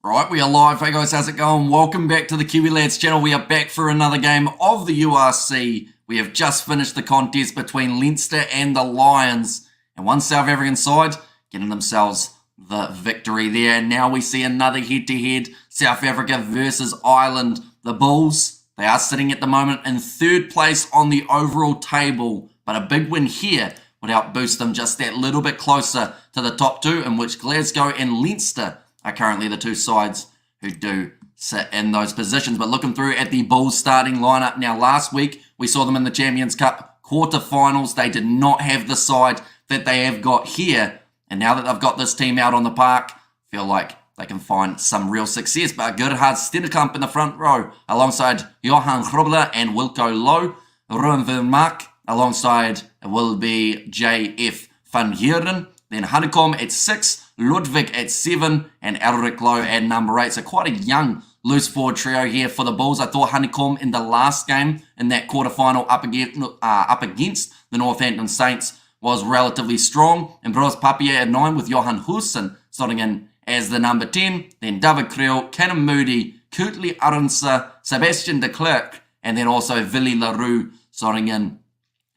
Right, we are live. Hey guys, how's it going? Welcome back to the Kiwi Lads channel. We are back for another game of the URC. We have just finished the contest between Leinster and the Lions. And one South African side getting themselves the victory there. And now we see another head-to-head, South Africa versus Ireland. The Bulls, they are sitting at the moment in third place on the overall table. But a big win here would help boost them just that little bit closer to the top two, in which Glasgow and Leinster are currently the two sides who do sit in those positions. But looking through at the Bulls starting lineup now, last week we saw them in the Champions Cup quarterfinals. They did not have the side that they have got here. And now that they've got this team out on the park, feel like they can find some real success. But Gerhard Stennekamp in the front row alongside Johan Grobler and Wilco Low. Ruben Vermaak alongside will be J.F. van Heerden. Then Honeycomb at 6, Ludwig at 7, and Elric Lowe at number 8. So quite a young loose forward trio here for the Bulls. I thought Honeycomb in the last game in that quarterfinal up against the Northampton Saints was relatively strong. And Bros Papier at 9 with Johan Hussen starting in as the number 10. Then David Creel, Canon Moody, Kutli Arnsa, Sebastian de Klerk, and then also Willie LaRue starting in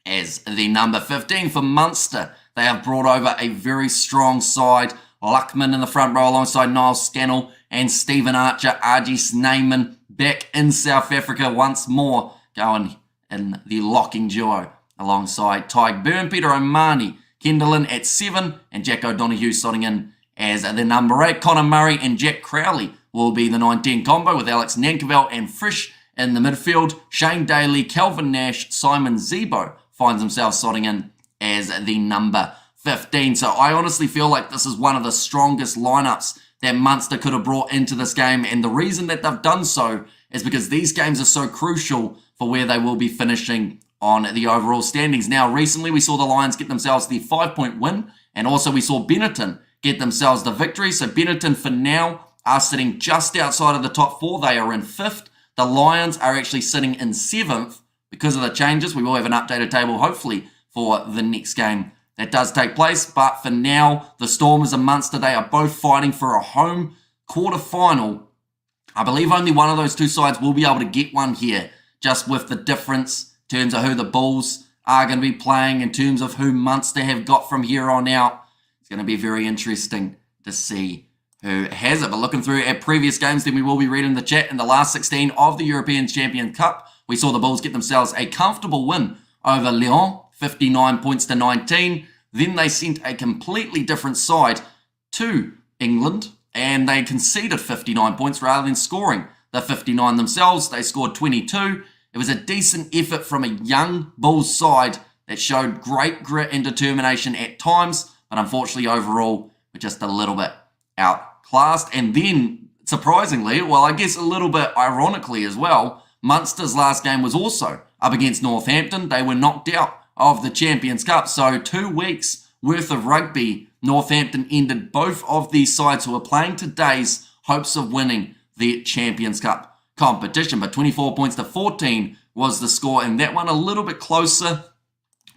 as the number 15 for Munster. They have brought over a very strong side. Luckman in the front row alongside Niall Scannell and Stephen Archer, RG Snyman back in South Africa once more, going in the locking duo alongside Tyg Byrne, Peter O'Mahony, Kendallin at 7, and Jack O'Donoghue starting in as the number 8. Connor Murray and Jack Crowley will be the 9-10 combo with Alex Nankerveld and Frisch in the midfield. Shane Daly, Kelvin Nash, Simon Zebo finds himself sorting in as the number 15. So I honestly feel like this is one of the strongest lineups that Munster could have brought into this game. And the reason that they've done so is because these games are so crucial for where they will be finishing on the overall standings. Now, recently we saw the Lions get themselves the 5-point win, and also we saw Benetton get themselves the victory. So Benetton for now are sitting just outside of the top 4. They are in 5th. The Lions are actually sitting in 7th because of the changes. We will have an updated table hopefully for the next game that does take place. But for now, the Stormers and Munster, they are both fighting for a home quarter-final. I believe only one of those two sides will be able to get one here, just with the difference in terms of who the Bulls are going to be playing, in terms of who Munster have got from here on out. It's going to be very interesting to see who has it. But looking through at previous games, then we will be reading the chat. In the last 16 of the European Champion Cup, we saw the Bulls get themselves a comfortable win over Lyon, 59 points to 19. Then they sent a completely different side to England, and they conceded 59 points rather than scoring the 59 themselves. They scored 22. It was a decent effort from a young Bulls side that showed great grit and determination at times, but unfortunately overall we're just a little bit outclassed. And then, surprisingly, well, I guess a little bit ironically as well, Munster's last game was also up against Northampton. They were knocked out of the Champions Cup. So 2 weeks worth of rugby, Northampton ended both of these sides who are playing today's hopes of winning the Champions Cup competition. But 24 points to 14 was the score, and that one a little bit closer.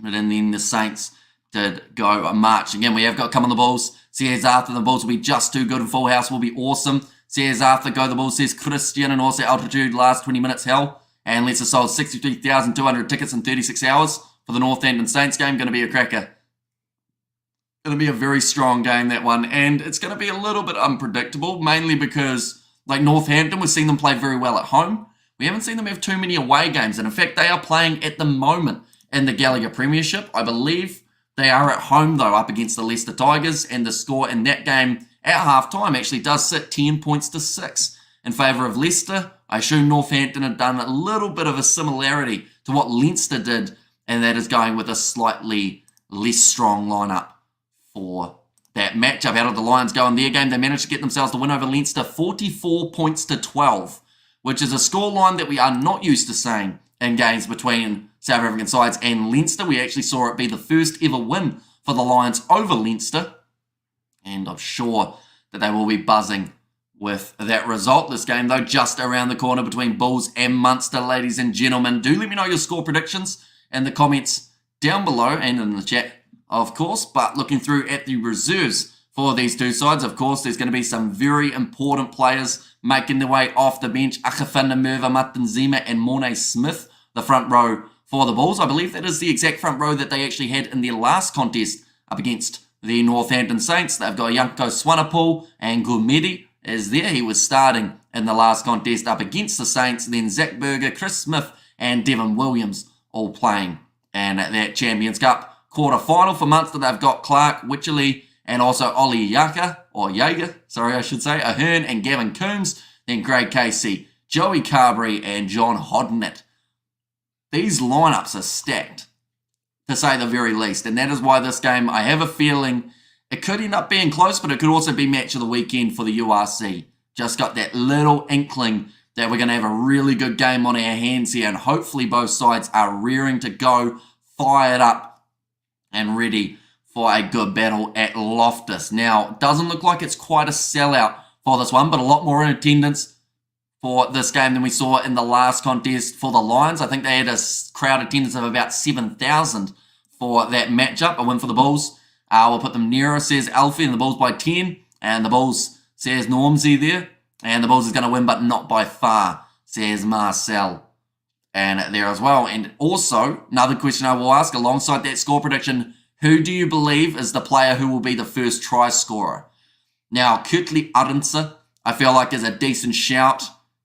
But then the Saints did go a march. Again, we have got come on the Bulls. Says Arthur, the Bulls will be just too good, and Full House will be awesome. Says Arthur, go the Bulls, says Christian, and also Altitude last 20 minutes hell. And Leicester sold 63,200 tickets in 36 hours for the Northampton Saints game. Going to be a cracker. Going to be a very strong game, that one. And it's going to be a little bit unpredictable, mainly because, like Northampton, we've seen them play very well at home. We haven't seen them have too many away games. And in fact, they are playing at the moment in the Gallagher Premiership. I believe they are at home, though, up against the Leicester Tigers. And the score in that game at half-time actually does sit 10 points to 6 in favour of Leicester. I assume Northampton have done a little bit of a similarity to what Leinster did, and that is going with a slightly less strong lineup for that matchup. Out of the Lions go in their game, they managed to get themselves the win over Leinster, 44 points to 12, which is a scoreline that we are not used to seeing in games between South African sides and Leinster. We actually saw it be the first ever win for the Lions over Leinster, and I'm sure that they will be buzzing with that result. This game, though, just around the corner between Bulls and Munster, ladies and gentlemen. Do let me know your score predictions in the comments down below and in the chat, of course. But looking through at the reserves for these two sides. Of course, there's going to be some very important players making their way off the bench. Achafana, Merva, Matanzima and Mornay Smith, the front row for the Bulls. I believe that is the exact front row that they actually had in their last contest up against the Northampton Saints. They've got Yanko Swanepoel and Gurmedi is there. He was starting in the last contest up against the Saints. Then Zach Berger, Chris Smith and Devin Williams all playing in that Champions Cup quarter-final. For Munster, they've got Clark, Wycherley and also Ollie Jaeger, sorry I should say, Ahern and Gavin Coombs. Then Craig Casey, Joey Carberry and John Hodnett. These lineups are stacked, to say the very least. And that is why this game, I have a feeling it could end up being close, but it could also be match of the weekend for the URC. Just got that little inkling that we're going to have a really good game on our hands here, and hopefully both sides are rearing to go, fired up, and ready for a good battle at Loftus. Now, it doesn't look like it's quite a sellout for this one, but a lot more in attendance for this game than we saw in the last contest for the Lions. I think they had a crowd attendance of about 7,000 for that matchup. A win for the Bulls. We'll put them nearer, says Alfie, and the Bulls by 10. And the Bulls, says Normsy there. And the Bulls is going to win, but not by far, says Marcel. And there as well. And also, another question I will ask alongside that score prediction, who do you believe is the player who will be the first try scorer? Now, Kurtley Arendse, I feel like is a decent shout.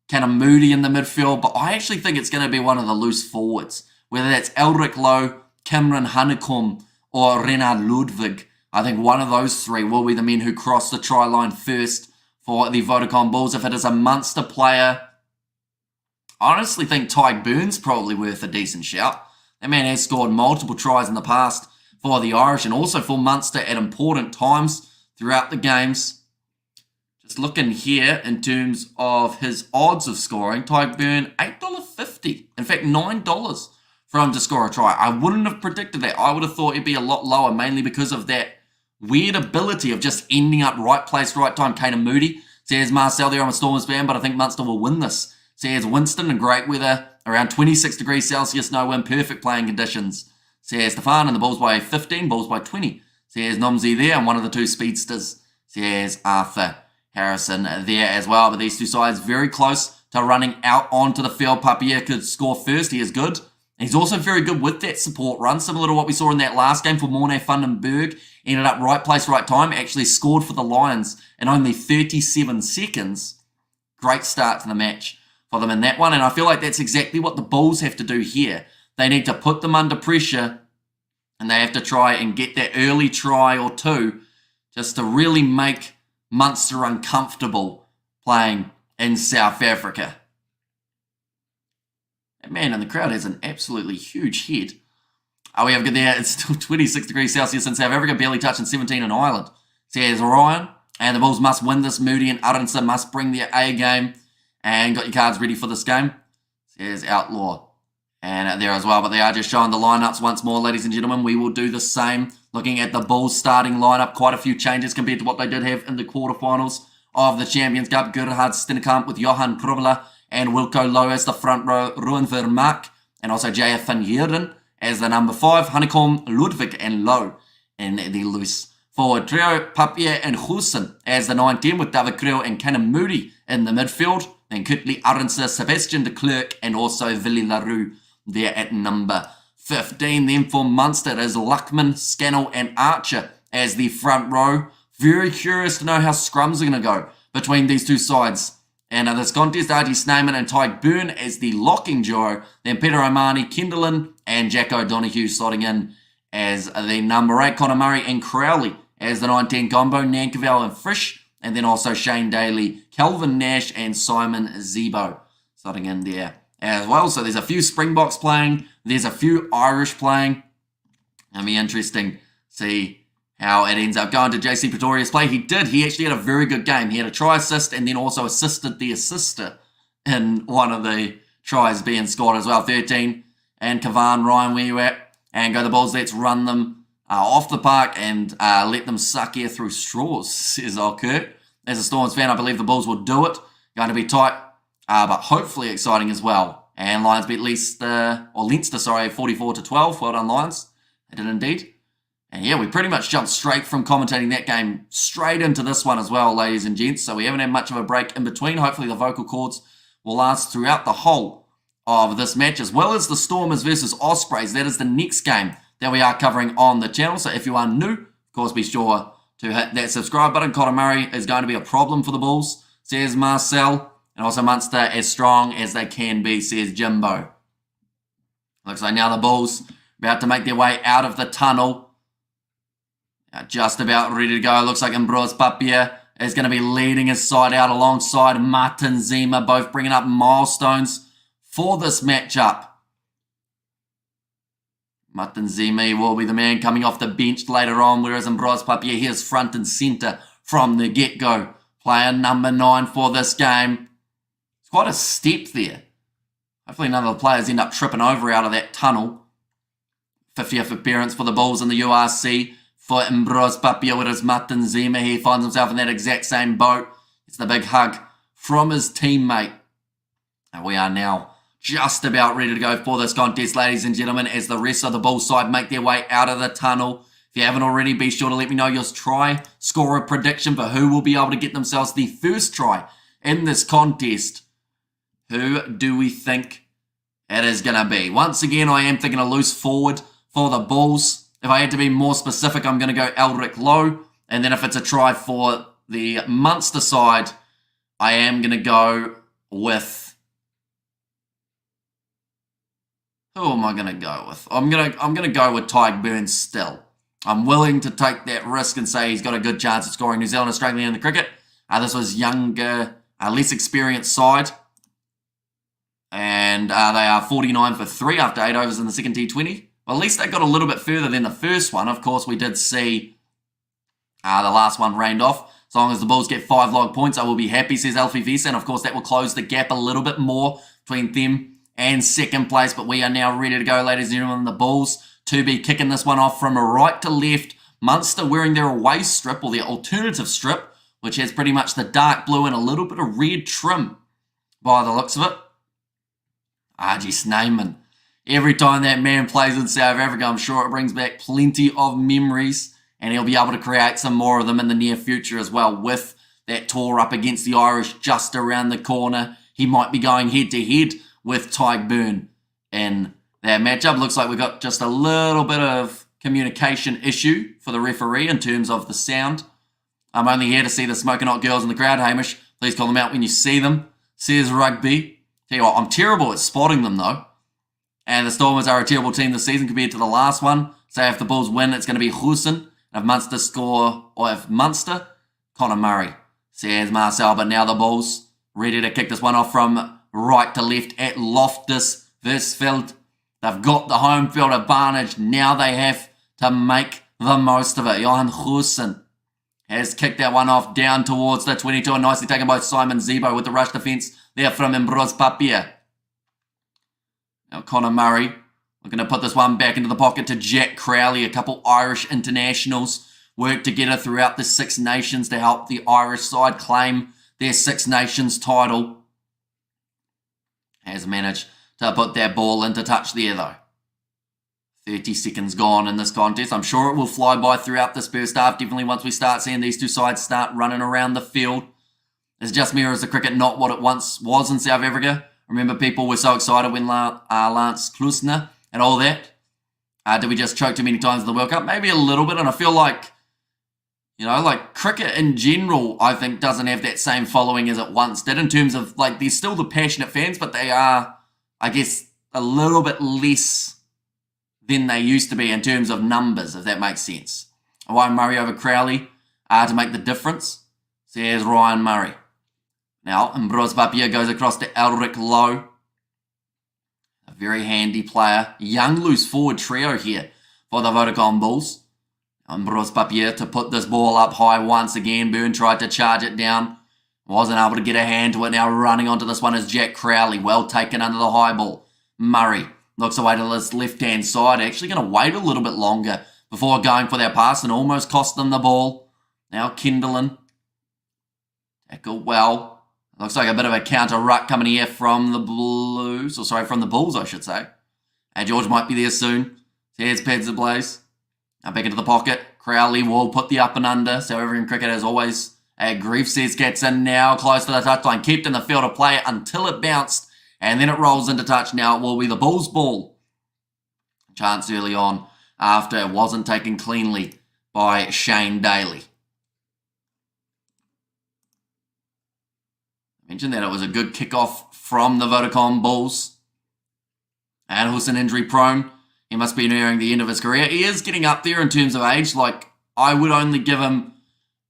Kind of moody in the midfield, but I actually think it's going to be one of the loose forwards. Whether that's Elric Lowe, Cameron Hanekom, or Renard Ludwig. I think one of those three will be the men who cross the try line first for the Vodacom Bulls. If it is a Munster player, I honestly think Tyke Burns probably worth a decent shout. That man has scored multiple tries in the past for the Irish and also for Munster at important times throughout the games. Just looking here in terms of his odds of scoring, Tyke Burn, $8.50. In fact, $9 for him to score a try. I wouldn't have predicted that. I would have thought it'd be a lot lower, mainly because of that weird ability of just ending up right place, right time. Kaner Moody says Marcel there, I'm a Stormers fan, but I think Munster will win this. Says Winston in great weather, around 26 degrees Celsius, no wind, perfect playing conditions. Says Stefan and the Bulls by 15, Bulls by 20. Says Nomsy there, and one of the two speedsters. Says Arthur Harrison there as well. But these two sides very close to running out onto the field. Papier could score first. He is good. He's also very good with that support run, similar to what we saw in that last game for Mornay Vandenberg. Ended up right place, right time. Actually scored for the Lions in only 37 seconds. Great start to the match for them in that one. And I feel like that's exactly what the Bulls have to do here. They need to put them under pressure and they have to try and get that early try or two just to really make Munster uncomfortable playing in South Africa. That man in the crowd has an absolutely huge head. Oh, we have good there. It's still 26 degrees Celsius in South Africa, barely touching 17 in Ireland. Says Ryan, and the Bulls must win this. Moody and Arendse must bring their A game. And got your cards ready for this game. Says Outlaw. And there as well, but they are just showing the lineups once more, ladies and gentlemen. We will do the same. Looking at the Bulls starting lineup, quite a few changes compared to what they did have in the quarterfinals of the Champions Cup. Gerhard Stenkamp with Johan Krubler and Wilco Lowe as the front row, Ruan Vermaak, and also J.F. van Heerden as the number 5, Hanekom, Ludwig and Lowe in the loose forward trio, Papier and Goosen as the 9-10 with David Kriel and Caner Moody in the midfield. Then Kurtley Arendse, Sebastian de Klerk and also Willie LaRue there at number 15. Then for Munster, it is Luckman, Scannell and Archer as the front row. Very curious to know how scrums are going to go between these two sides. And this contest, R.G. Snyman and Tyke Burn as the locking duo. Then Peter O'Mahony, Kendelin and Jack O'Donoghue slotting in as the number 8. Conor Murray and Crowley as the 9-10 combo. Nankerville and Frisch. And then also Shane Daly, Kelvin Nash and Simon Zebo slotting in there as well. So there's a few Springboks playing. There's a few Irish playing. It'll be interesting to see how it ends up going to JC Pretoria's play. He actually had a very good game. He had a try assist and then also assisted the assister in one of the tries being scored as well. 13. And Kavan, Ryan, where you at? And go the Bulls. Let's run them off the park and let them suck air through straws, says Kurt. As a Storms fan, I believe the Bulls will do it. Going to be tight, but hopefully exciting as well. And Lions beat Leinster, 44-12. Well done, Lions. They did indeed. And yeah, we pretty much jumped straight from commentating that game straight into this one as well, ladies and gents. So we haven't had much of a break in between. Hopefully the vocal cords will last throughout the whole of this match, as well as the Stormers versus Ospreys. That is the next game that we are covering on the channel. So if you are new, of course, be sure to hit that subscribe button. Conor Murray is going to be a problem for the Bulls, says Marcel. And also Munster as strong as they can be, says Jimbo. Looks like now the Bulls about to make their way out of the tunnel. Just about ready to go. Looks like Ambrose Papier is going to be leading his side out alongside Martin Zima, both bringing up milestones for this matchup. Martin Zima will be the man coming off the bench later on, whereas Ambrose Papier here is front and centre from the get-go. Player number 9 for this game. It's quite a step there. Hopefully none of the players end up tripping over out of that tunnel. 50th appearance for the Bulls in the URC. For Ambrose Papier, whereas Martin Zima here finds himself in that exact same boat. It's the big hug from his teammate. And we are now just about ready to go for this contest, ladies and gentlemen, as the rest of the Bulls side make their way out of the tunnel. If you haven't already, be sure to let me know your try scorer prediction for who will be able to get themselves the first try in this contest. Who do we think it is going to be? Once again, I am thinking a loose forward for the Bulls. If I had to be more specific, I'm going to go Elric Lowe. And then if it's a try for the Munster side, I am going to go with... Who am I going to go with? I'm going to go with Tyke Burns still. I'm willing to take that risk and say he's got a good chance of scoring New Zealand, Australia in the cricket. This was younger, less experienced side. And they are 49 for 3 after 8 overs in the second T20. Well, at least they got a little bit further than the first one. Of course, we did see the last one rained off. As long as the Bulls get 5 log points, I will be happy, says Alfie Vesa. And of course, that will close the gap a little bit more between them and second place. But we are now ready to go, ladies and gentlemen. The Bulls to be kicking this one off from a right to left. Munster wearing their away strip, or their alternative strip, which has pretty much the dark blue and a little bit of red trim by the looks of it. RG Snyman. Every time that man plays in South Africa, I'm sure it brings back plenty of memories, and he'll be able to create some more of them in the near future as well, with that tour up against the Irish just around the corner. He might be going head-to-head with Tyke Burn in that matchup. Looks like we've got just a little bit of communication issue for the referee in terms of the sound. I'm only here to see the smoking hot girls in the crowd, Hamish. Please call them out when you see them, says Rugby. Tell you what, I'm terrible at spotting them, though. And the Stormers are a terrible team this season compared to the last one. So if the Bulls win, it's going to be Hoosen. If Munster score, or if Munster, Conor Murray, says Marcel. But now the Bulls ready to kick this one off from right to left at Loftus Versfeld. They've got the home field advantage. Now they have to make the most of it. Johan Hoosen has kicked that one off down towards the 22. And nicely taken by Simon Zebo with the rush defence there from Ambrose Papier. Now Conor Murray looking to put this one back into the pocket to Jack Crowley. A couple Irish internationals work together throughout the Six Nations to help the Irish side claim their Six Nations title. Has managed to put that ball into touch there though. 30 seconds gone in this contest. I'm sure it will fly by throughout this first half. Definitely once we start seeing these two sides start running around the field. Is just me, or is the cricket not what it once was in South Africa? Remember, people were so excited when Lance Klusner and all that. Did we just choke too many times in the World Cup? Maybe a little bit. And I feel like, like cricket in general, I think doesn't have that same following as it once did in terms of, like, there's still the passionate fans, but they are, I guess, a little bit less than they used to be in terms of numbers, if that makes sense. Ryan Murray over Crowley to make the difference, says Ryan Murray. Now, Ambrose Papier goes across to Elric Lowe. A very handy player. Young loose forward trio here for the Vodacom Bulls. Ambrose Papier to put this ball up high once again. Burn tried to charge it down. Wasn't able to get a hand to it. Now running onto this one is Jack Crowley. Well taken under the high ball. Murray looks away to his left-hand side. Actually going to wait a little bit longer before going for that pass and almost cost them the ball. Now Kendallin. Tackle well. Looks like a bit of a counter-ruck coming here from the Blues. Or sorry, from the Bulls, I should say. And George might be there soon. Here's Pads Ablaze. back into the pocket. Crowley will put the up and under. So every cricket, as always. Grief says gets in now, close to the touchline. Kept in the field of play until it bounced. And then it rolls into touch. Now it will be the Bulls ball. Chance early on after it wasn't taken cleanly by Shane Daly. Mentioned that it was a good kickoff from the Vodacom Bulls. And Hussein injury prone. He must be nearing the end of his career. He is getting up there in terms of age. Like, I would only give him,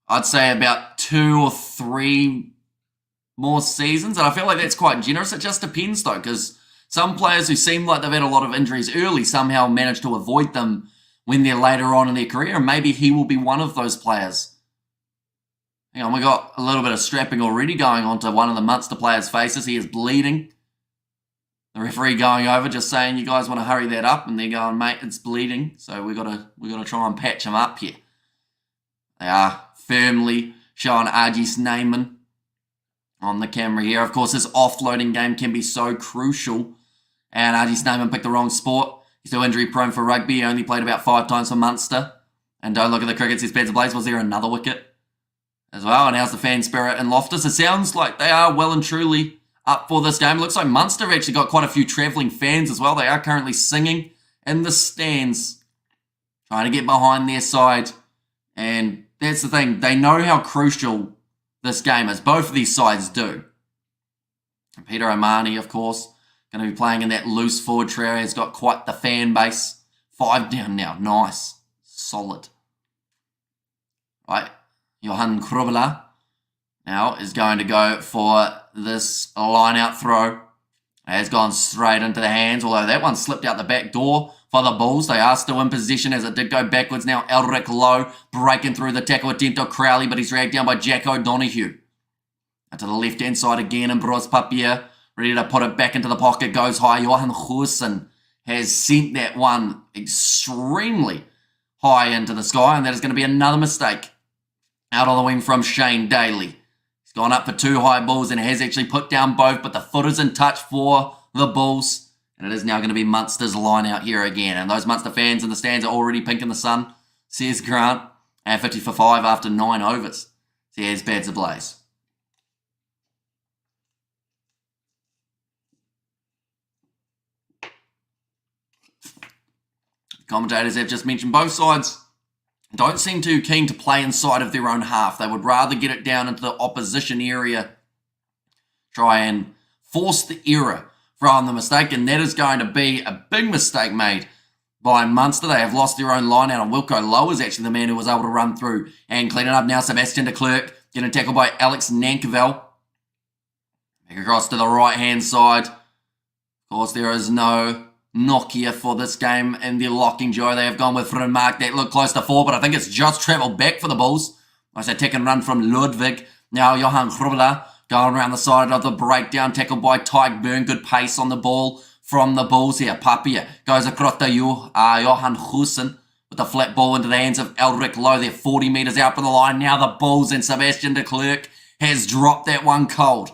I'd say, about 2 or 3 more seasons. And I feel like that's quite generous. It just depends, though, because some players who seem like they've had a lot of injuries early somehow manage to avoid them when they're later on in their career. And maybe he will be one of those players. Hang on, we got a little bit of strapping already going on to one of the Munster players' faces. He is bleeding. The referee going over, just saying, you guys want to hurry that up, and they're going, mate, it's bleeding, so we got to try and patch him up here. They are firmly showing RG Snyman on the camera here. Of course, his offloading game can be so crucial, and RG Snyman picked the wrong sport. He's still injury prone for rugby. He only played about 5 times for Munster. And don't look at the cricket, says Beds of Blaze. Was there another wicket as well? And how's the fan spirit in Loftus? It sounds like they are well and truly up for this game. It looks like Munster have actually got quite a few travelling fans as well. They are currently singing in the stands, trying to get behind their side. And that's the thing. They know how crucial this game is. Both of these sides do. And Peter O'Mahony, of course, going to be playing in that loose forward trio. He's got quite the fan base. 5 down now. Nice. Solid. Right. Johan Krubela now is going to go for this line-out throw. Has gone straight into the hands, although that one slipped out the back door for the Bulls. They are still in position as it did go backwards. Now Elric Lowe breaking through the tackle attempt of Crowley, but he's dragged down by Jack O'Donoghue. And to the left-hand side again, and Bros Papier ready to put it back into the pocket. Goes high. Johan Hussein has sent that one extremely high into the sky, and that is going to be another mistake out on the wing from Shane Daly. He's gone up for 2 high balls and has actually put down both, but the foot is in touch for the Bulls. And it is now going to be Munster's line out here again. And those Munster fans in the stands are already pink in the sun, says Grant. And 50 for 5 after 9 overs. So here's Bads ablaze. Commentators have just mentioned both sides don't seem too keen to play inside of their own half. They would rather get it down into the opposition area, try and force the error from the mistake, and that is going to be a big mistake made by Munster. They have lost their own line out, and Wilco Lowe is actually the man who was able to run through and clean it up. Now Sebastian de Klerk getting tackled by Alex Nankerville. Back across to the right-hand side. Of course, there is no Nokia for this game in the locking jaw. They have gone with Remark. That looked close to 4, but I think it's just travelled back for the Bulls. Nice take and run from Ludwig. Now Johan Grubela going around the side of the breakdown. Tackled by Tyke Byrne. Good pace on the ball from the Bulls here. Papier goes across to Johan Hussein with the flat ball into the hands of Elric Lowe. They're 40 metres out from the line. Now the Bulls and Sebastian de Klerk has dropped that one cold.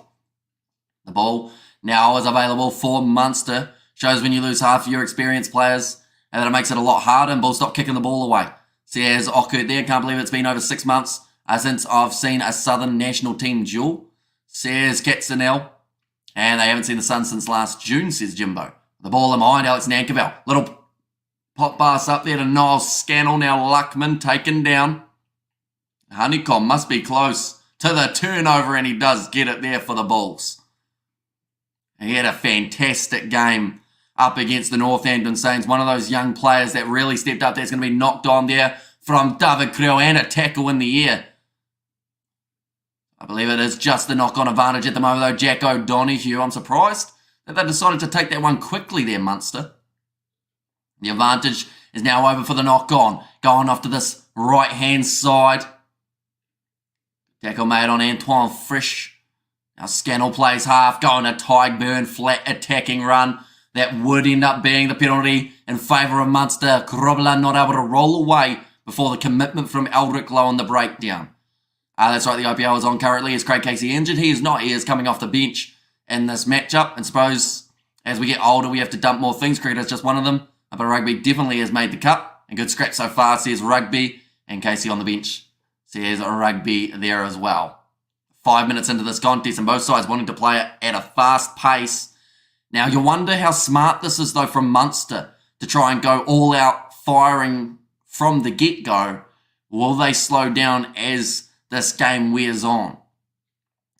The ball now is available for Munster. Shows when you lose half of your experienced players and that it makes it a lot harder, and Bulls stop kicking the ball away. Says occurred there. Can't believe it's been over 6 months since I've seen a Southern national team duel. Says Katzenell. And they haven't seen the sun since last June, says Jimbo. The ball in mind, Alex Nankerville. Little pop pass up there to Niall Scannell. Now Luckman taken down. Honeycomb must be close to the turnover, and he does get it there for the Bulls. He had a fantastic game up against the Northampton Saints. One of those young players that really stepped up. That's going to be knocked on there from David Creel, and a tackle in the air. I believe it is just the knock-on advantage at the moment, though. Jack O'Donoghue. I'm surprised that they decided to take that one quickly there, Munster. The advantage is now over for the knock-on. Going off to this right-hand side. Tackle made on Antoine Frisch. Now Scannell plays half, going to Tyke Byrne, flat attacking run. That would end up being the penalty in favour of Munster. Grobler not able to roll away before the commitment from Elric Lowe on the breakdown. That's right, the IPL is on currently. Is Craig Casey injured? He is not. He is coming off the bench in this matchup. And suppose as we get older, we have to dump more things. Cricket is just one of them. But rugby definitely has made the cut. And good scratch so far, says Rugby. And Casey on the bench says Rugby there as well. 5 minutes into this contest and both sides wanting to play it at a fast pace. Now you wonder how smart this is though from Munster to try and go all out firing from the get-go. Will they slow down as this game wears on?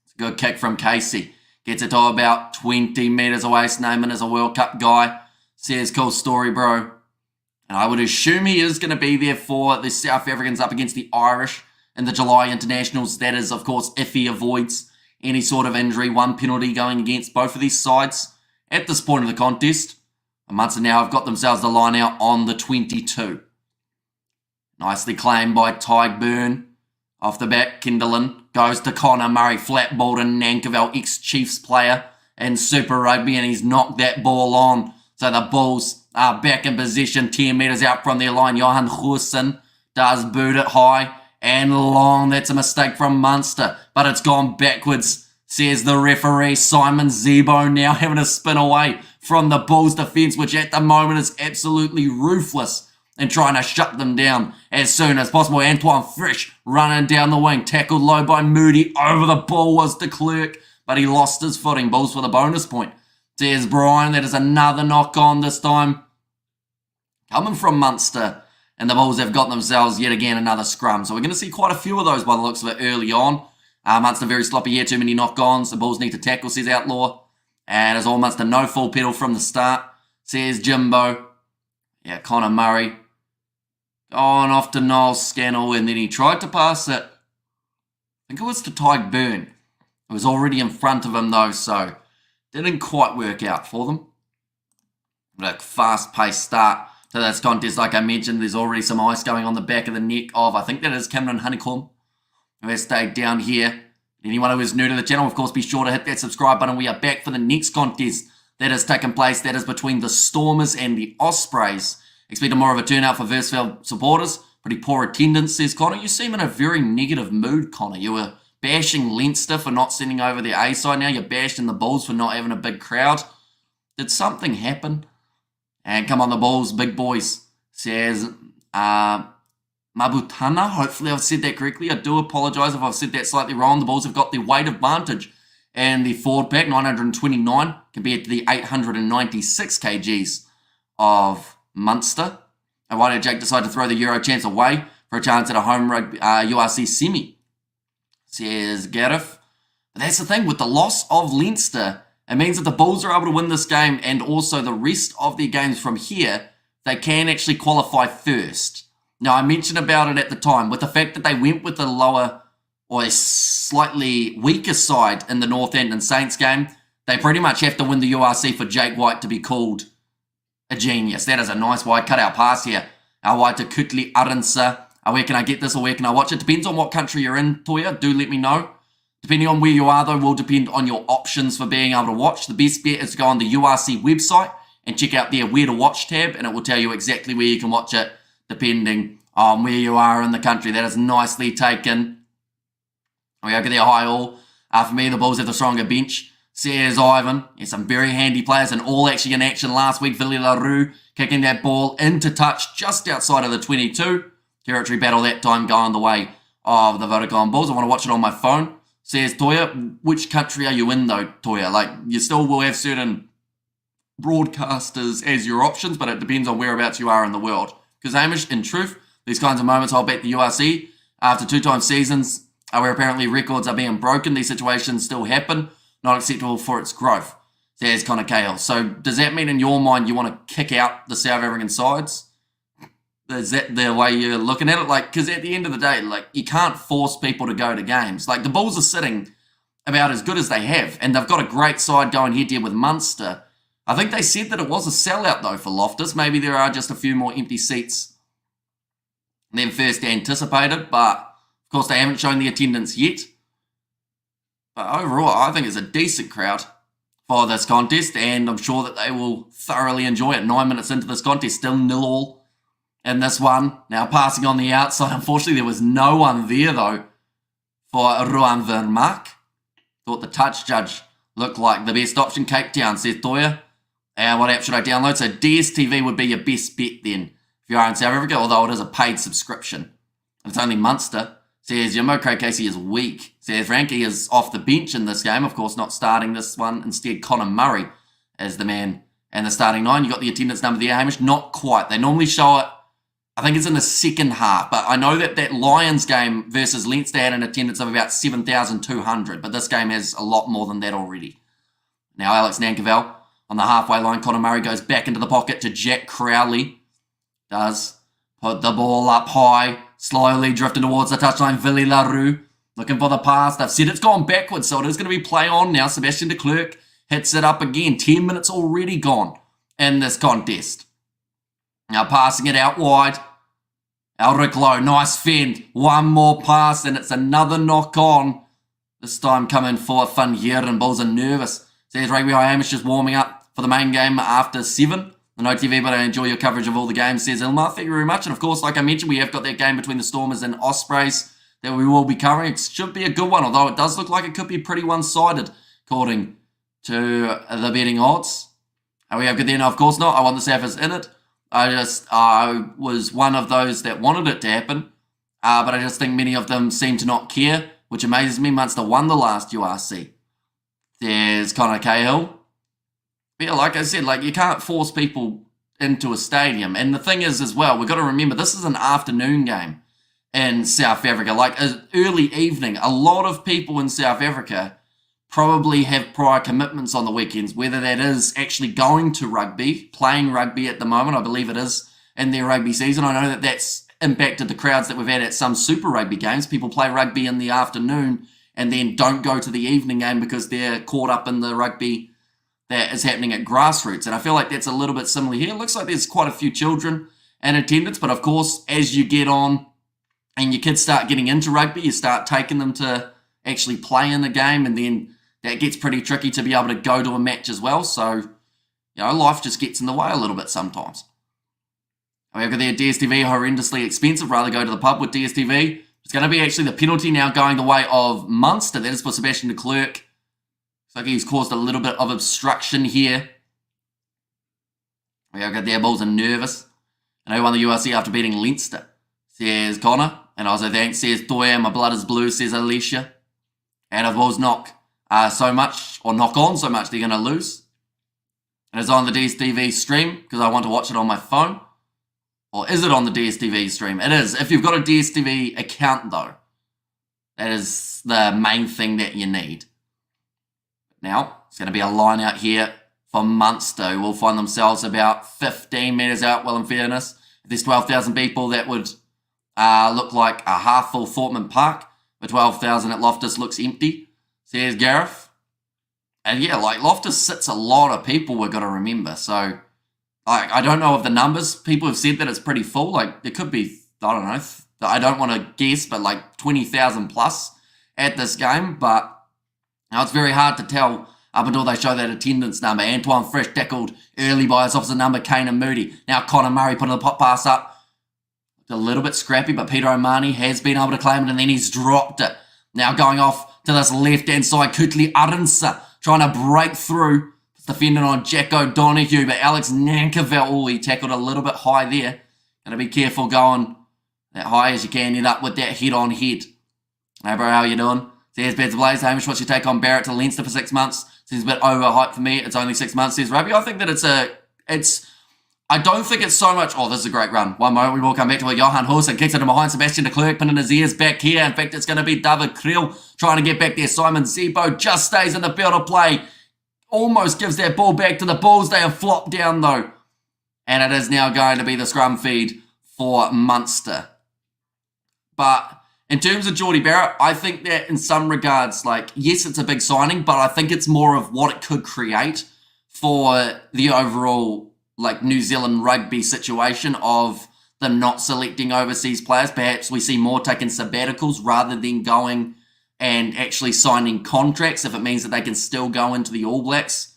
It's a good kick from Casey. Gets it to about 20 metres away. Snowman is a World Cup guy. Says, cool story, bro. And I would assume he is going to be there for the South Africans up against the Irish in the July internationals. That is, of course, if he avoids any sort of injury. One penalty going against both of these sides at this point of the contest. And Munster now have got themselves the line out on the 22. Nicely claimed by Tyg Byrne. Off the back, Kinderlin goes to Connor Murray, flat ball to Nankerville, ex-Chiefs player in Super Rugby, and he's knocked that ball on. So the Bulls are back in position, 10 metres out from their line. Johan Goosen does boot it high and long. That's a mistake from Munster, but it's gone backwards, says the referee. Simon Zebo now having a spin away from the Bulls defence, which at the moment is absolutely ruthless and trying to shut them down as soon as possible. Antoine Frisch running down the wing, tackled low by Moody. Over the ball was de Klerk, but he lost his footing. Bulls for the bonus point. Says Brian, that is another knock on this time coming from Munster, and the Bulls have got themselves yet again another scrum. So we're going to see quite a few of those by the looks of it early on. Munster very sloppy here, too many knock-ons. The Bulls need to tackle, says Outlaw. And it's all Munster, no full pedal from the start, says Jimbo. Yeah, Connor Murray going off to Noel Scannell, and then he tried to pass it. I think it was to Tyg Byrne. It was already in front of him though, so didn't quite work out for them. But a fast-paced start to this contest. Like I mentioned, there's already some ice going on the back of the neck of, I think that is Cameron Honeycomb, who has stayed down here. Anyone who is new to the channel, of course, be sure to hit that subscribe button. We are back for the next contest that has taken place. That is between the Stormers and the Ospreys. Expecting more of a turnout for Versfeld supporters. Pretty poor attendance, says Connor. You seem in a very negative mood, Connor. You were bashing Leinster for not sending over their A side. Now you're bashing the Bulls for not having a big crowd. Did something happen? And come on, the Bulls, big boys, says Mabutana. Hopefully I've said that correctly. I do apologise if I've said that slightly wrong. The Bulls have got the weight advantage and the forward pack, 929 compared to the 896 kgs of Munster. And why did Jake decide to throw the Euro chance away for a chance at a home rugby URC semi? Says Gareth. But that's the thing, with the loss of Leinster, it means that the Bulls are able to win this game and also the rest of their games from here, they can actually qualify first. Now, I mentioned about it at the time, with the fact that they went with a lower or a slightly weaker side in the North End and Saints game, they pretty much have to win the URC for Jake White to be called a genius. That is a nice wide cutout pass here. Our White to Kutli Arinsa. Where can I get this or where can I watch it? Depends on what country you're in, Toya. Do let me know. Depending on where you are, though, will depend on your options for being able to watch. The best bet is to go on the URC website and check out their Where to Watch tab, and it will tell you exactly where you can watch it, depending on where you are in the country. That is nicely taken. We go to their high all. For me, the Bulls have the stronger bench, says Ivan. Yeah, some very handy players, and all actually in action last week. Villy LaRue kicking that ball into touch just outside of the 22. Territory battle that time going the way of the Vodacom Bulls. I want to watch it on my phone, says Toya. Which country are you in though, Toya? Like, you still will have certain broadcasters as your options, but it depends on whereabouts you are in the world. Because Hamish, in truth, these kinds of moments hold back the URC. After 2-time seasons where apparently records are being broken, these situations still happen. Not acceptable for its growth, says Connor Cahill. So does that mean in your mind you want to kick out the South African sides? Is that the way you're looking at it? Like, because at the end of the day, like, you can't force people to go to games. Like, the Bulls are sitting about as good as they have, and they've got a great side going head-to-head with Munster. I think they said that it was a sellout, though, for Loftus. Maybe there are just a few more empty seats than first anticipated, but, of course, they haven't shown the attendance yet. But overall, I think it's a decent crowd for this contest, and I'm sure that they will thoroughly enjoy it. 9 minutes into this contest, still 0-0. In this one, now passing on the outside. Unfortunately, there was no one there, though, for Ruan Vermaak. Thought the touch judge looked like the best option. Cape Town, says Toya. And what app should I download? So DSTV would be your best bet then if you are in South Africa, although it is a paid subscription. And it's only Munster. Says Jimbo, Craig Casey is weak. Says Frankie is off the bench in this game, of course not starting this one. Instead, Connor Murray is the man and the starting 9. You got the attendance number there, Hamish. Not quite. They normally show it, I think it's in the second half, but I know that Lions game versus Leinster had an attendance of about 7,200, but this game has a lot more than that already. Now Alex Nankerville on the halfway line. Connor Murray goes back into the pocket to Jack Crowley. Does put the ball up high, slowly drifting towards the touchline. Villy LaRue looking for the pass. They've said it's gone backwards, so it is going to be play on now. Sebastian de Klerk hits it up again. 10 minutes already gone in this contest. Now passing it out wide. Elric Lowe, nice fend. One more pass and it's another knock on. This time coming for Van Heeren. Bulls are nervous. Says Rugby High Hamish just warming up for the main game after 7. No TV, but I enjoy your coverage of all the games, says Ilmar. Thank you very much. And of course, like I mentioned, we have got that game between the Stormers and Ospreys that we will be covering. It should be a good one, although it does look like it could be pretty one-sided, according to the betting odds. Are we have good there? No, of course not. I want the Saffers in it. I was one of those that wanted it to happen, but I just think many of them seem to not care, which amazes me. Munster won the last URC. There's Connor Cahill. But yeah, like I said, you can't force people into a stadium. And the thing is as well, we've got to remember, this is an afternoon game in South Africa, an early evening. A lot of people in South Africa probably have prior commitments on the weekends, whether that is actually going to rugby, playing rugby at the moment. I believe it is in their rugby season. I know that that's impacted the crowds that we've had at some Super Rugby games. People play rugby in the afternoon and then don't go to the evening game because they're caught up in the rugby that is happening at grassroots. And I feel like that's a little bit similar here. It looks like there's quite a few children in attendance, but of course, as you get on and your kids start getting into rugby, you start taking them to actually play in the game, and then that gets pretty tricky to be able to go to a match as well. So, life just gets in the way a little bit sometimes. However, their DSTV, horrendously expensive. Rather go to the pub with DSTV. It's going to be actually the penalty now going the way of Munster. That is for Sebastian de Klerk. Looks like he's caused a little bit of obstruction here. We have got their Bulls are nervous. And who won the URC after beating Leinster? Says Connor. And also thanks, says Toya. My blood is blue, says Alicia. And if Bulls knock on so much, they're going to lose. And it's on the DSTV stream because I want to watch it on my phone. Or is it on the DSTV stream? It is. If you've got a DSTV account, though, that is the main thing that you need. Now, it's going to be a line out here for Munster, who will find themselves about 15 metres out. Well, in fairness, if there's 12,000 people, that would look like a half-full Fortman Park. The 12,000 at Loftus looks empty, says Gareth. And yeah, Loftus sits a lot of people, we've got to remember. So, I don't know of the numbers. People have said that it's pretty full. There could be, I don't know, I don't want to guess, but 20,000 plus at this game. But it's very hard to tell up until they show that attendance number. Antoine Fresh tackled early by his opposite number, Kane and Moody. Now Connor Murray putting the pop pass up. A little bit scrappy, but Peter O'Mahony has been able to claim it, and then he's dropped it. Now going off to this left-hand side, Kutli Arinsa trying to break through. Defending on Jack O'Donoghue, but Alex Nankerville, he tackled a little bit high there. Got to be careful going that high as you can, end up with that head-on-head. Hey bro, how you doing? Says Beds Blaze. Hamish, what's your take on Barrett to Leinster for 6 months? Seems a bit overhyped for me. It's only 6 months, says Rugby. I think that I don't think it's so much. Oh, this is a great run. One moment, we will come back to it. Johan Hulsen kicks it in behind Sebastian de Klerk, pinning his ears back here. In fact, it's going to be David Kriel trying to get back there. Simon Zebo just stays in the field of play. Almost gives that ball back to the Bulls. They have flopped down though. And it is now going to be the scrum feed for Munster. But in terms of Geordie Barrett, I think that in some regards, yes, it's a big signing, but I think it's more of what it could create for the overall, New Zealand rugby situation of them not selecting overseas players. Perhaps we see more taking sabbaticals rather than going and actually signing contracts if it means that they can still go into the All Blacks.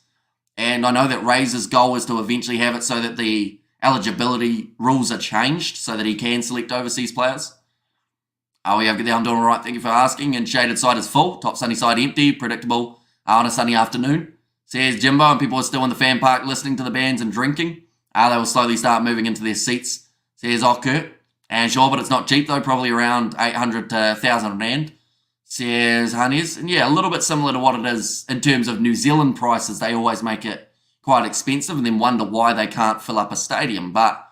And I know that Razor's goal is to eventually have it so that the eligibility rules are changed so that he can select overseas players. Oh, yeah, I'm doing all right. Thank you for asking. And shaded side is full. Top sunny side empty. Predictable on a sunny afternoon. Says Jimbo, and people are still in the fan park listening to the bands and drinking. They will slowly start moving into their seats says Oku. And sure, but it's not cheap though, probably around 800 to 1,000 rand, says Hannes. And yeah, a little bit similar to what it is in terms of New Zealand prices. They always make it quite expensive and then wonder why they can't fill up a stadium. But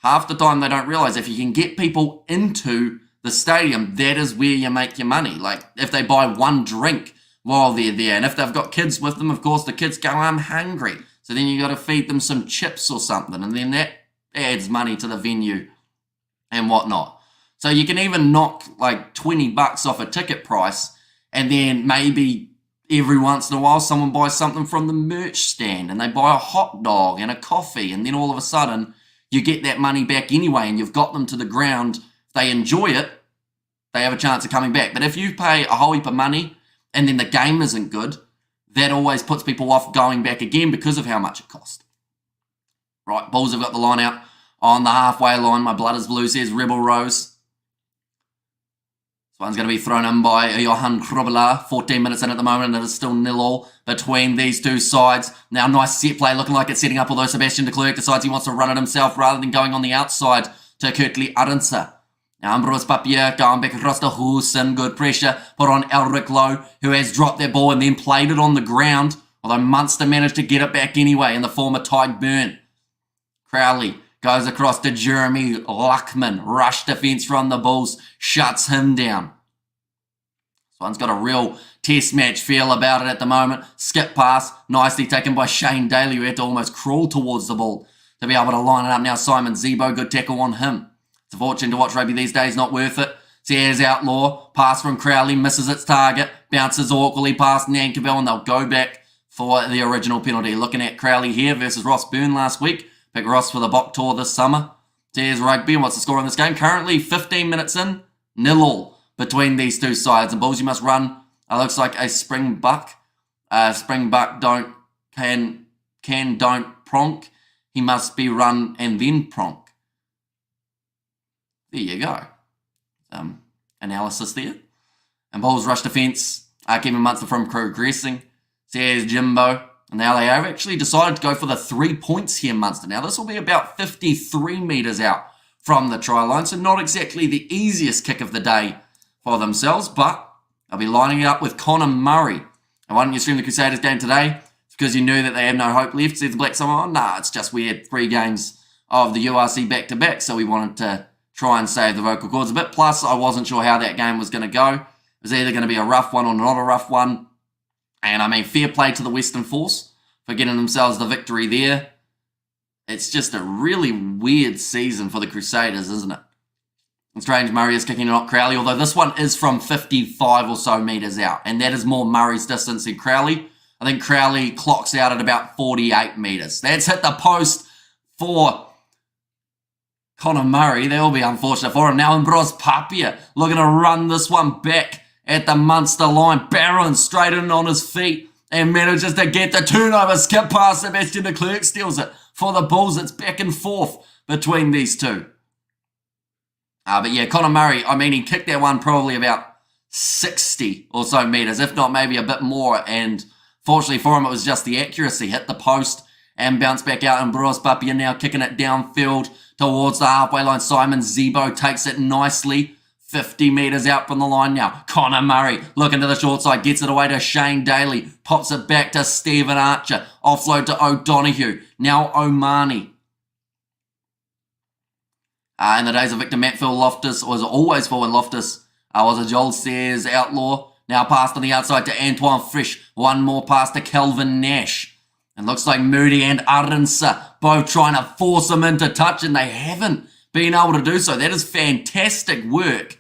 half the time they don't realise if you can get people into the stadium, that is where you make your money. Like if they buy one drink while they're there, and if they've got kids with them, of course, the kids go, I'm hungry. So then you got to feed them some chips or something, and then that adds money to the venue and whatnot. So you can even knock like $20 off a ticket price, and then maybe every once in a while someone buys something from the merch stand and they buy a hot dog and a coffee, and then all of a sudden you get that money back anyway and you've got them to the ground. If they enjoy it, they have a chance of coming back. But if you pay a whole heap of money and then the game isn't good, that always puts people off going back again because of how much it cost. Right, Bulls have got the line out on the halfway line. My blood is blue, says Rebel Rose. This one's going to be thrown in by Johan Krobela. 14 minutes in at the moment, and it is still 0-0 between these two sides. Now, nice set play, looking like it's setting up, although Sebastian de Klerk decides he wants to run it himself rather than going on the outside to Kurtley Arendse. Now, Ambrose Papier going back across to Hoosen. Good pressure put on Elric Lowe, who has dropped that ball and then played it on the ground, although Munster managed to get it back anyway in the form of Tyke Byrne. Crowley goes across to Jeremy Luckman. Rush defence from the Bulls. Shuts him down. This one's got a real test match feel about it at the moment. Skip pass. Nicely taken by Shane Daly, who had to almost crawl towards the ball to be able to line it up. Now Simon Zebo. Good tackle on him. It's a fortune to watch rugby these days. Not worth it. Here's Outlaw. Pass from Crowley. Misses its target. Bounces awkwardly past Nankerville, and they'll go back for the original penalty. Looking at Crowley here versus Ross Byrne last week. Pick Ross for the Bok Tour this summer. There's rugby. What's the score in this game? Currently 15 minutes in. 0-0 between these two sides. And Bulls, you must run. It looks like a Springbuck. Springbuck don't pronk. He must be run and then pronk. There you go. Analysis there. And Bulls rush defence. Kevin Munster from progressing. Says Jimbo. And now they have actually decided to go for the 3 points here, Munster. Now, this will be about 53 metres out from the try line, so not exactly the easiest kick of the day for themselves, but they'll be lining it up with Connor Murray. And why didn't you stream the Crusaders game today? It's because you knew that they had no hope left, said the Black Summer. Nah, it's just we had 3 games of the URC back-to-back, so we wanted to try and save the vocal cords a bit. Plus, I wasn't sure how that game was going to go. It was either going to be a rough one or not a rough one. And I mean, fair play to the Western Force for getting themselves the victory there. It's just a really weird season for the Crusaders, isn't it? And Strange Murray is kicking it off Crowley, although this one is from 55 or so metres out. And that is more Murray's distance than Crowley. I think Crowley clocks out at about 48 metres. That's hit the post for Connor Murray. That will be unfortunate for him. Now Ambrose Papier looking to run this one back at the Munster line. Barron straight in on his feet and manages to get the turnover. Skip past Sebastian de Klerk, steals it for the Bulls. It's back and forth between these two. But yeah, Connor Murray, I mean, he kicked that one probably about 60 or so metres, if not maybe a bit more. And fortunately for him, it was just the accuracy. Hit the post and bounced back out. And Ambrose Papier now kicking it downfield towards the halfway line. Simon Zebo takes it nicely. 50 metres out from the line now. Connor Murray looking to the short side. Gets it away to Shane Daly. Pops it back to Stephen Archer. Offload to O'Donoghue. Now Omani. In the days of Victor Matfield, Loftus was always forward. Loftus was a Joel Sayers outlaw. Now passed on the outside to Antoine Frisch. One more pass to Kelvin Nash. And looks like Moody and Arendse both trying to force him into touch, and they haven't been able to do so. That is fantastic work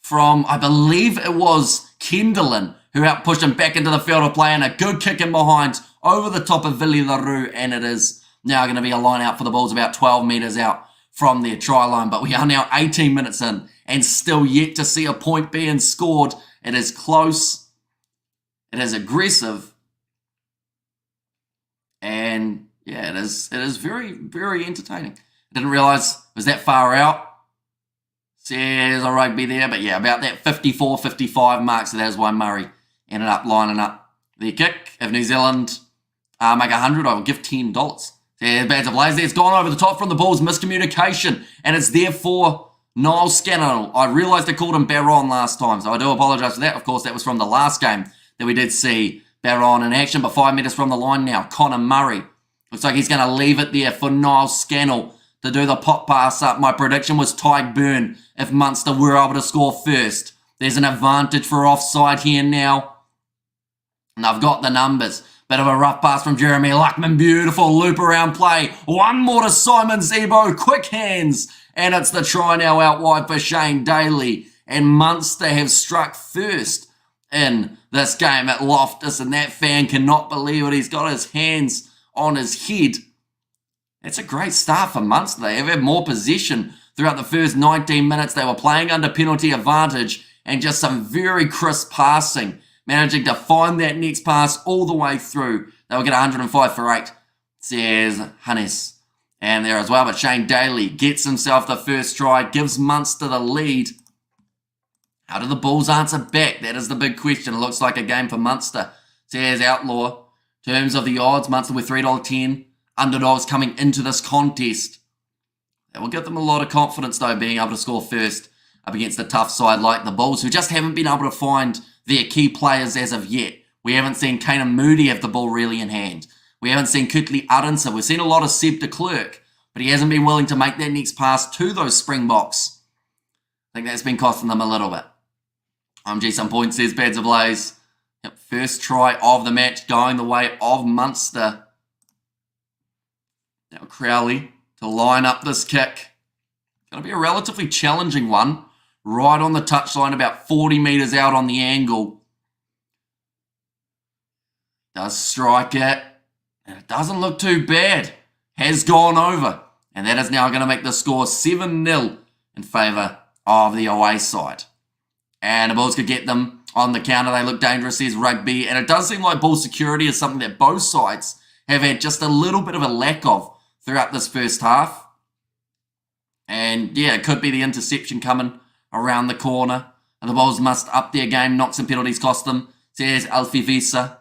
from, I believe it was Kendallin, who outpushed him back into the field of play, and a good kick in behind over the top of Villy LaRue, and it is now going to be a line out for the Bulls about 12 metres out from their try line. But we are now 18 minutes in and still yet to see a point being scored. It is close. It is aggressive. And yeah, it is very, very entertaining. I didn't realise it was that far out. Says a rugby there, but yeah, about that 54-55 mark, so that's why Murray ended up lining up their kick. If New Zealand make 100, I will give $10 There's bad plays. It's gone over the top from the Bulls. Miscommunication. And it's there for Niall Scannell. I realised I called him Baron last time, so I do apologise for that. Of course, that was from the last game that we did see Baron in action. But 5 metres from the line now, Connor Murray. Looks like he's going to leave it there for Niall Scannell to do the pop pass up. My prediction was Tyke Byrne if Munster were able to score first. There's an advantage for offside here now. And I've got the numbers. Bit of a rough pass from Jeremy Luckman. Beautiful loop around play. One more to Simon Zebo. Quick hands. And it's the try now out wide for Shane Daly. And Munster have struck first in this game at Loftus. And that fan cannot believe it. He's got his hands on his head. It's a great start for Munster. They have had more possession throughout the first 19 minutes. They were playing under penalty advantage and just some very crisp passing. Managing to find that next pass all the way through. They'll get 105 for 8, says Hannes. And there as well, but Shane Daly gets himself the first try, gives Munster the lead. How do the Bulls answer back? That is the big question. It looks like a game for Munster, says Outlaw. In terms of the odds, Munster with $3.10. Underdogs coming into this contest. That will give them a lot of confidence, though, being able to score first up against a tough side like the Bulls, who just haven't been able to find their key players as of yet. We haven't seen Kanan Moody have the ball really in hand. We haven't seen Kutley Arendse. We've seen a lot of Seb de Klerk, but he hasn't been willing to make that next pass to those Springboks. I think that's been costing them a little bit. OMG, some points, says Bads Ablaze. Yep, first try of the match going the way of Munster. Now Crowley to line up this kick. Going to be a relatively challenging one. Right on the touchline, about 40 metres out on the angle. Does strike it. And it doesn't look too bad. Has gone over. And that is now going to make the score 7-0 in favour of the away side. And the Bulls could get them on the counter. They look dangerous, says Rugby. And it does seem like ball security is something that both sides have had just a little bit of a lack of throughout this first half. And yeah, it could be the interception coming around the corner. And the Bulls must up their game. Knocks and penalties cost them, says Alfie Visa.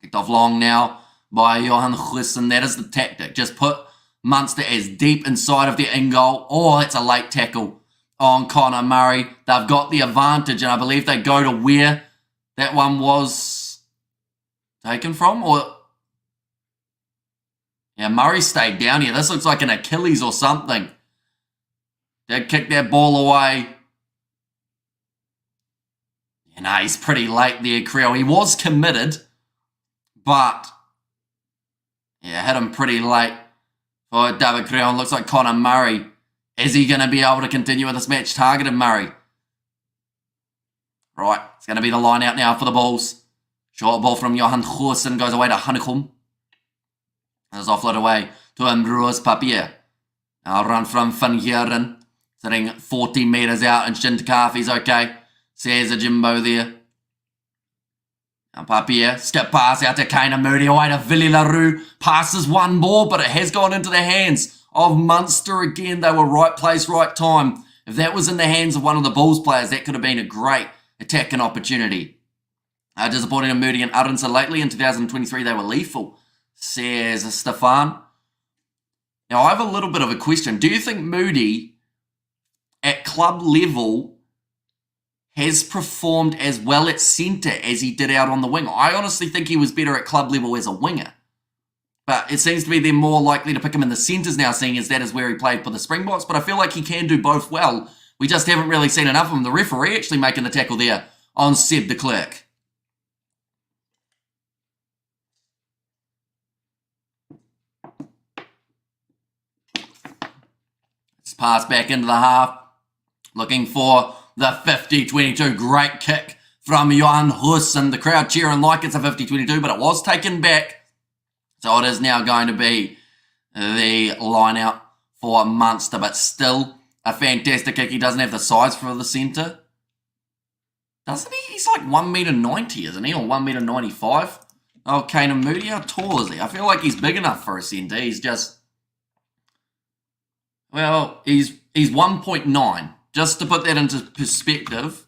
Kicked off long now by Johan Goosen. That is the tactic. Just put Munster as deep inside of their in goal. Oh, it's a late tackle on Connor Murray. They've got the advantage, and I believe they go to where that one was taken from. Or yeah, Murray stayed down here. This looks like an Achilles or something. Did kick that ball away. You know, he's pretty late there, Creel. He was committed, but yeah, hit him pretty late for David Creel. And looks like Connor Murray. Is he going to be able to continue with this match? Targeted Murray. Right, it's going to be the line out now for the Bulls. Short ball from Johan Goosen goes away to Honeycomb. And it's offload away to Ambrose Papier. Now run from Van Heeren. Sitting 40 metres out, and Shintakafe's okay. Says a Jimbo there. And Papier, skip pass out to Kanan Moody, away to Villy LaRue. Passes one more, but it has gone into the hands of Munster again. They were right place, right time. If that was in the hands of one of the Bulls players, that could have been a great attacking opportunity. Disappointing in Moody and Arendse lately. In 2023, they were lethal, says Stefan. Now, I have a little bit of a question. Do you think Moody, at club level, has performed as well at centre as he did out on the wing? I honestly think he was better at club level as a winger. But it seems to be they're more likely to pick him in the centres now, seeing as that is where he played for the Springboks. But I feel like he can do both well. We just haven't really seen enough of him. The referee actually making the tackle there on Seb de Klerk. It's passed back into the half. Looking for the 50-22. Great kick from Johan Goosen. The crowd cheering like it's a 50-22, but it was taken back. So it is now going to be the line out for Munster, but still a fantastic kick. He doesn't have the size for the centre. Doesn't he? He's like 1.90 m, isn't he? Or 1.95 m? Oh, Kanan Moody, how tall is he? I feel like he's big enough for a centre. He's just... Well, he's 1.9. Just to put that into perspective,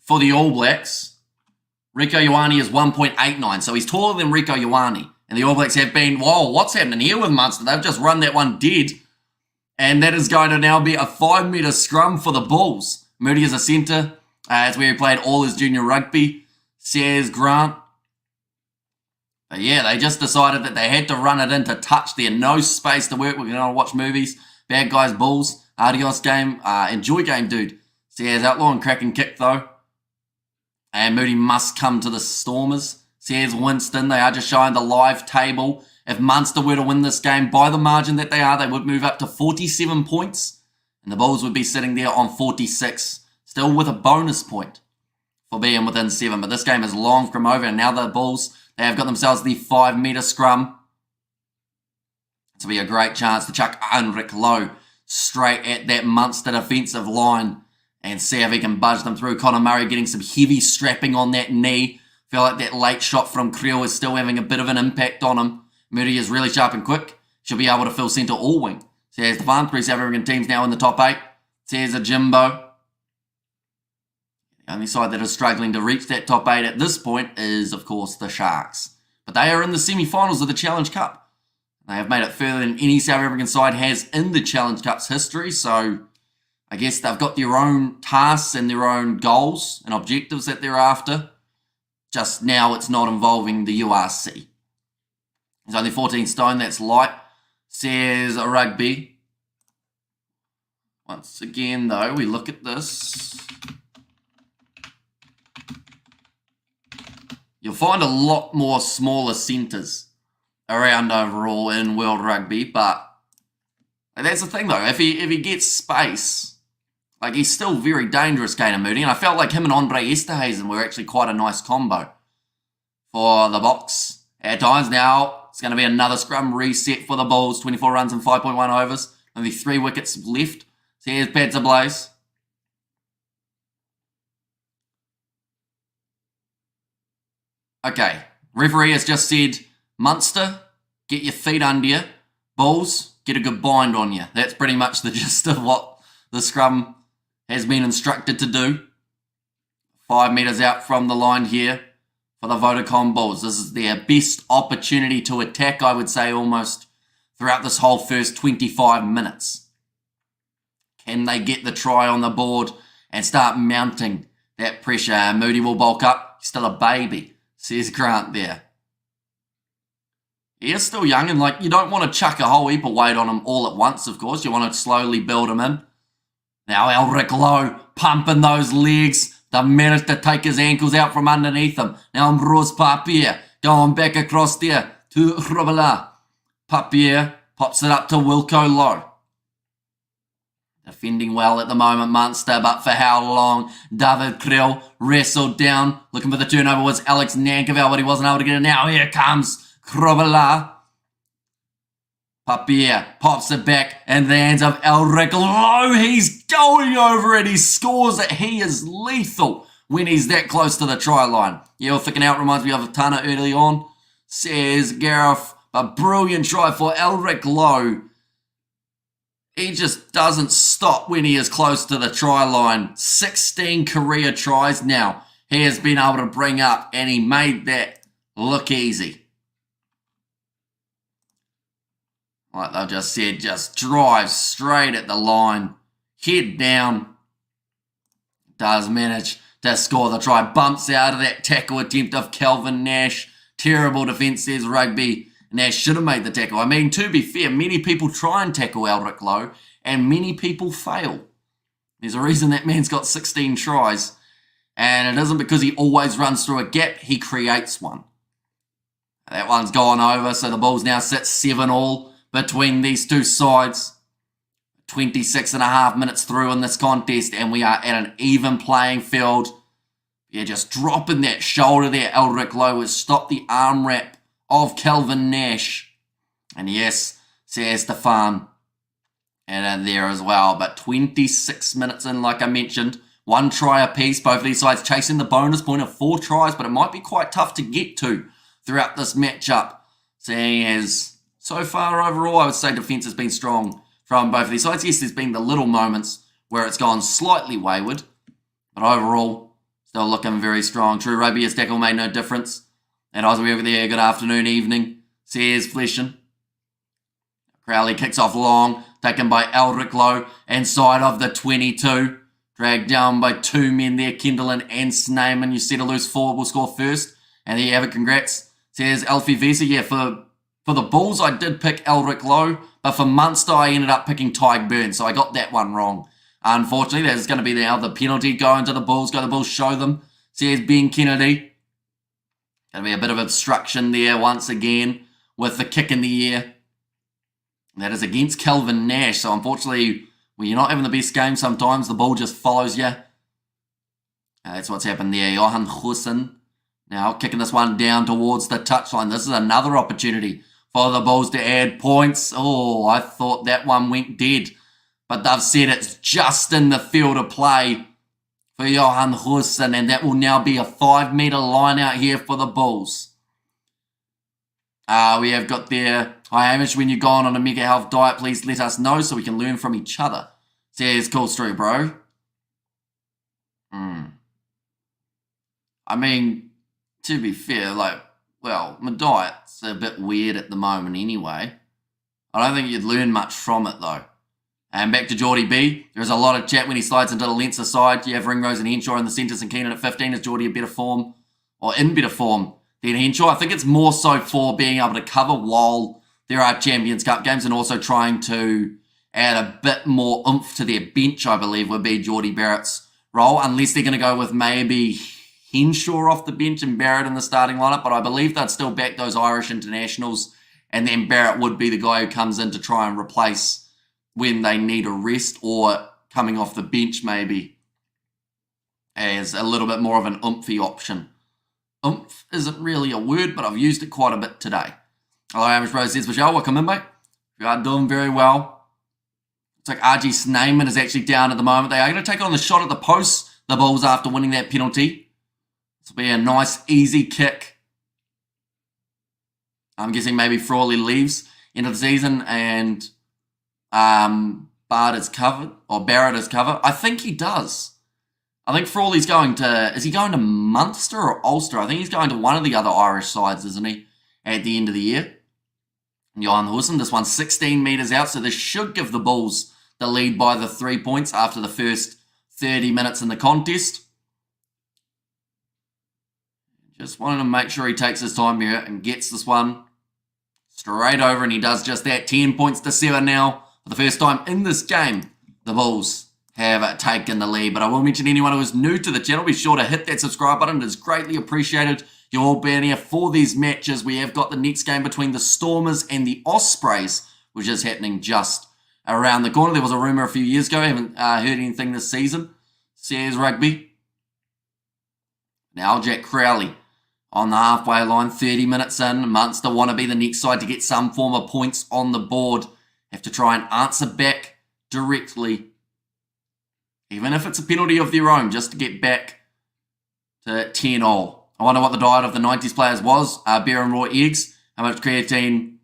for the All Blacks, Rieko Ioane is 1.89, so he's taller than Rieko Ioane. And the All Blacks have been, whoa, what's happening here with Munster? They've just run that one dead. And that is going to now be a 5-metre scrum for the Bulls. Moody is a centre. It's where he played all his junior rugby. Says Grant. But yeah, they just decided that they had to run it into touch there. No space to work. We're going to watch movies. Bad guys, Bulls. Adios game. Enjoy game, dude. Says Outlaw and cracking kick, though. And Moody must come to the Stormers. Says Winston. They are just showing the live table. If Munster were to win this game by the margin that they are, they would move up to 47 points. And the Bulls would be sitting there on 46. Still with a bonus point for being within 7. But this game is long from over. And now the Bulls, they have got themselves the 5-metre scrum. To be a great chance to chuck Ulrich low straight at that Munster defensive line. And see if he can budge them through. Conor Murray getting some heavy strapping on that knee. Feel like that late shot from Creel is still having a bit of an impact on him. Moody is really sharp and quick. Should be able to fill centre or wing. Says Devon. 3 South African teams now in the top 8. Says a Jimbo. The only side that is struggling to reach that top 8 at this point is, of course, the Sharks. But they are in the semi-finals of the Challenge Cup. They have made it further than any South African side has in the Challenge Cup's history. So I guess they've got their own tasks and their own goals and objectives that they're after. Just now it's not involving the URC. He's only 14 stone, that's light. Says Rugby. Once again, though, we look at this. You'll find a lot more smaller centres around overall in World Rugby, but that's the thing, though. If he gets space, like, he's still very dangerous, Kaner Moody, and I felt like him and Andre Esterhazen were actually quite a nice combo for the box at times. Now it's going to be another scrum reset for the Bulls. 24 runs and 5.1 overs. Only 3 wickets left. So here's Pads ablaze. Okay, referee has just said, Munster, get your feet under you. Bulls, get a good bind on you. That's pretty much the gist of what the scrum has been instructed to do. 5 metres out from the line here for the Vodacom Bulls. This is their best opportunity to attack, I would say, almost throughout this whole first 25 minutes. Can they get the try on the board and start mounting that pressure? Moody will bulk up. He's still a baby, says Grant there. He is still young, and like, you don't want to chuck a whole heap of weight on him all at once, of course. You want to slowly build him in. Now Ulrich low, pumping those legs. They've managed to take his ankles out from underneath him. Now Ambrose Papier going back across there to Robela. Papier pops it up to Wilco Low. Defending well at the moment, Munster, but for how long? David Creel wrestled down. Looking for the turnover was Alex Nankerville, but he wasn't able to get it. Now here comes Krobela. Papier pops it back in the hands of Ulrich Low. He's going over it. He scores it. He is lethal when he's that close to the try line. Yeah, thicking out reminds me of Tana early on. Says Gareth. A brilliant try for Ulrich Low. He just doesn't stop when he is close to the try line. 16 career tries now he has been able to bring up, and he made that look easy. Like they just said, just drives straight at the line. Head down. Does manage to score the try. Bumps out of that tackle attempt of Kelvin Nash. Terrible defence, says Rugby. Nash should have made the tackle. I mean, to be fair, many people try and tackle Ulrich Low, and many people fail. There's a reason that man's got 16 tries, and it isn't because he always runs through a gap. He creates one. That one's gone over, so the Bulls now sit 7-all between these two sides. 26 and a half minutes through in this contest, and we are at an even playing field. Yeah, just dropping that shoulder there. Ulrich Low has stopped the arm wrap of Kelvin Nash. And yes, says Stefan. And there as well. But 26 minutes in, like I mentioned. 1 try apiece. Both of these sides chasing the bonus point of 4 tries. But it might be quite tough to get to throughout this matchup. Seeing as so far overall, I would say defence has been strong from both of these sides. Yes, there's been the little moments where it's gone slightly wayward. But overall, still looking very strong. True Rugby, his tackle made no difference. And Ozzy over there, good afternoon, evening. says Fleshin. Crowley kicks off long, taken by Eldrick Lowe, inside of the 22. Dragged down by two men there, Kendallin and Sneyman. You set a loose forward, will score first. And there you have it, congrats. Says Alfie Vesa. Yeah, for the Bulls, I did pick Eldrick Lowe, but for Munster, I ended up picking Tyke Burn, so I got that one wrong. Unfortunately, there's going to be now the penalty going to the Bulls. Go the Bulls, show them. Says Ben Kennedy. Going to be a bit of obstruction there once again with the kick in the air. That is against Kelvin Nash. So unfortunately, when you're not having the best game sometimes, the ball just follows you. That's what's happened there. Johan Hussein now kicking this one down towards the touchline. This is another opportunity for the Bulls to add points. Oh, I thought that one went dead. But they've said it's just in the field of play for Johan Hussein. And that will now be a 5-metre line out here for the Bulls. We have got there, hi Hamish, when you're gone on a mega health diet, please let us know so we can learn from each other. Says cool through, bro. I mean, to be fair, my diet's a bit weird at the moment anyway. I don't think you'd learn much from it though. And back to Geordie B. There's a lot of chat when he slides into the Leinster side. You have Ringrose and Henshaw in the centres and Keenan at 15. Is Geordie in better form than Henshaw? I think it's more so for being able to cover while there are Champions Cup games and also trying to add a bit more oomph to their bench, I believe, would be Geordie Barrett's role, unless they're going to go with maybe Henshaw off the bench and Barrett in the starting lineup. But I believe they'd still back those Irish internationals, and then Barrett would be the guy who comes in to try and replace when they need a rest or coming off the bench maybe as a little bit more of an oomphy option. Oomph isn't really a word, but I've used it quite a bit today. Hello, Amish Bro, says Michelle. Welcome in, mate. You are doing very well. Looks like RG Sneyman is actually down at the moment. They are going to take on the shot at the post, the Bulls, after winning that penalty. This will be a nice, easy kick. I'm guessing maybe Frawley leaves end of the season and Barrett is covered. I think he does. I think Frawley's going to... Is he going to Munster or Ulster? I think he's going to one of the other Irish sides, isn't he? At the end of the year. Johan Hussein, this one's 16 metres out, so this should give the Bulls the lead by the 3 points after the first 30 minutes in the contest. Just wanted to make sure he takes his time here and gets this one straight over, and he does just that. 10 points to 7 now. For the first time in this game, the Bulls have taken the lead. But I will mention anyone who is new to the channel, be sure to hit that subscribe button. It is greatly appreciated. You're all being here for these matches. We have got the next game between the Stormers and the Ospreys, which is happening just around the corner. There was a rumour a few years ago. I haven't heard anything this season. Says Rugby. Now Jack Crowley on the halfway line, 30 minutes in. Munster want to be the next side to get some form of points on the board. Have to try and answer back directly, even if it's a penalty of their own, just to get back to 10-all. I wonder what the diet of the 90s players was. Beer and raw eggs. How much creatine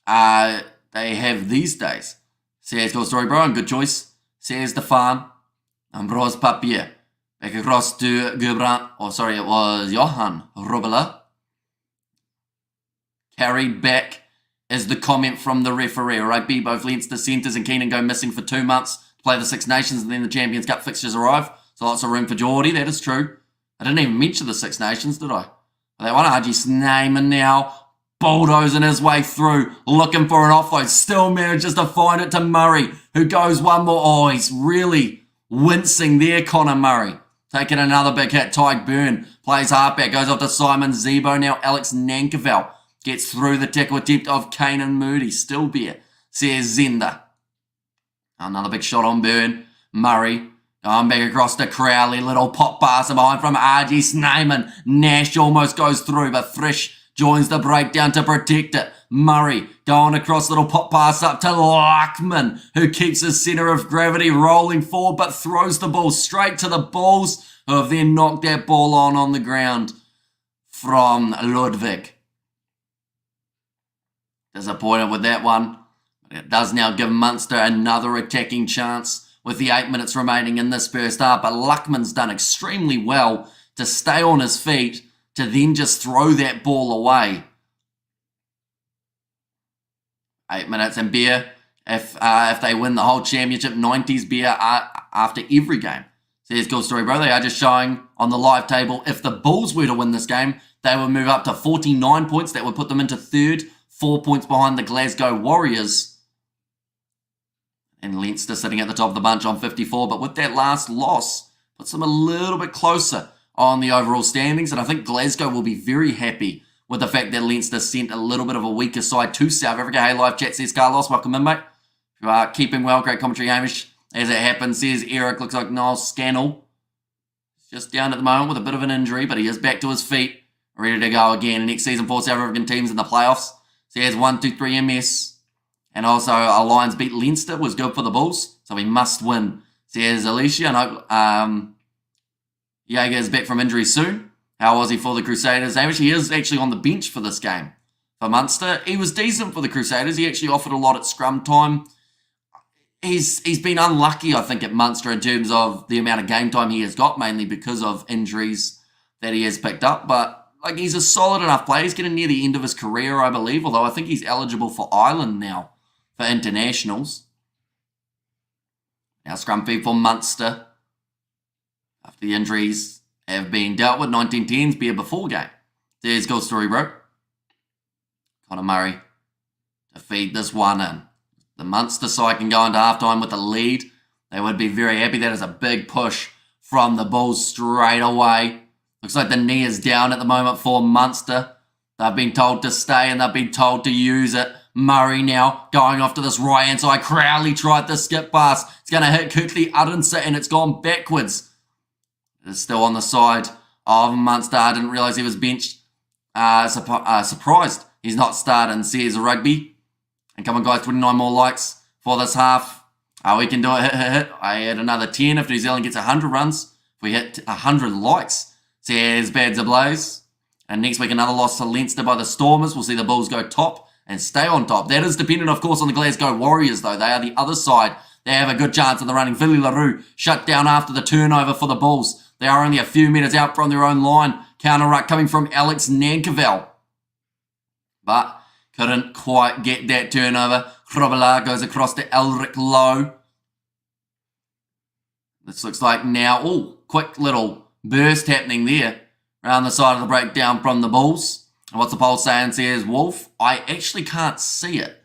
they have these days. Says Cool Story Bro, and good choice. Says Stefan. Ambros Papier. Back across to Gerbrand. It was Johan Rubela. Carried back is the comment from the referee. Rugby, both Leinster centres and Keenan go missing for 2 months to play the Six Nations, and then the Champions Cup fixtures arrive. So lots of room for Geordie. That is true. I didn't even mention the Six Nations, did I? That one, RG Sneyman now bulldozing his way through, looking for an offload. Still manages to find it to Murray, who goes one more. Oh, he's really wincing there, Connor Murray. Taking another big hit. Tyke Burn plays halfback, goes off to Simon Zebo. Now Alex Nankervel gets through the tackle attempt of Kanan Moody. Still beer, says Zenda. Another big shot on Burn. Murray going back across to Crowley. Little pop pass behind from RG Sneyman. Nash almost goes through, but Frisch joins the breakdown to protect it. Murray going across, little pop pass up to Lackman, who keeps his centre of gravity rolling forward, but throws the ball straight to the Bulls, who have then knocked that ball on the ground from Ludwig. Disappointed with that one. But it does now give Munster another attacking chance with the 8 minutes remaining in this first half. But Luckman's done extremely well to stay on his feet, to then just throw that ball away. 8 minutes. And Beer, if they win the whole championship, 90s Beer after every game. So here's cool story, bro. They are just showing on the live table, if the Bulls were to win this game, they would move up to 49 points. That would put them into third, 4 points behind the Glasgow Warriors. And Leinster sitting at the top of the bunch on 54. But with that last loss, puts them a little bit closer on the overall standings. And I think Glasgow will be very happy with the fact that Leinster sent a little bit of a weaker side to South Africa. Hey, live chat says Carlos, welcome in, mate. If you are keeping well, great commentary, Hamish. As it happens, says Eric, looks like Niall Scannell. He's just down at the moment with a bit of an injury, but he is back to his feet, ready to go again. Next season for South African teams in the playoffs. So here's 1-2-3 MS. And also, our Lions beat Leinster, was good for the Bulls, so we must win. So here's Alicia, and I hope Jaeger is back from injury soon. How was he for the Crusaders? Hamish, he is actually on the bench for this game. For Munster, he was decent for the Crusaders. He actually offered a lot at scrum time. He's been unlucky, I think, at Munster in terms of the amount of game time he has got, mainly because of injuries that he has picked up. But like, he's a solid enough player. He's getting near the end of his career, I believe, although I think he's eligible for Ireland now for internationals. Now scrum feed for Munster after the injuries have been dealt with. 1910s be a before game. There's goal story, bro. Conor Murray to feed this one in. The Munster side can go into halftime with a lead. They would be very happy. That is a big push from the Bulls straight away. Looks like the knee is down at the moment for Munster. They've been told to stay and they've been told to use it. Murray now going off to this right-hand side. Crowley tried to skip pass. It's going to hit quickly Arunsa and it's gone backwards. It's still on the side of Munster. I didn't realise he was benched. Surprised he's not starting. Says Rugby. And come on, guys, 29 more likes for this half. We can do it. Hit. I had another 10 if New Zealand gets 100 runs. If we hit 100 likes. Says Bads Ablaze. And next week, another loss to Leinster by the Stormers. We'll see the Bulls go top and stay on top. That is dependent, of course, on the Glasgow Warriors, though. They are the other side. They have a good chance in the running. Billy LaRue shut down after the turnover for the Bulls. They are only a few metres out from their own line. Counter ruck coming from Alex Nankervel. But couldn't quite get that turnover. Robela goes across to Elric Lowe. This looks like now, quick little burst happening there around the side of the breakdown from the Bulls. And what's the poll saying? Says Wolf. I actually can't see it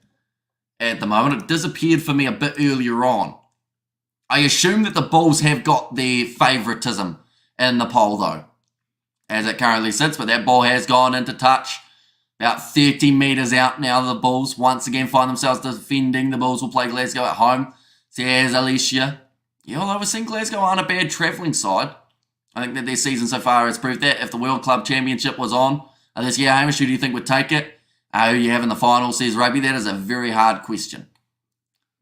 at the moment. It disappeared for me a bit earlier on. I assume that the Bulls have got their favouritism in the poll, though, as it currently sits. But that ball has gone into touch. About 30 metres out now, the Bulls once again find themselves defending. The Bulls will play Glasgow at home. Says Alicia. Yeah, although we're seeing Glasgow aren't a bad travelling side. I think that their season so far has proved that. If the World Club Championship was on this year, Hamish, who do you think would take it? Who you have in the final, says Rugby. That is a very hard question.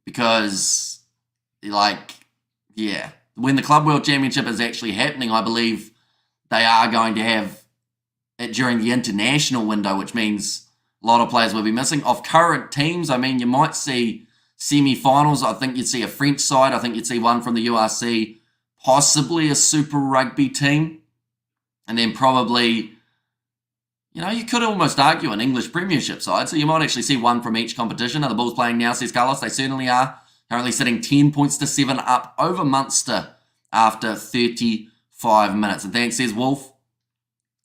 Because, when the Club World Championship is actually happening, I believe they are going to have it during the international window, which means a lot of players will be missing. Of current teams, I mean, you might see semi-finals. I think you'd see a French side. I think you'd see one from the URC, possibly a Super Rugby team. And then probably, you could almost argue an English Premiership side. So you might actually see one from each competition. Are the Bulls playing now, says Carlos? They certainly are. Currently sitting 10 points to 7 up over Munster after 35 minutes. And thanks, says Wolf.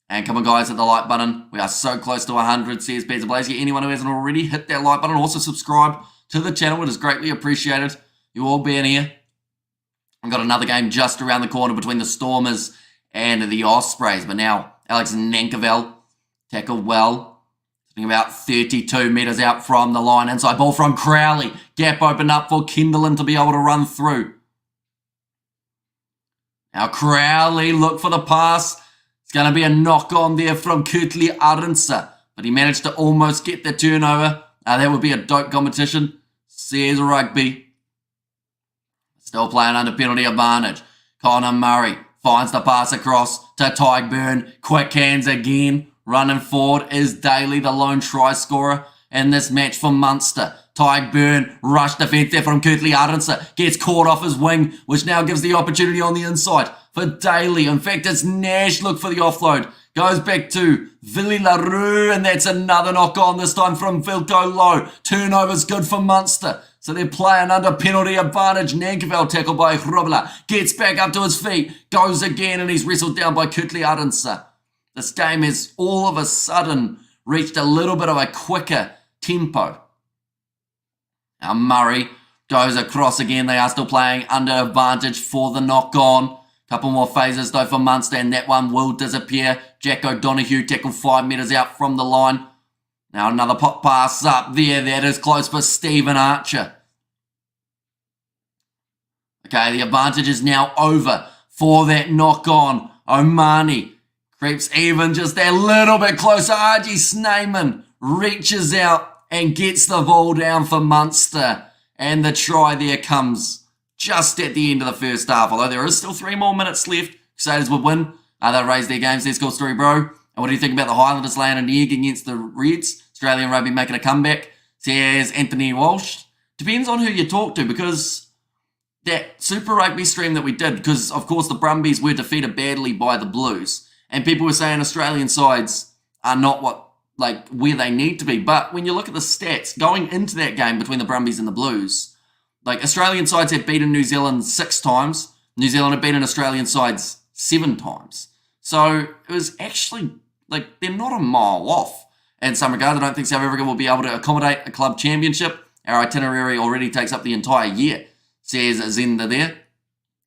And come on, guys, hit the like button. We are so close to 100, says Pezza Blazy. Anyone who hasn't already, hit that like button. Also subscribe to the channel. It is greatly appreciated. You all being here. We've got another game just around the corner between the Stormers and the Ospreys. But now, Alex Nankervel tackled well. Sitting about 32 metres out from the line. Inside ball from Crowley. Gap opened up for Kendallin to be able to run through. Now Crowley look for the pass. It's going to be a knock on there from Kurtley Arunsa. But he managed to almost get the turnover. That would be a dope competition, says Rugby. Still playing under penalty advantage. Conor Murray finds the pass across to Tyburn. Quick hands again. Running forward is Daly, the lone try scorer in this match for Munster. Tyburn, rush defence there from Kurtley Arunsa. Gets caught off his wing, which now gives the opportunity on the inside for Daly. In fact, it's Nash look for the offload. Goes back to Villy LaRue, and that's another knock on, this time from Vilko Low. Turnover's good for Munster. So they're playing under penalty advantage. Nankerveld tackled by Hrubla. Gets back up to his feet. Goes again, and he's wrestled down by Kutli Adensa. This game has all of a sudden reached a little bit of a quicker tempo. Now Murray goes across again. They are still playing under advantage for the knock-on. Couple more phases though for Munster, and that one will disappear. Jack O'Donoghue tackled 5 metres out from the line. Now another pop pass up there. That is close for Stephen Archer. Okay, the advantage is now over for that knock-on. Omani creeps even just a little bit closer. RG Snyman reaches out and gets the ball down for Munster. And the try there comes just at the end of the first half. Although there is still 3 more minutes left. Crusaders would win. They'll raise their games. Let's go, Story Bro. And what do you think about the Highlanders laying an egg against the Reds? Australian Rugby making a comeback. Says Anthony Walsh. Depends on who you talk to, because that Super Rugby stream that we did, because of course the Brumbies were defeated badly by the Blues, and people were saying Australian sides are not where they need to be. But when you look at the stats going into that game between the Brumbies and the Blues, Australian sides had beaten New Zealand 6 times. New Zealand had beaten Australian sides 7 times. So it was actually, they're not a mile off. In some regards, I don't think South Africa will be able to accommodate a club championship. Our itinerary already takes up the entire year, says Zenda there.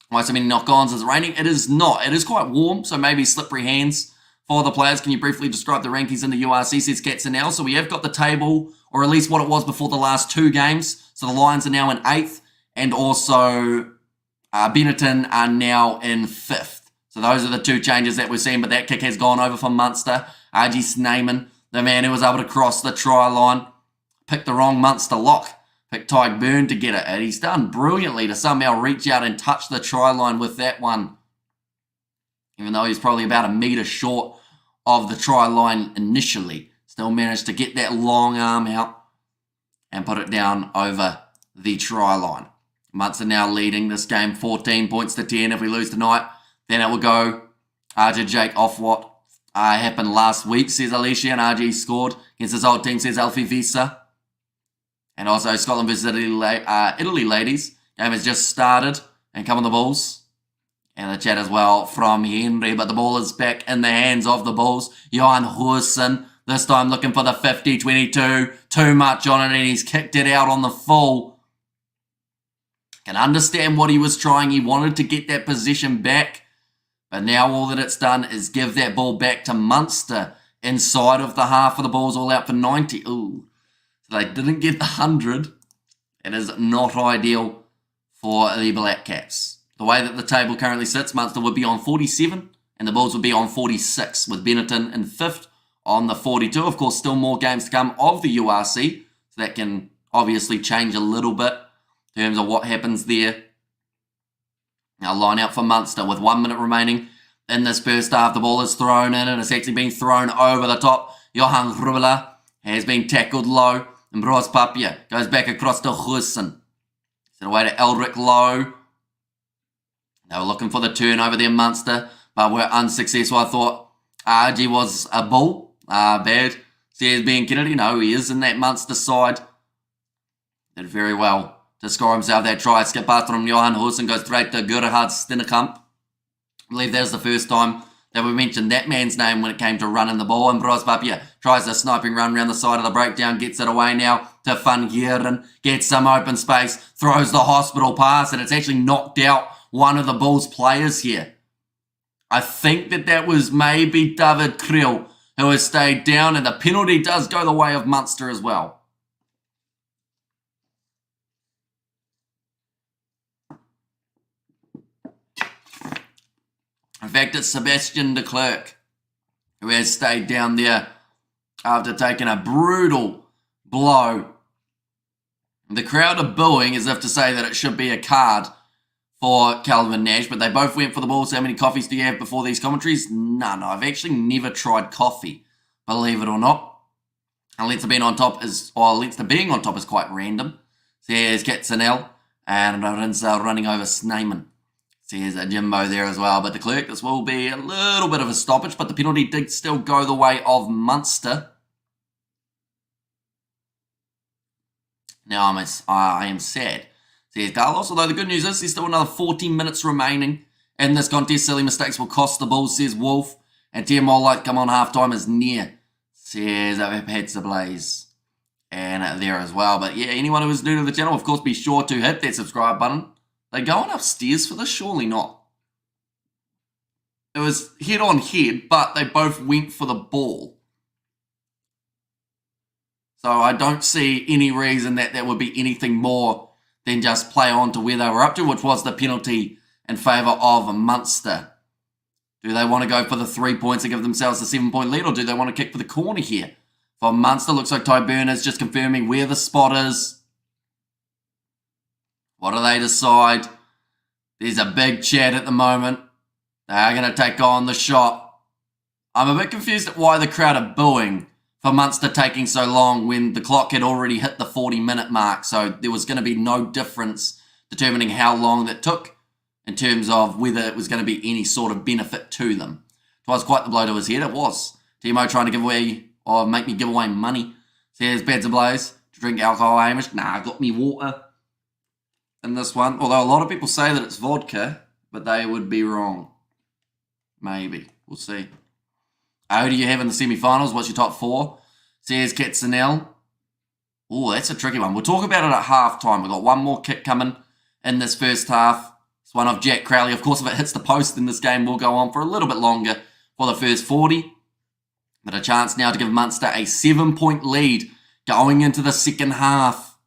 Why so many knock-ons? Is it raining? It is not. It is quite warm, so maybe slippery hands for the players. Can you briefly describe the rankings in the URC, says Katzenel? So we have got the table, or at least what it was before the last 2 games. So the Lions are now in 8th, and also Benetton are now in 5th. So those are the 2 changes that we're seeing, but that kick has gone over for Munster. RG Snyman, the man who was able to cross the try line, picked the wrong Munster lock. Picked Tyke Byrne to get it, and he's done brilliantly to somehow reach out and touch the try line with that one. Even though he's probably about a metre short of the try line initially, still managed to get that long arm out and put it down over the try line. Munster now leading this game 14 points to 10. If we lose tonight, then it will go to Jake off what happened last week, says Alicia, and RG scored against his old team, says Alfie Visa. And also Scotland versus Italy, ladies. Game has just started, and come on the Bulls. And the chat as well from Henry, but the ball is back in the hands of the Bulls. Johan Hurson, this time looking for the 50-22. Too much on it, and he's kicked it out on the full. Can understand what he was trying. He wanted to get that position back. But now all that it's done is give that ball back to Munster inside of the half of the Bulls, all out for 90. Ooh. So they didn't get the 100. It is not ideal for the Black Caps. The way that the table currently sits, Munster would be on 47 and the Bulls would be on 46, with Benetton in 5th on the 42. Of course, still more games to come of the URC, so that can obviously change a little bit in terms of what happens there. Now line out for Munster with 1 minute remaining in this first half. The ball is thrown in, and it's actually been thrown over the top. Johan Hrubla has been tackled low, and Bros Papia goes back across to Husson. Sent away to Eldrick Low. They were looking for the turnover there, Munster, but were unsuccessful. I thought RG was a bull. Bad. Says Ben Kennedy. No, he is in that Munster side. Did very well to score himself that try. Skip past from Johan Husson, goes straight to Gerhard Stennekamp. I believe that was the first time that we mentioned that man's name when it came to running the ball. And Bros Papia tries a sniping run around the side of the breakdown, gets it away now to Van Geeren, gets some open space, throws the hospital pass, and it's actually knocked out one of the Bulls players here. I think that was maybe David Kriel, who has stayed down, and the penalty does go the way of Munster as well. In fact, it's Sebastian de Klerk who has stayed down there after taking a brutal blow. The crowd are booing as if to say that it should be a card for Calvin Nash, but they both went for the ball. So how many coffees do you have before these commentaries? None. I've actually never tried coffee, believe it or not. And Leinster being on top is quite random. So here's Katzenel, and Rinsa running over Snyman. There's a Jimbo there as well, but de Klerk, this will be a little bit of a stoppage, but the penalty did still go the way of Munster. Now I am sad. Says Carlos, although the good news is there's still another 14 minutes remaining in this contest. Silly mistakes will cost the Bulls, says Wolf. And TMO Light come on halftime is near, says Petsa Blaze. And there as well. But yeah, anyone who is new to the channel, of course, be sure to hit that subscribe button. They going upstairs for this? Surely not. It was head on head, but they both went for the ball. So I don't see any reason that there would be anything more than just play on to where they were up to, which was the penalty in favour of Munster. Do they want to go for the 3 points and give themselves the 7-point lead, or do they want to kick for the corner here? For Munster, looks like Ty Burners just confirming where the spot is. What do they decide? There's a big chat at the moment. They're going to take on the shot. I'm a bit confused at why the crowd are booing for Munster taking so long when the clock had already hit the 40-minute mark. So there was going to be no difference determining how long that took in terms of whether it was going to be any sort of benefit to them. It was quite the blow to his head. It was. Timo trying to give away or make me give away money. Says Beds Blaze to drink alcohol, Amish. Nah, got me water in this one. Although a lot of people say that it's vodka, but they would be wrong. Maybe. We'll see. Who do you have in the semi-finals? What's your top four? Says Katzenell. Oh, that's a tricky one. We'll talk about it at halftime. We've got one more kick coming in this first half. It's one of Jack Crowley. Of course, if it hits the post, then this game will go on for a little bit longer for the first 40. But a chance now to give Munster a 7-point lead going into the second half.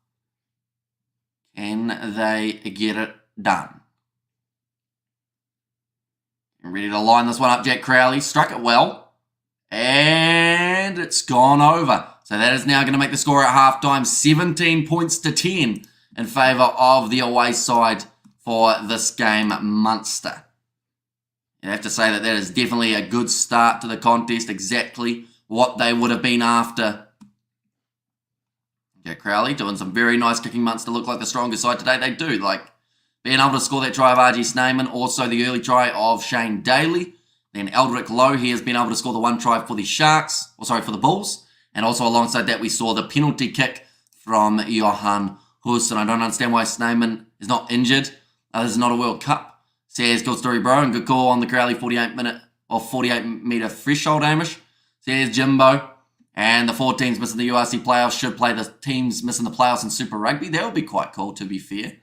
Can they get it done? Ready to line this one up, Jack Crowley. Struck it well. And it's gone over. So that is now going to make the score at halftime 17 points to 10 in favour of the away side for this game, Munster. You have to say that is definitely a good start to the contest. Exactly what they would have been after. Jack Crowley doing some very nice kicking. Munster look like the strongest side today. They do. Like being able to score that try of RG Snyman. Also the early try of Shane Daly. Then Eldrick Lowe, he has been able to score the one try for the Sharks. Or sorry, for the Bulls. And also alongside that we saw the penalty kick from Johan Hus. And I don't understand why Snyman is not injured. This is not a World Cup. Says, good story, bro, and good call on the Crowley 48-metre threshold, Amish. Says Jimbo, and the 4 teams missing the URC playoffs should play the teams missing the playoffs in Super Rugby. That would be quite cool, to be fair.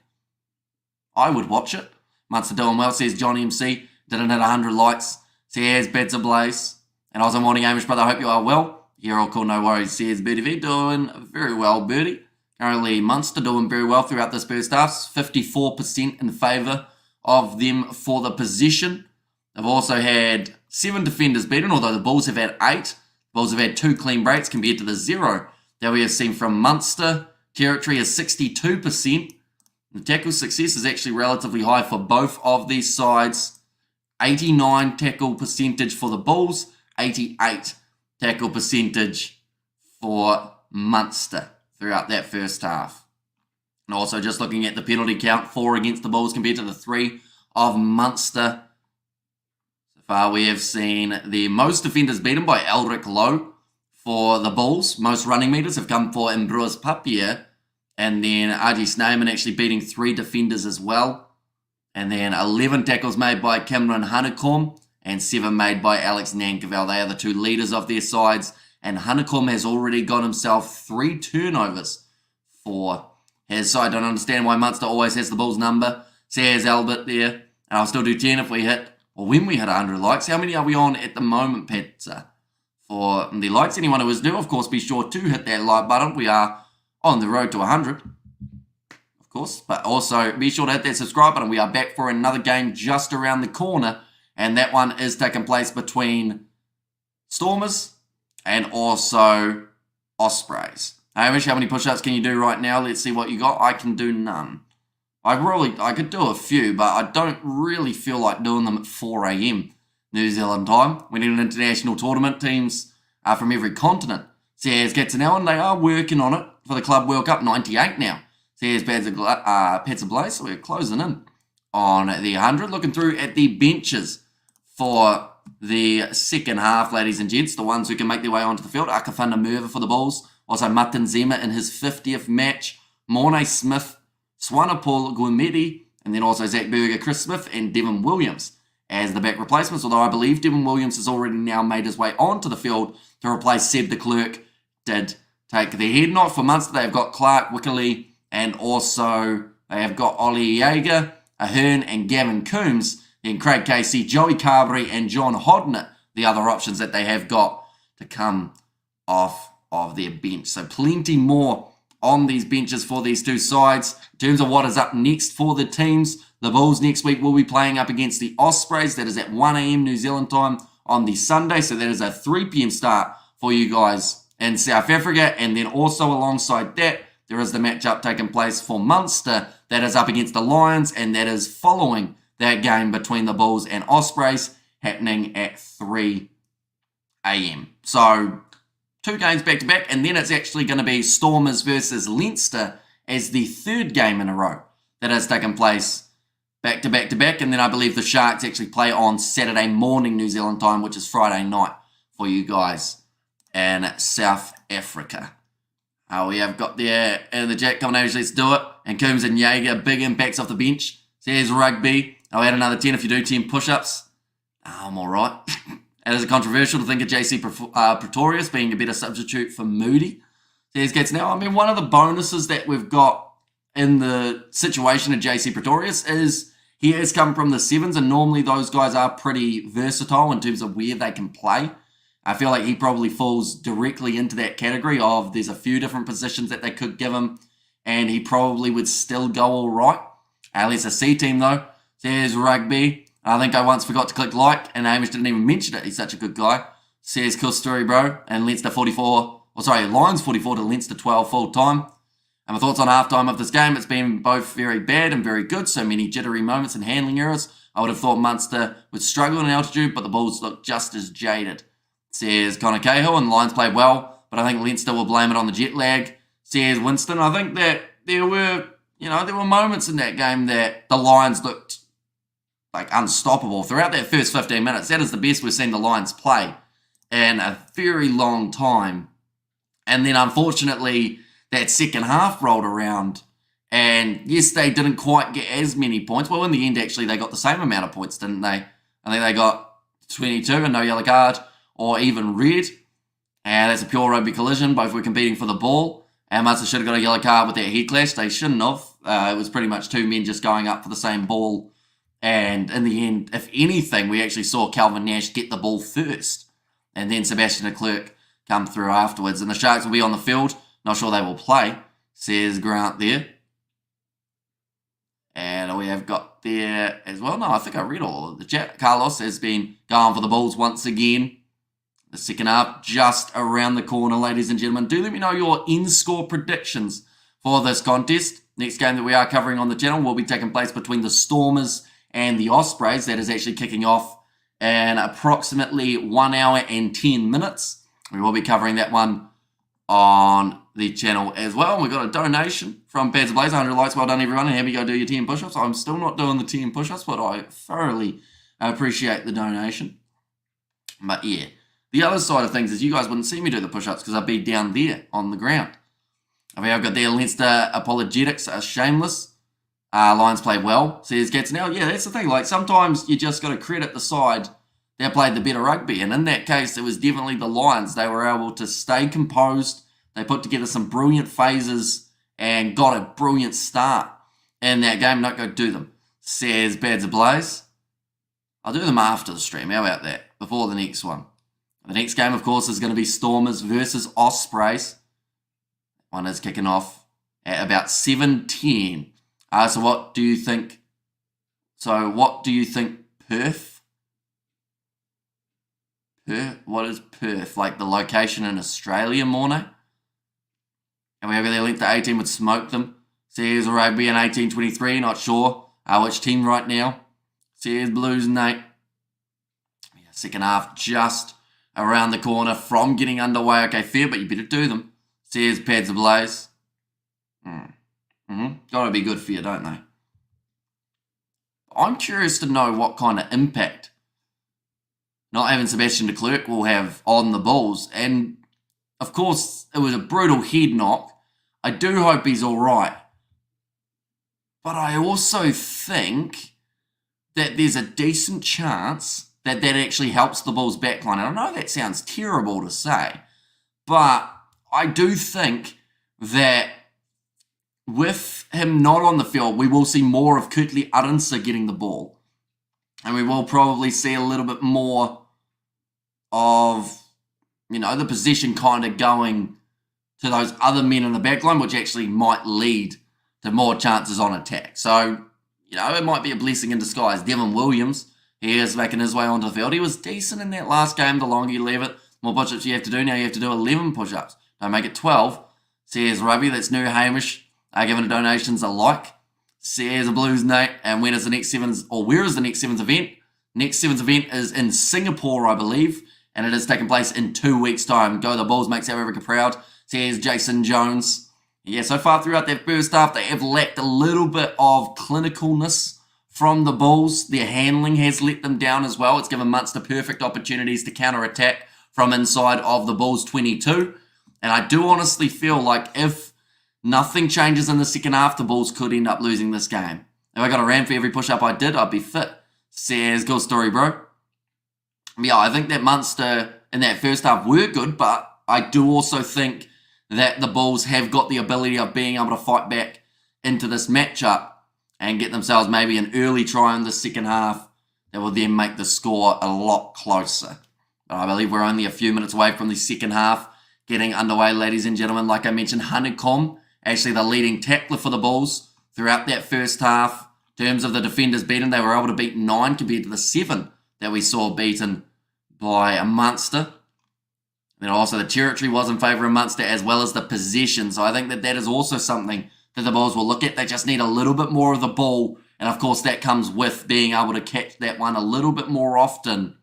I would watch it. Munster doing well, says Johnny MC. Didn't hit 100 likes. Says Beds Ablaze. And also morning, Amish brother, I hope you are well. You're all cool, no worries. Says Birdie V, doing very well, Birdie. Currently, Munster doing very well throughout this first half. 54% in favour of them for the position. They've also had 7 defenders beaten, although the Bulls have had 8. The Bulls have had 2 clean breaks compared to the 0 that we have seen from Munster. Territory is 62%. The tackle success is actually relatively high for both of these sides. 89 tackle percentage for the Bulls, 88 tackle percentage for Munster throughout that first half. And also just looking at the penalty count, 4 against the Bulls compared to the 3 of Munster. So far we have seen the most defenders beaten by Eldrick Lowe for the Bulls. Most running meters have come for Ambrose Papier. And then RG Snyman actually beating 3 defenders as well. And then 11 tackles made by Cameron Honeycomb and 7 made by Alex Nankerville. They are the 2 leaders of their sides. And Honeycomb has already got himself 3 turnovers for his side. Don't understand why Munster always has the Bulls number. Says Albert there. And I'll still do 10 if we hit, or when we hit 100 likes. How many are we on at the moment, Petsa? For the likes, anyone who is new, of course, be sure to hit that like button. We are on the road to 100, of course. But also, be sure to hit that subscribe button. We are back for another game just around the corner. And that one is taking place between Stormers and also Ospreys. Hamish, how many push-ups can you do right now? Let's see what you got. I can do none. I could do a few, but I don't really feel like doing them at 4 a.m. New Zealand time. We need an international tournament. Teams from every continent. Says Katzenell, and they are working on it for the Club World Cup 98 now. Says Pets Blaze, so we're closing in on the 100. Looking through at the benches for the second half, ladies and gents, the ones who can make their way onto the field. Akafana Merva for the Bulls. Also Martin Zema in his 50th match. Mornay Smith, Swanepoel Guimedi, and then also Zach Berger, Chris Smith, and Devin Williams as the back replacements, although I believe Devin Williams has already now made his way onto the field to replace Seb de Klerk. Did take the head nod for Munster. They've got Clark Wickerley, and also they have got Ollie Jaeger, Ahern, and Gavin Coombs. Then Craig Casey, Joey Carberry, and John Hodnett, the other options that they have got to come off of their bench. So plenty more on these benches for these two sides. In terms of what is up next for the teams, the Bulls next week will be playing up against the Ospreys. That is at 1 a.m. New Zealand time on the Sunday. So that is a 3 p.m. start for you guys in South Africa. And then also alongside that, there is the matchup taking place for Munster. That is up against the Lions, and that is following that game between the Bulls and Ospreys happening at 3 a.m. So 2 games back to back, and then it's actually going to be Stormers versus Leinster as the 3rd game in a row that has taken place back to back to back. And then I believe the Sharks actually play on Saturday morning New Zealand time, which is Friday night for you guys in South Africa. We have got there and the Jack combination. Let's do it. And Coombs and Jaeger, big impacts off the bench. Says Rugby. I'll add another 10 if you do 10 push-ups. I'm all right. It is controversial to think of JC Pretorius being a better substitute for Moody. Says Gets now. I mean, one of the bonuses that we've got in the situation of JC Pretorius is he has come from the sevens, and normally those guys are pretty versatile in terms of where they can play. I feel like he probably falls directly into that category of there's a few different positions that they could give him, and he probably would still go all right. Let's a C team though. Says Rugby. I think I once forgot to click like, and Hamish didn't even mention it. He's such a good guy. Says cool story, bro. And Leinster 44, Lions 44 to Leinster 12 full time. And my thoughts on halftime of this game, it's been both very bad and very good. So many jittery moments and handling errors. I would have thought Munster would struggle in altitude, but the Bulls look just as jaded. Says Connor Cahill, and the Lions played well, but I think Leinster will blame it on the jet lag. Says Winston, I think that there were moments in that game that the Lions looked like unstoppable throughout that first 15 minutes. That is the best we've seen the Lions play in a very long time. And then unfortunately, that second half rolled around, and yes, they didn't quite get as many points. Well, in the end, actually, they got the same amount of points, didn't they? I think they got 22 and no yellow card, or even red. And that's a pure rugby collision. Both were competing for the ball. And Munster should have got a yellow card with that head clash. They shouldn't have. It was pretty much 2 men just going up for the same ball. And in the end, if anything, we actually saw Calvin Nash get the ball first. And then Sebastian de Klerk come through afterwards. And the Sharks will be on the field. Not sure they will play, says Grant there. And we have got there as well. No, I think I read all of the chat. Carlos has been going for the Bulls once again. The second half just around the corner, ladies and gentlemen. Do let me know your in-score predictions for this contest. Next game that we are covering on the channel will be taking place between the Stormers and the Ospreys. That is actually kicking off in approximately 1 hour and 10 minutes. We will be covering that one on the channel as well. We've got a donation from Pads of Blaze, 100 likes. Well done, everyone. And here we go, do your 10 push-ups. I'm still not doing the 10 push-ups, but I thoroughly appreciate the donation. But yeah, the other side of things is you guys wouldn't see me do the push-ups because I'd be down there on the ground. I mean, I've got there Leinster apologetics are shameless. Lions played well, says Gats. Now, yeah, that's the thing. Like, sometimes you just got to credit the side that played the better rugby. And in that case, it was definitely the Lions. They were able to stay composed. They put together some brilliant phases and got a brilliant start in that game. Not go do them, says Bads Ablaze. I'll do them after the stream. How about that? Before the next one. The next game, of course, is going to be Stormers versus Ospreys. One is kicking off at about 7:10. So what do you think? Perth? What is Perth? Like the location in Australia, Mornay? And we have their length to 18 would smoke them. Says Rugby in 1823, not sure which team right now. Says Blues Nate. Yeah, second half just around the corner from getting underway. Okay, fair, but you better do them. Says Pads Ablaze. Gotta be good for you, don't they? I'm curious to know what kind of impact not having Sebastian de Klerk will have on the Bulls. And, of course, it was a brutal head knock. I do hope he's all right. But I also think that there's a decent chance that that actually helps the Bulls' backline. And I know that sounds terrible to say, but I do think that with him not on the field, we will see more of Kurtley Arendse getting the ball. And we will probably see a little bit more of, the possession kind of going to those other men in the backline, which actually might lead to more chances on attack. So, it might be a blessing in disguise. Devon Williams, he is making his way onto the field. He was decent in that last game. The longer you leave it, more push-ups you have to do. Now you have to do 11 push-ups. Don't make it 12. Says Rugby, that's new Hamish. Giving donations alike. Says a Blues Nate. And when is the next Sevens, or where is the next Sevens event? Next Sevens event is in Singapore, I believe. And it is taking place in 2 weeks' time. Go the Bulls, makes South Africa proud. Says Jason Jones. Yeah, so far throughout that first half, they have lacked a little bit of clinicalness from the Bulls. Their handling has let them down as well. It's given Munster perfect opportunities to counter-attack from inside of the Bulls' 22. And I do honestly feel like if nothing changes in the second half, the Bulls could end up losing this game. If I got a ram for every push-up I did, I'd be fit. Says, good story, bro. Yeah, I think that Munster in that first half were good, but I do also think that the Bulls have got the ability of being able to fight back into this matchup and get themselves maybe an early try in the second half that will then make the score a lot closer. But I believe we're only a few minutes away from the second half getting underway, ladies and gentlemen. Like I mentioned, Honeycomb, actually the leading tackler for the Bulls throughout that first half. In terms of the defenders beaten, they were able to beat 9 compared to the 7 that we saw beaten by a Munster. Then also the territory was in favour of Munster as well as the possession. So I think that that is also something that the Bulls will look at. They just need a little bit more of the ball. And of course that comes with being able to catch that one a little bit more often.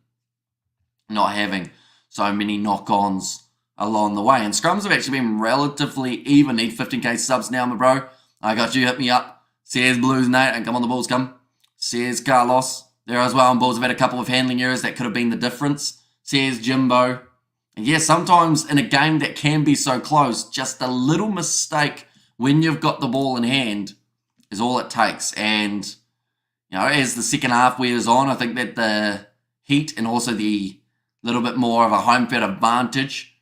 Not having so many knock-ons along the way. And scrums have actually been relatively even. Need 15k subs now, my bro. I got you. Hit me up. Says Blues Nate. And come on, the Bulls come. Says Carlos. There as well. And Bulls have had a couple of handling errors that could have been the difference. Says Jimbo. And yeah, sometimes in a game that can be so close, just a little mistake when you've got the ball in hand is all it takes. And, as the second half wears on, I think that the heat and also the little bit more of a home field advantage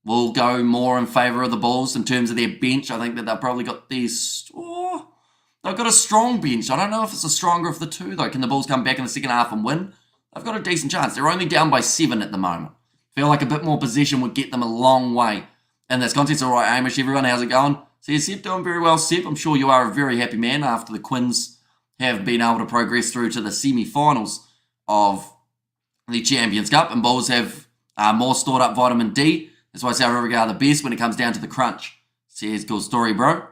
will go more in favour of the Bulls in terms of their bench. I think that they've probably got these... they've got a strong bench. I don't know if it's the stronger of the two, though. Can the Bulls come back in the second half and win? They've got a decent chance. They're only down by 7 at the moment. Feel like a bit more possession would get them a long way in this contest. All right, Hamish, everyone, how's it going? So, Seb, doing very well, Seb. I'm sure you are a very happy man after the Quins have been able to progress through to the semi-finals of the Champions Cup, and Bulls have more stored up vitamin D. That's why South Africa are the best when it comes down to the crunch. Says, cool story, bro.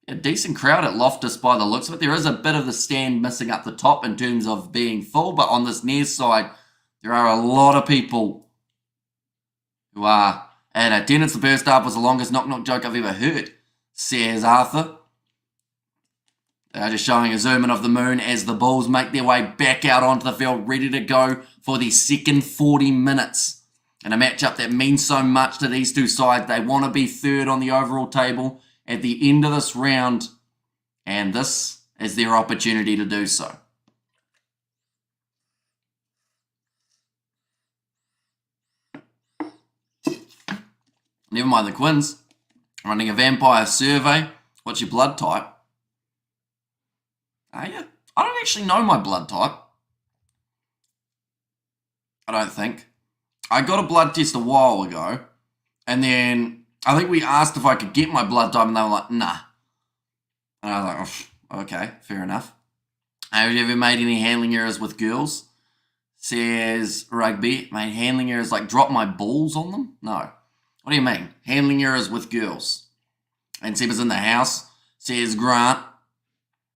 A decent crowd at Loftus by the looks of it. There is a bit of the stand missing up the top in terms of being full, but on this near side, there are a lot of people who are in attendance. The first half was the longest knock-knock joke I've ever heard, says Arthur. They're just showing a zoom in of the moon as the Bulls make their way back out onto the field, ready to go for the second 40 minutes. In a matchup that means so much to these two sides. They want to be third on the overall table at the end of this round, and this is their opportunity to do so. Never mind the Quins. Running a vampire survey. What's your blood type? Are you? I don't actually know my blood type. I don't think. I got a blood test a while ago. And then I think we asked if I could get my blood type and they were like, nah. And I was like, oh, okay, fair enough. Have you ever made any handling errors with girls? Says Rugby. Made handling errors like drop my balls on them? No. What do you mean? Handling errors with girls. And Seba's in the house. Says Grant.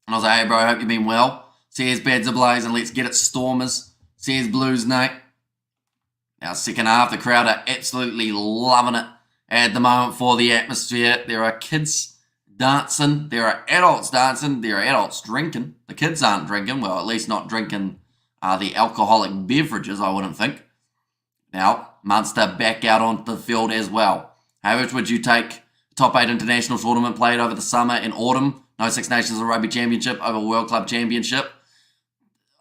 And I was like, hey bro, hope you've been well. Says Bads Ablaze and let's get it Stormers. Says Blues Nate. Now second half, the crowd are absolutely loving it at the moment for the atmosphere. There are kids dancing. There are adults dancing. There are adults drinking. The kids aren't drinking. Well, at least not drinking the alcoholic beverages, I wouldn't think. Now, Munster back out onto the field as well. How much would you take top 8 international tournament played over the summer and autumn? No Six Nations or Rugby Championship over World Club Championship.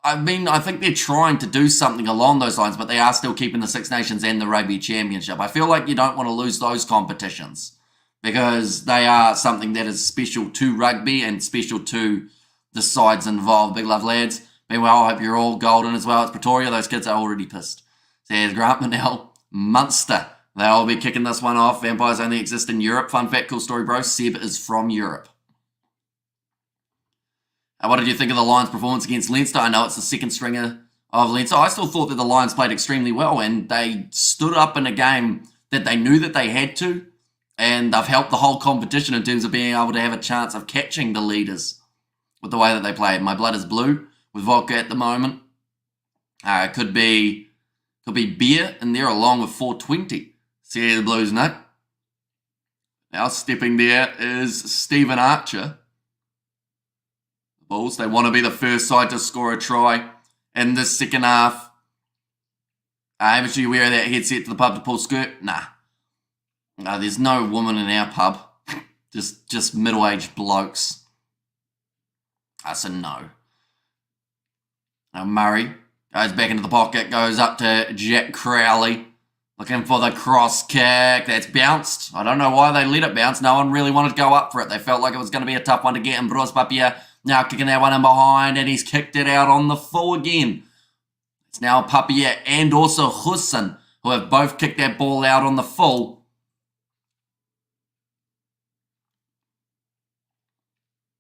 I mean, I think they're trying to do something along those lines, but they are still keeping the Six Nations and the Rugby Championship. I feel like you don't want to lose those competitions because they are something that is special to rugby and special to the sides involved. Big love, lads. Meanwhile, I hope you're all golden as well. It's Pretoria. Those kids are already pissed. Says Grant Manell. Munster. They'll be kicking this one off. Vampires only exist in Europe. Fun fact, cool story, bro. Seb is from Europe. What did you think of the Lions' performance against Leinster? I know it's the second stringer of Leinster. I still thought that the Lions played extremely well, and they stood up in a game that they knew that they had to, and they've helped the whole competition in terms of being able to have a chance of catching the leaders with the way that they played. My blood is blue with vodka at the moment. Could be beer in there along with 420. See the Blues, no? Now stepping there is Stephen Archer. The Bulls, they want to be the first side to score a try in the second half. Haven't you wear that headset to the pub to pull skirt? Nah. No, there's no woman in our pub. just middle-aged blokes. I said no. Now Murray goes back into the pocket, goes up to Jack Crowley, looking for the cross kick. That's bounced. I don't know why they let it bounce. No one really wanted to go up for it. They felt like it was going to be a tough one to get. And Bruce Papier now kicking that one in behind, and he's kicked it out on the full again. It's now Papier and also Hussein, who have both kicked that ball out on the full.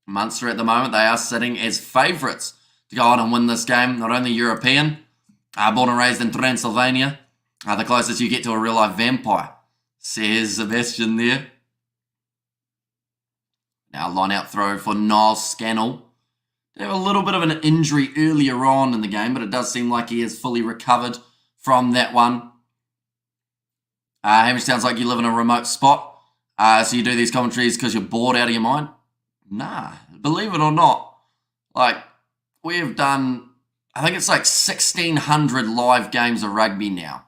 Munster at the moment, they are sitting as favourites to go on and win this game. Not only European, born and raised in Transylvania, the closest you get to a real-life vampire, says Sebastian there. Now line-out throw for Niall Scannell. They have a little bit of an injury earlier on in the game, but it does seem like he is fully recovered from that one. Hamish, sounds like you live in a remote spot, so you do these commentaries because you're bored out of your mind. Nah, believe it or not, like, we've done, I think it's like 1,600 live games of rugby now.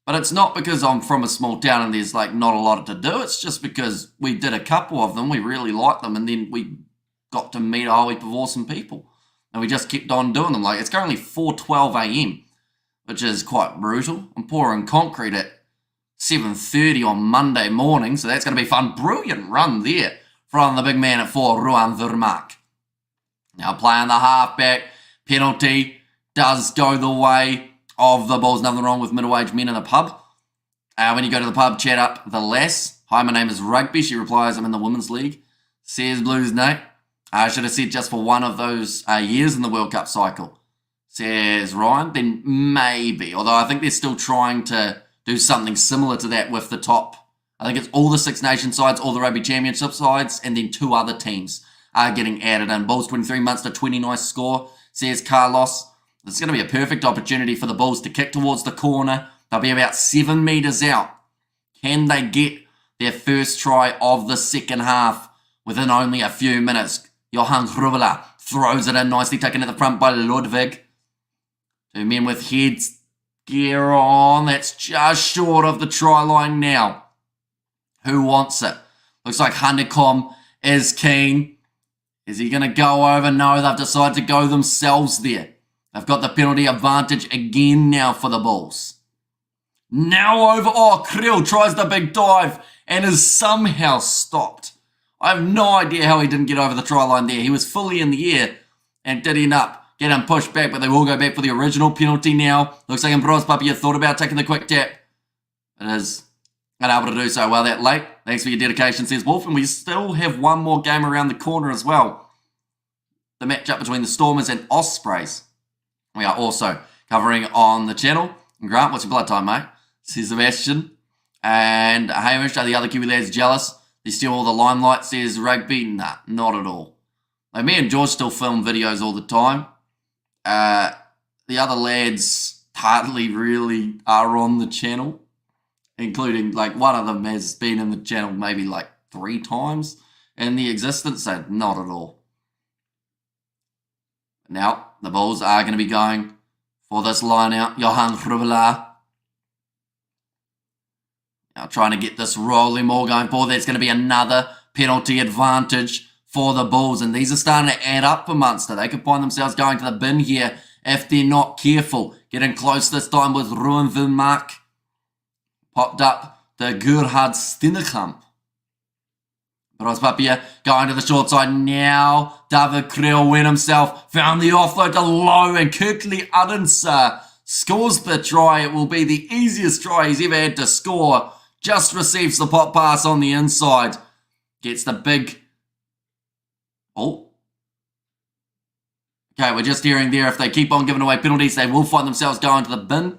But it's not because I'm from a small town and there's like not a lot to do. It's just because we did a couple of them, we really liked them, and then we got to meet a whole heap of awesome people. And we just kept on doing them. Like, it's currently 4:12 a.m., which is quite brutal. I'm pouring concrete at 7:30 on Monday morning, so that's going to be fun. Brilliant run there from the big man at 4, Ruan Vermaak. Now playing the halfback, penalty does go the way of the Bulls. Nothing wrong with middle-aged men in the pub. When you go to the pub, chat up the lass. Hi, my name is Rugby. She replies, I'm in the Women's League. Says Blues, no. I should have said just for one of those years in the World Cup cycle. Says Ryan. Then maybe. Although I think they're still trying to do something similar to that with the top. I think it's all the Six Nations sides, all the Rugby Championship sides, and then 2 other teams are getting added in. Bulls 23, Munster 20, nice score, says Carlos. It's going to be a perfect opportunity for the Bulls to kick towards the corner. They'll be about 7 metres out. Can they get their first try of the second half within only a few minutes? Johan Grubela throws it in nicely, taken at the front by Ludwig. 2 men with heads. Gear on. That's just short of the try line now. Who wants it? Looks like Honeycomb is keen. Is he going to go over? No, they've decided to go themselves there. They've got the penalty advantage again now for the Bulls. Now over. Oh, Krill tries the big dive and is somehow stopped. I have no idea how he didn't get over the try line there. He was fully in the air and did end up getting pushed back, but they will go back for the original penalty now. Looks like Ambrose Papier thought about taking the quick tap. It is unable to do so. Well, that late. Thanks for your dedication, says Wolf. And we still have one more game around the corner as well. The matchup between the Stormers and Ospreys. We are also covering on the channel. And Grant, what's your blood time, mate? Says Sebastian. And Hamish, are the other Kiwi lads jealous? They steal all the limelight, says Rugby. Nah, not at all. Like, me and George still film videos all the time. The other lads hardly really are on the channel. Including, like, one of them has been in the channel maybe like 3 times. in the existence? So not at all. Now, the Bulls are going to be going for this line out. Johan Hrubela. Now trying to get this rolling more going forward. There's going to be another penalty advantage for the Bulls. And these are starting to add up for Munster. They could find themselves going to the bin here if they're not careful. Getting close this time with Ruan Vilmark. Popped up to Gerhard Stinnekamp. Rospapia going to the short side now. David Creel went himself. Found the offload to Low and Kirkley Adensa scores the try. It will be the easiest try he's ever had to score. Just receives the pop pass on the inside. Gets the big... Oh. Okay, we're just hearing there. If they keep on giving away penalties, they will find themselves going to the bin.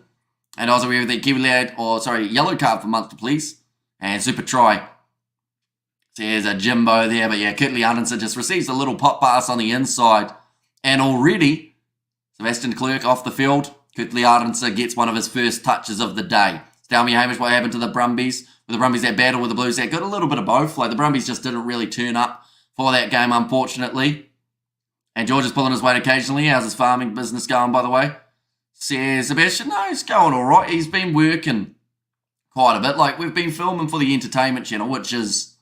And also we have the Kiwi lad, or sorry, yellow card for Munster, please. And super try. So there's a Jimbo there, but yeah, Kirtley Adensa just receives a little pop pass on the inside. And already, Sebastian Clerk off the field. Kirtley Adensa gets one of his first touches of the day. Tell me, Hamish, what happened to the Brumbies? Were the Brumbies that battle with the Blues that got a little bit of both? Like, the Brumbies just didn't really turn up for that game, unfortunately. And George is pulling his weight occasionally. How's his farming business going, by the way? Says Sebastian, no, he's going all right. He's been working quite a bit. Like, we've been filming for the entertainment channel, which is,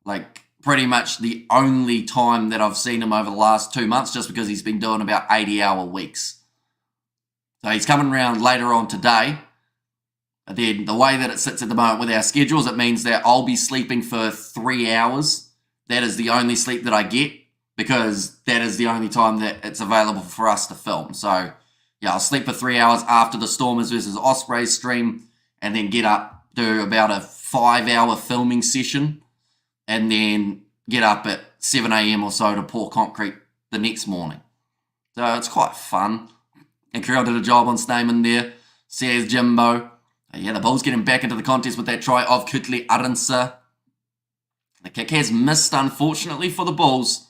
like, pretty much the only time that I've seen him over the last 2 months, just because he's been doing about 80-hour weeks. So he's coming around later on today. And then the way that it sits at the moment with our schedules, it means that I'll be sleeping for 3 hours. That is the only sleep that I get, because that is the only time that it's available for us to film. So, yeah, I'll sleep for 3 hours after the Stormers versus Ospreys stream, and then get up, do about a 5-hour filming session, and then get up at 7 a.m. or so to pour concrete the next morning. So it's quite fun. And Carell did a job on Stamen there, says Jimbo. Yeah, the Bulls getting back into the contest with that try of Kirtley Adensa. The kick has missed, unfortunately, for the Bulls.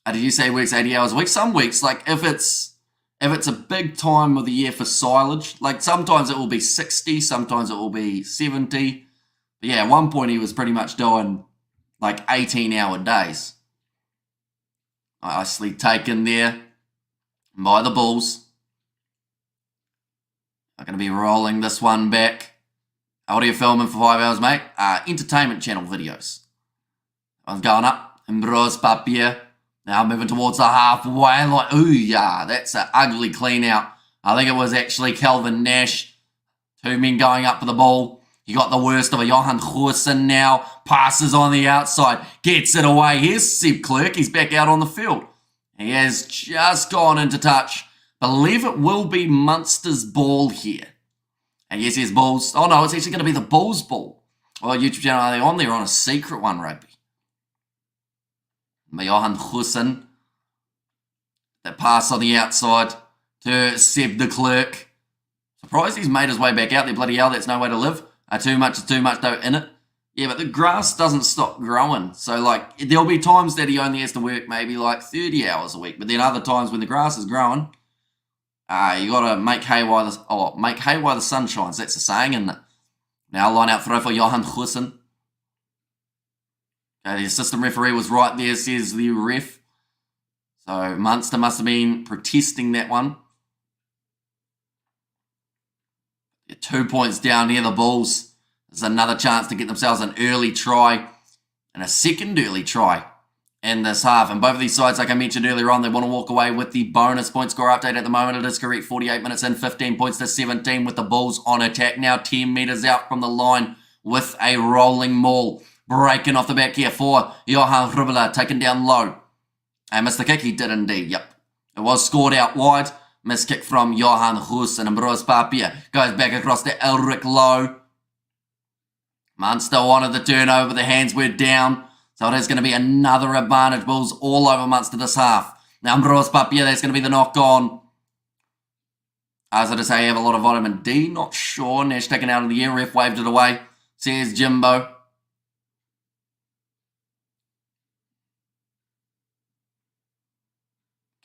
Did you say he works 80 hours a week? Some weeks, like if it's a big time of the year for silage, like sometimes it will be 60, sometimes it will be 70. But yeah, at one point he was pretty much doing like 18-hour days. Nicely taken there by the Bulls. I'm going to be rolling this one back. What are you filming for 5 hours, mate? Entertainment channel videos. One's going up. Ambrose Papier. Now moving towards the halfway line. Ooh, yeah, that's an ugly clean out. I think it was actually Kelvin Nash. 2 men going up for the ball. You got the worst of a Johan Goosen now. Passes on the outside. Gets it away. Here's Seb Clerk. He's back out on the field. He has just gone into touch. Believe it will be Munster's ball here. And yes, here's Bulls. Oh no, it's actually going to be the Bulls ball. Well, YouTube channel, are they on there on a secret one, Rugby? Johan Goosen. That pass on the outside to Seb de Klerk. Surprised he's made his way back out there. Bloody hell, that's no way to live. Too much is too much though in it. Yeah, but the grass doesn't stop growing. So, like, there'll be times that he only has to work maybe like 30 hours a week. But then other times when the grass is growing, you got to make hay while the sun shines. That's the saying, isn't it? Now line out throw for Johan Goosen. Okay, the assistant referee was right there, says the ref. So Munster must have been protesting that one. 2 points down near the Bulls. There's another chance to get themselves an early try and a second early try in this half. And both of these sides, like I mentioned earlier on, they want to walk away with the bonus point score update at the moment. It is correct, 48 minutes in, 15 points to 17 with the Bulls on attack. Now 10 metres out from the line with a rolling maul. Breaking off the back here for Johan Hrubela, taken down low. And missed the kick, he did indeed, yep. It was scored out wide. Missed kick from Johan Goosen. And Ambrose Papier goes back across to Elric Lowe. Munster wanted the turnover, the hands were down. So it is going to be another advantage. Bulls all over Munster this half. Now Ambrose Papier, that's going to be the knock on. As I just say, you have a lot of vitamin D. Not sure. Nash taken out of the air. Ref waved it away. Says Jimbo.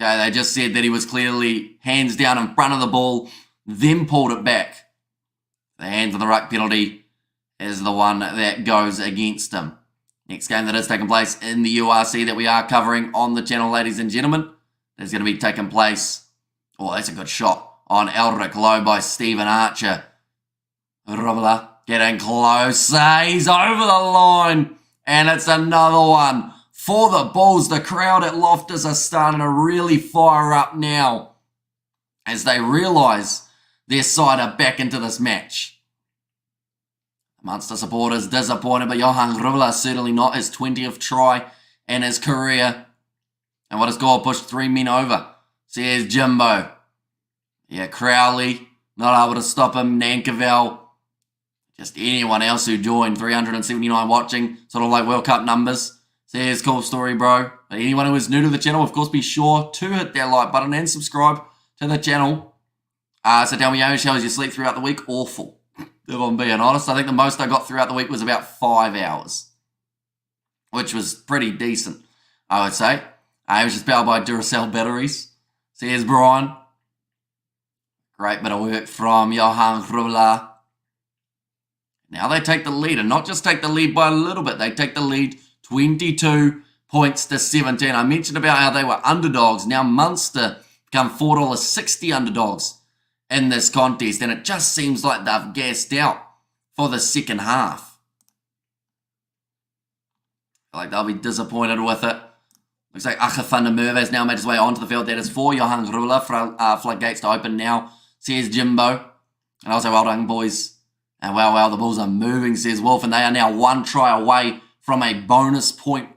Okay, they just said that he was clearly hands down in front of the ball, then pulled it back. The hands on the ruck penalty is the one that goes against him. Next game that is taking place in the URC that we are covering on the channel, ladies and gentlemen, is going to be taking place. Oh, that's a good shot on Elric Low by Stephen Archer. Rubla getting closer. He's over the line. And it's another one for the Bulls. The crowd at Loftus are starting to really fire up now as they realise their side are back into this match. Munster supporters disappointed, but Johan Rubla certainly not. His 20th try in his career. And what has goal pushed 3 men over. So here's Jimbo. Yeah, Crowley not able to stop him. Nankerville. Just anyone else who joined. 379 watching. Sort of like World Cup numbers. So here's cool story, bro. But anyone who is new to the channel, of course, be sure to hit that like button and subscribe to the channel. So tell me, how was your sleep throughout the week? Awful. If I'm being honest, I think the most I got throughout the week was about 5 hours, which was pretty decent, I would say. It was just powered by Duracell batteries. So here's Brian. Great bit of work from Johan Rubla. Now they take the lead, and not just take the lead by a little bit. They take the lead 22 points to 17. I mentioned about how they were underdogs. Now Munster become $4.60 underdogs in this contest, and it just seems like they've gassed out for the second half. I feel like they'll be disappointed with it. Looks like Acha van der Merwe has now made his way onto the field. That is for Johan Rubla. Floodgates to open now. Says Jimbo. And also, well done, boys. And well, the Bulls are moving, says Wolf. And they are now 1 try away from a bonus point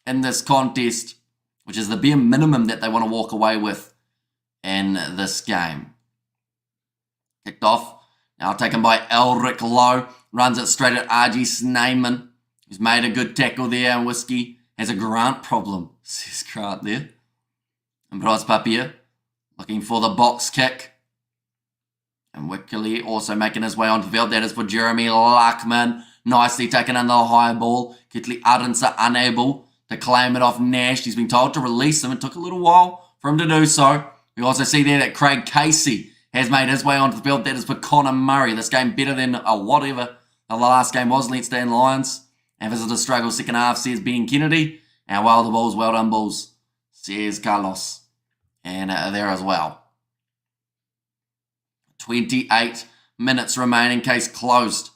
in this contest, which is the bare minimum that they want to walk away with in this game. Kicked off. Now taken by Elric Low. Runs it straight at RG Sneyman, who's made a good tackle there. And Whiskey has a Grant problem, says Grant there. And Bros Papier looking for the box kick. And Wickley also making his way onto the field. That is for Jeremy Luckman. Nicely taken in the high ball. Kitli Aronsa unable to claim it off Nash. He's been told to release him. It took a little while for him to do so. We also see there that Craig Casey has made his way onto the field. That is for Connor Murray. This game better than whatever the last game was. Leinster and Lions. And visitor struggle second half, says Ben Kennedy. And well, the Bulls, well done, Bulls, says Carlos. And there as well. 28 minutes remaining. Case closed,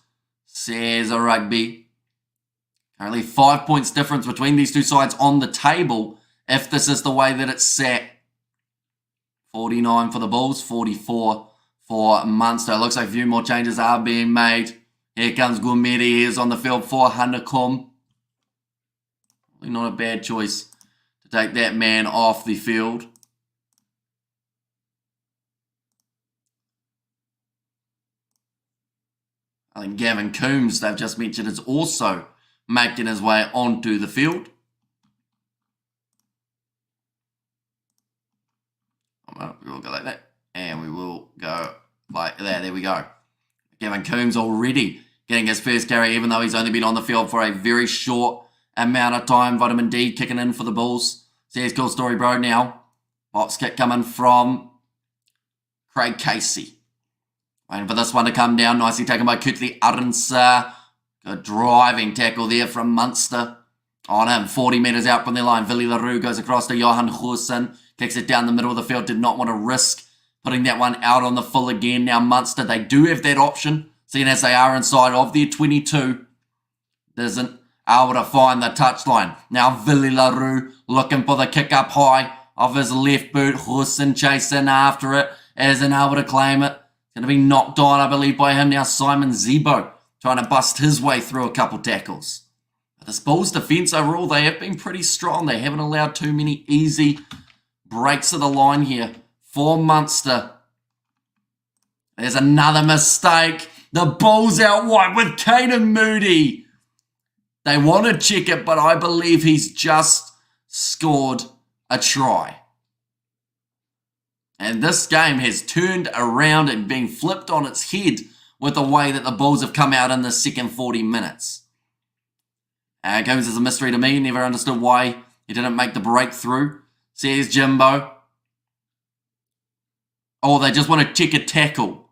says a Rugby. Currently 5 points difference between these two sides on the table, if this is the way that it's set. 49 for the Bulls, 44 for Munster. Looks like a few more changes are being made. Here comes Gourmeti. He's on the field for Hanekom. Not a bad choice to take that man off the field. I think Gavin Coombs, they've just mentioned, is also making his way onto the field. We will go like that. And we will go like that. There we go. Gavin Coombs already getting his first carry, even though he's only been on the field for a very short amount of time. Vitamin D kicking in for the Bulls. Says cool story, bro. Now, box kick coming from Craig Casey. Waiting for this one to come down. Nicely taken by Kutli Aronsa. Good driving tackle there from Munster. On him, 40 metres out from their line. Willie LaRue goes across to Johan Goosen. Kicks it down the middle of the field. Did not want to risk putting that one out on the full again. Now Munster, they do have that option, seeing as they are inside of their 22. Doesn't able to find the touchline. Now Willie LaRue looking for the kick up high of his left boot. Goosen chasing after it. Isn't able to claim it. Going to be knocked on, I believe, by him. Now Simon Zebo trying to bust his way through a couple tackles. But this Bulls defence overall, they have been pretty strong. They haven't allowed too many easy breaks of the line here for Munster. There's another mistake. The Bulls out wide with Caden Moody. They want to check it, but I believe he's just scored a try. And this game has turned around and been flipped on its head with the way that the Bulls have come out in the second 40 minutes. Gomes is a mystery to me. Never understood why he didn't make the breakthrough. Says Jimbo. Oh, they just want to check a tackle.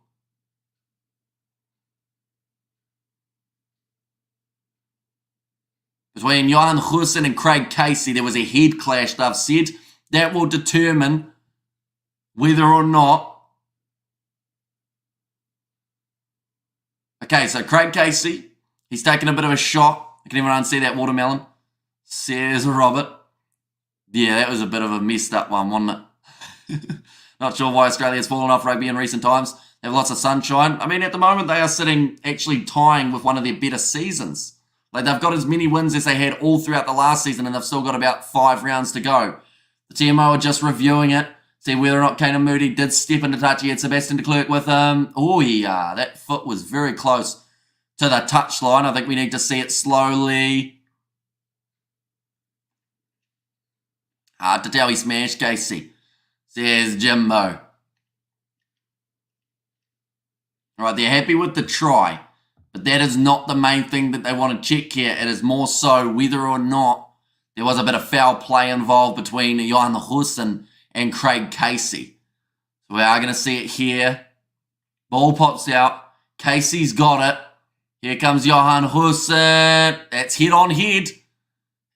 between Johan Hussen and Craig Casey. There was a head clash, they've said. That will determine whether or not... Okay, so Craig Casey, he's taken a bit of a shot. Can everyone see that watermelon? Says Robert. Yeah, that was a bit of a messed up one, wasn't it? Not sure why Australia's fallen off rugby in recent times. They have lots of sunshine. I mean, at the moment, they are sitting actually tying with one of their better seasons. Like, they've got as many wins as they had all throughout the last season, and they've still got about 5 rounds to go. The TMO are just reviewing it, see whether or not Kane Moody did step into touch. He had Sebastian de Klerk with him. Oh, yeah, that foot was very close to the touchline. I think we need to see it slowly. Hard to tell, he smashed Casey, says Jimbo. All right, they're happy with the try, but that is not the main thing that they want to check here. It is more so whether or not there was a bit of foul play involved between Johan Hussen and Craig Casey. So we are going to see it here. Ball pops out. Casey's got it. Here comes Johan Hussen. That's head on head.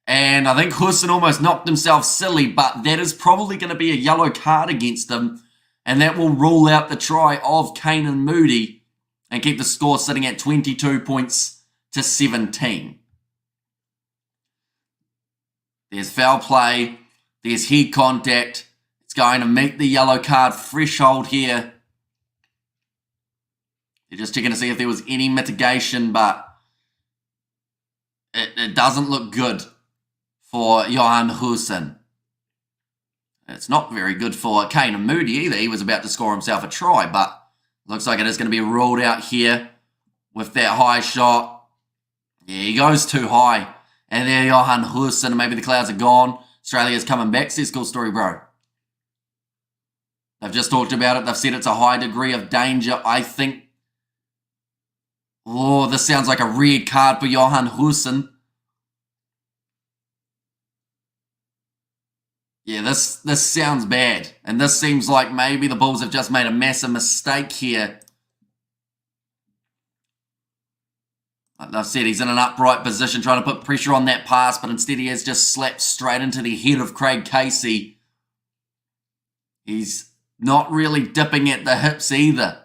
And I think Hussen almost knocked himself silly, but that is probably going to be a yellow card against him. And that will rule out the try of Kane and Moody and keep the score sitting at 22 points to 17. There's foul play. There's head contact. It's going to meet the yellow card threshold here. They're just checking to see if there was any mitigation, but it doesn't look good for Johan Hussen. It's not very good for Kane and Moody either. He was about to score himself a try, but looks like it is going to be ruled out here with that high shot. Yeah, he goes too high. And there Johan Hussen, maybe the clouds are gone. Australia's coming back. Says cool story, bro. They've just talked about it. They've said it's a high degree of danger. I think... Oh, this sounds like a red card for Johan Hussen. Yeah, this sounds bad. And this seems like maybe the Bulls have just made a massive mistake here. Like I've said, he's in an upright position trying to put pressure on that pass, but instead he has just slapped straight into the head of Craig Casey. He's not really dipping at the hips either.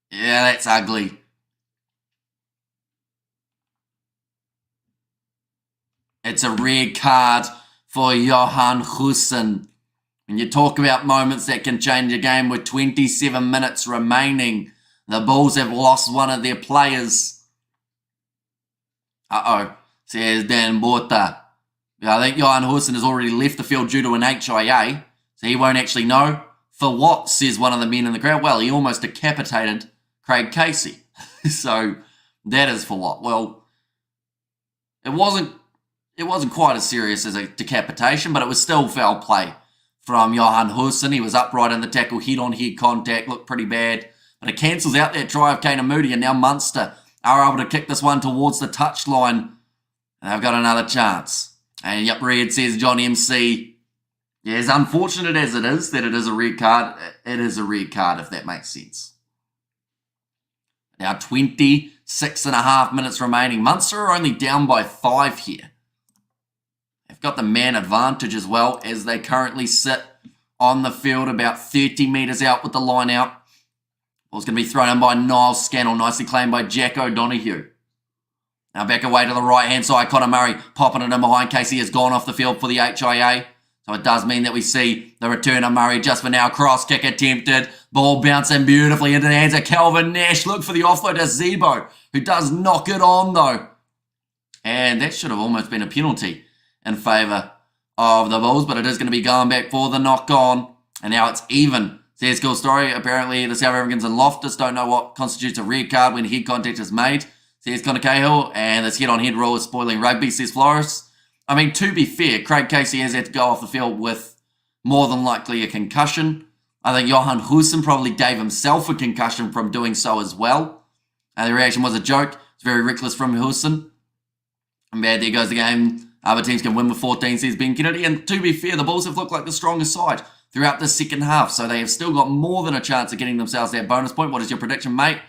Yeah, that's ugly. It's a red card for Johan Hussen. When you talk about moments that can change a game with 27 minutes remaining, the Bulls have lost one of their players. Uh-oh, says Dan Borta. Yeah, I think Johan Hussen has already left the field due to an HIA, so he won't actually know. For what, says one of the men in the crowd? Well, he almost decapitated Craig Casey. So that is for what? Well, it wasn't quite as serious as a decapitation, but it was still foul play from Johan Hussen. He was upright in the tackle, head-on-head contact, looked pretty bad. But it cancels out that try of Kane Moody, and now Munster are able to kick this one towards the touchline. And they've got another chance. And yep, red, says John MC. Yeah, as unfortunate as it is that it is a red card, it is a red card, if that makes sense. Now 26 and a half minutes remaining. Munster are only down by 5 here. They've got the man advantage as well, as they currently sit on the field about 30 metres out with the line out. Ball's going to be thrown in by Niall Scannell, nicely claimed by Jack O'Donoghue. Now back away to the right-hand side, Connor Murray popping it in behind. Casey has gone off the field for the HIA. So it does mean that we see the return of Murray just for now. Cross kick attempted. Ball bouncing beautifully into the hands of Calvin Nash. Look for the offload to Zebo, who does knock it on though. And that should have almost been a penalty in favour of the Bulls, but it is going to be going back for the knock on. And now it's even. Says cool story. Apparently the South Africans and Loftus don't know what constitutes a red card when head contact is made. Says Connor Cahill, and this head-on-head rule is spoiling rugby, says Flores. I mean, to be fair, Craig Casey has had to go off the field with more than likely a concussion. I think Johan Hussen probably gave himself a concussion from doing so as well. The reaction was a joke. It's very reckless from Hussen. And bad, there goes the game. Other teams can win with 14, says Ben Kennedy. And to be fair, the Bulls have looked like the strongest side throughout the second half. So they have still got more than a chance of getting themselves that bonus point. What is your prediction, mate?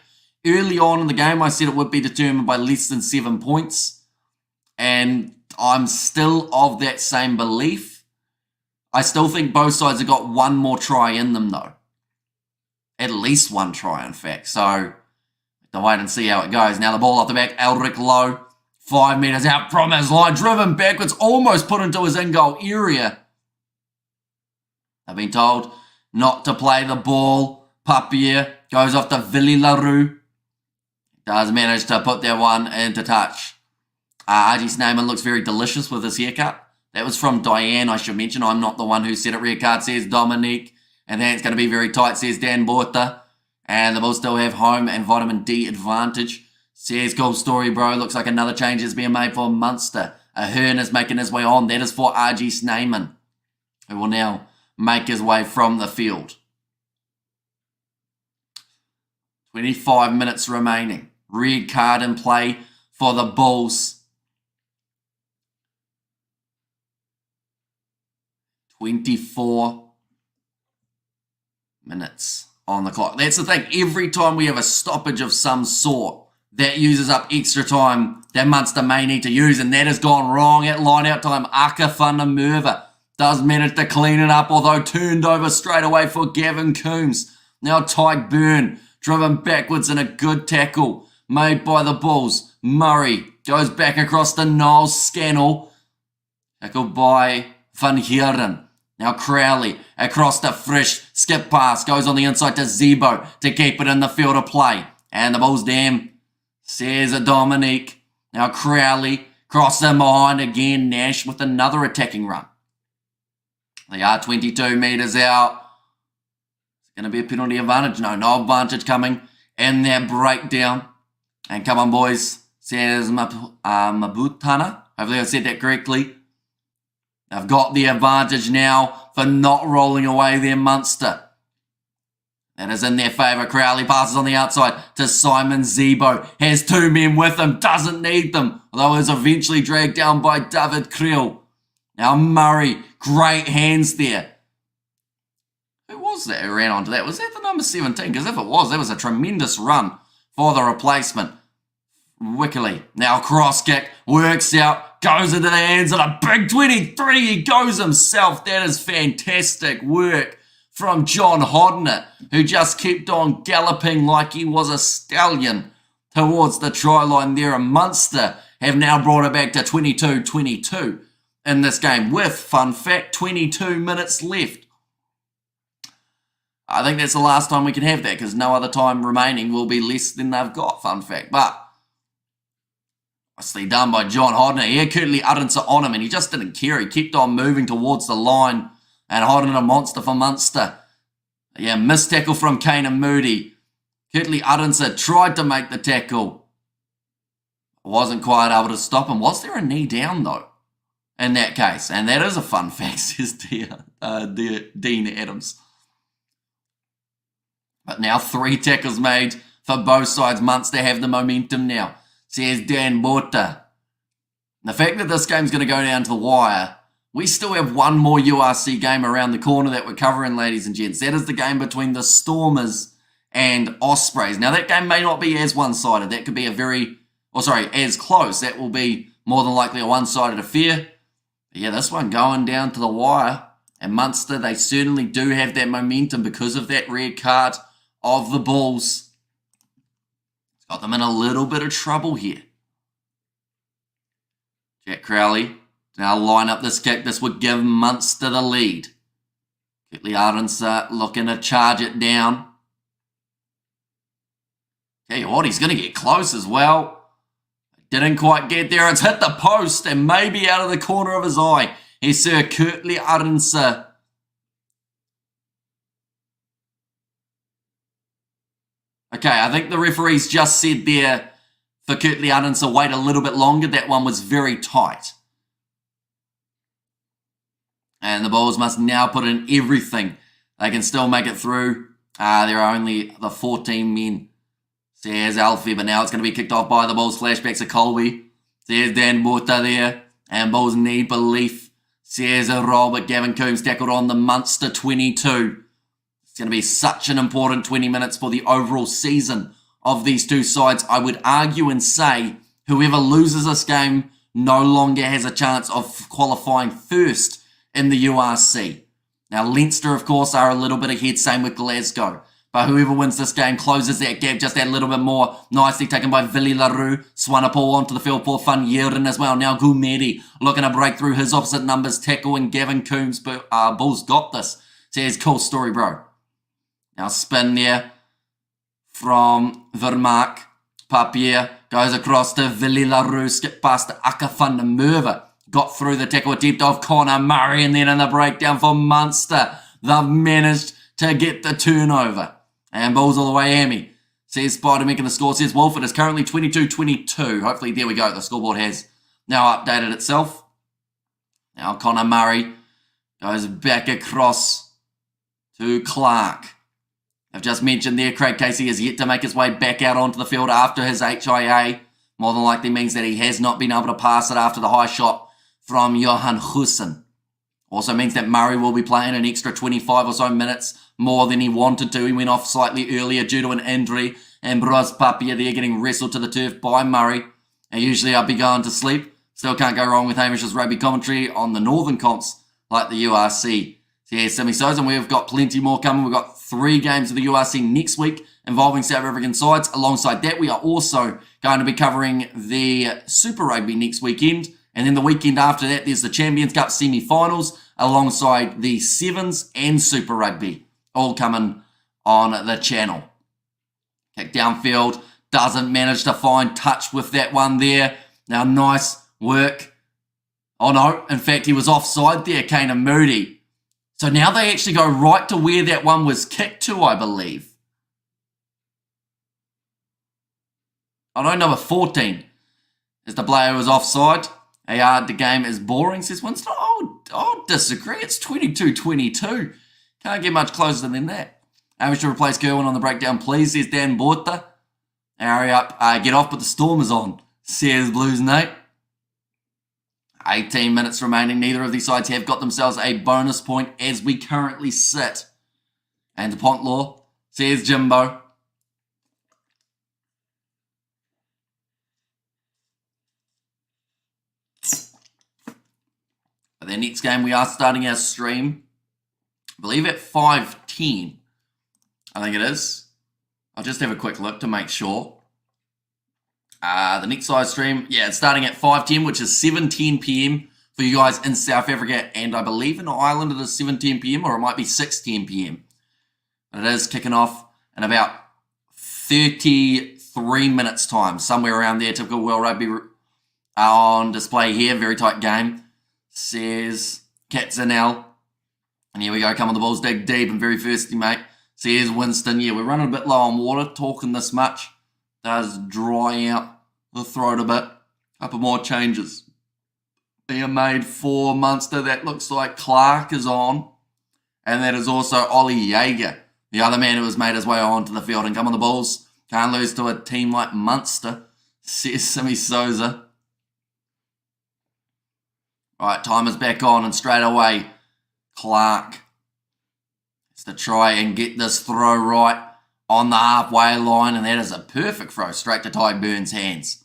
Early on in the game, I said it would be determined by less than 7 points. And I'm still of that same belief. I still think both sides have got one more try in them, though. At least one try, in fact. So, to wait and see how it goes. Now the ball off the back, Eldrick Lowe. 5 metres out from his line, driven backwards, almost put into his in-goal area. I've been told not to play the ball. Papier goes off to Villy LaRue. Does manage to put that one into touch. RG Snyman looks very delicious with his haircut. That was from Diane, I should mention. I'm not the one who said it. Red card, says Dominique. And then it's going to be very tight, says Dan Borta. And the Bulls still have home and vitamin D advantage. Says Gold Story, bro. Looks like another change is being made for Munster. Ahern is making his way on. That is for RG Snyman, who will now make his way from the field. 25 minutes remaining. Red card in play for the Bulls. 24 minutes on the clock. That's the thing. Every time we have a stoppage of some sort, that uses up extra time that Munster may need to use, and that has gone wrong at line-out time. Aka van der Merwe does manage to clean it up, although turned over straight away for Gavin Coombs. Now Tyke Byrne driven backwards in a good tackle made by the Bulls. Murray goes back across to Niles Scannell. Tackled by Van Heeren. Now Crowley across to Frisch. Skip pass goes on the inside to Zebo to keep it in the field of play. And the Bulls damn. Says Dominique. Now Crowley cross them behind again. Nash with another attacking run. They are 22 metres out. It's going to be a penalty advantage. No advantage coming in their breakdown. And come on, boys. Says Mabutana. Hopefully I said that correctly. They've got the advantage now for not rolling away their Munster. That is in their favour. Crowley passes on the outside to Simon Zebo. Has two men with him. Doesn't need them. Although is eventually dragged down by David Creel. Now Murray. Great hands there. Who was that who ran onto that? Was that the number 17? Because if it was, that was a tremendous run for the replacement. Wickerly. Now cross kick. Works out. Goes into the hands of a big 23. He goes himself. That is fantastic work from John Hodnett, who just kept on galloping like he was a stallion towards the try line there. And Munster have now brought it back to 22-22 in this game with, fun fact, 22 minutes left. I think that's the last time we can have that because no other time remaining will be less than they've got, fun fact. But nicely done by John Hodnett. He had Kurtley Arendse on him and he just didn't care. He kept on moving towards the line. And Hodnett a monster for Munster. Yeah, missed tackle from Kane and Moody. Kurtley Arendse tried to make the tackle. Wasn't quite able to stop him. Was there a knee down, though, in that case? And that is a fun fact, says Dean Adams. But now 3 tackles made for both sides. Munster have the momentum now, says Dan Borta. The fact that this game's going to go down to the wire, we still have one more URC game around the corner that we're covering, ladies and gents. That is the game between the Stormers and Ospreys. Now, that game may not be as one-sided. That could be as close. That will be more than likely a one-sided affair. But yeah, this one going down to the wire. And Munster, they certainly do have that momentum because of that red card of the Bulls. It's got them in a little bit of trouble here. Jack Crowley. Now line up this kick. This would give Munster the lead. Kurtley Arendse looking to charge it down. Tell you what, he's going to get close as well. Didn't quite get there. It's hit the post and maybe out of the corner of his eye. Here's Sir Kurtley Arendse. Okay, I think the referees just said there for Kurtley Arendse wait a little bit longer. That one was very tight. And the Bulls must now put in everything. They can still make it through. There are only the 14 men, says Alfie, but now it's going to be kicked off by the Bulls. Flashbacks to Colby. There's Dan Borta there. And Bulls need belief, says Robert. Gavin Coombs tackled on the Munster 22. It's going to be such an important 20 minutes for the overall season of these two sides. I would argue and say whoever loses this game no longer has a chance of qualifying first in the URC. Now, Leinster, of course, are a little bit ahead, same with Glasgow. But whoever wins this game closes that gap just that little bit more. Nicely taken by Vili Larue. Swanepoel onto the field for Van Yeeren as well. Now Gumedi looking to break through his opposite numbers. Tackling Gavin Coombs, but Bulls got this. Says, cool story, bro. Now spin there from Vermaak. Papier goes across to Vili Larue. Skip past to Aka van der Merwe. Got through the tackle attempt of Connor Murray. And then in the breakdown for Munster, they've managed to get the turnover. And Bulls all the way, Amy. Says Spider making the score. Says Wolford is currently 22-22. Hopefully, there we go. The scoreboard has now updated itself. Now Connor Murray goes back across to Clark. I've just mentioned there, Craig Casey has yet to make his way back out onto the field after his HIA. More than likely means that he has not been able to pass it after the high shot from Johan Hussen. Also means that Murray will be playing an extra 25 or so minutes more than he wanted to. He went off slightly earlier due to an injury. And Bros Papier there getting wrestled to the turf by Murray. And usually I'd be going to sleep. Still can't go wrong with Hamish's rugby commentary on the Northern comps like the URC. So yeah, Simi Soz, and we've got plenty more coming. We've got 3 games of the URC next week involving South African sides. Alongside that, we are also going to be covering the Super Rugby next weekend. And then the weekend after that, there's the Champions Cup semi-finals alongside the Sevens and Super Rugby, all coming on the channel. Kick downfield, doesn't manage to find touch with that one there. Now, nice work. Oh no, in fact, he was offside there, Kana Moody. So now they actually go right to where that one was kicked to, I believe. Oh no, number 14 is the player who was offside. The game is boring, says Winston. I'll disagree. It's 22-22. Can't get much closer than that. Amish to replace Kerwin on the breakdown, please, says Dan Borta. Hurry up. Get off, but the storm is on, says Blues Nate. 18 minutes remaining. Neither of these sides have got themselves a bonus point as we currently sit. And Pontlaw, says Jimbo. The next game, we are starting our stream, I believe at 5:10. I think it is. I'll just have a quick look to make sure. The next live stream, yeah, it's starting at 5:10, which is 7:10 p.m. for you guys in South Africa. And I believe in Ireland it is 7:10 p.m. or it might be 6:10 p.m. But it is kicking off in about 33 minutes time, somewhere around there. Typical World Rugby on display here. Very tight game. Says Katzenell. And here we go, come on the Bulls, dig deep and very thirsty, mate. Says Winston. Yeah, we're running a bit low on water, talking this much. Does dry out the throat a bit. Couple more changes being made for Munster. That looks like Clark is on. And that is also Ollie Jaeger, the other man who has made his way onto the field. And come on the Bulls. Can't lose to a team like Munster, says Simi Souza. Right, timer's back on, and straight away, Clark has to try and get this throw right on the halfway line, and that is a perfect throw straight to Ty Burns' hands.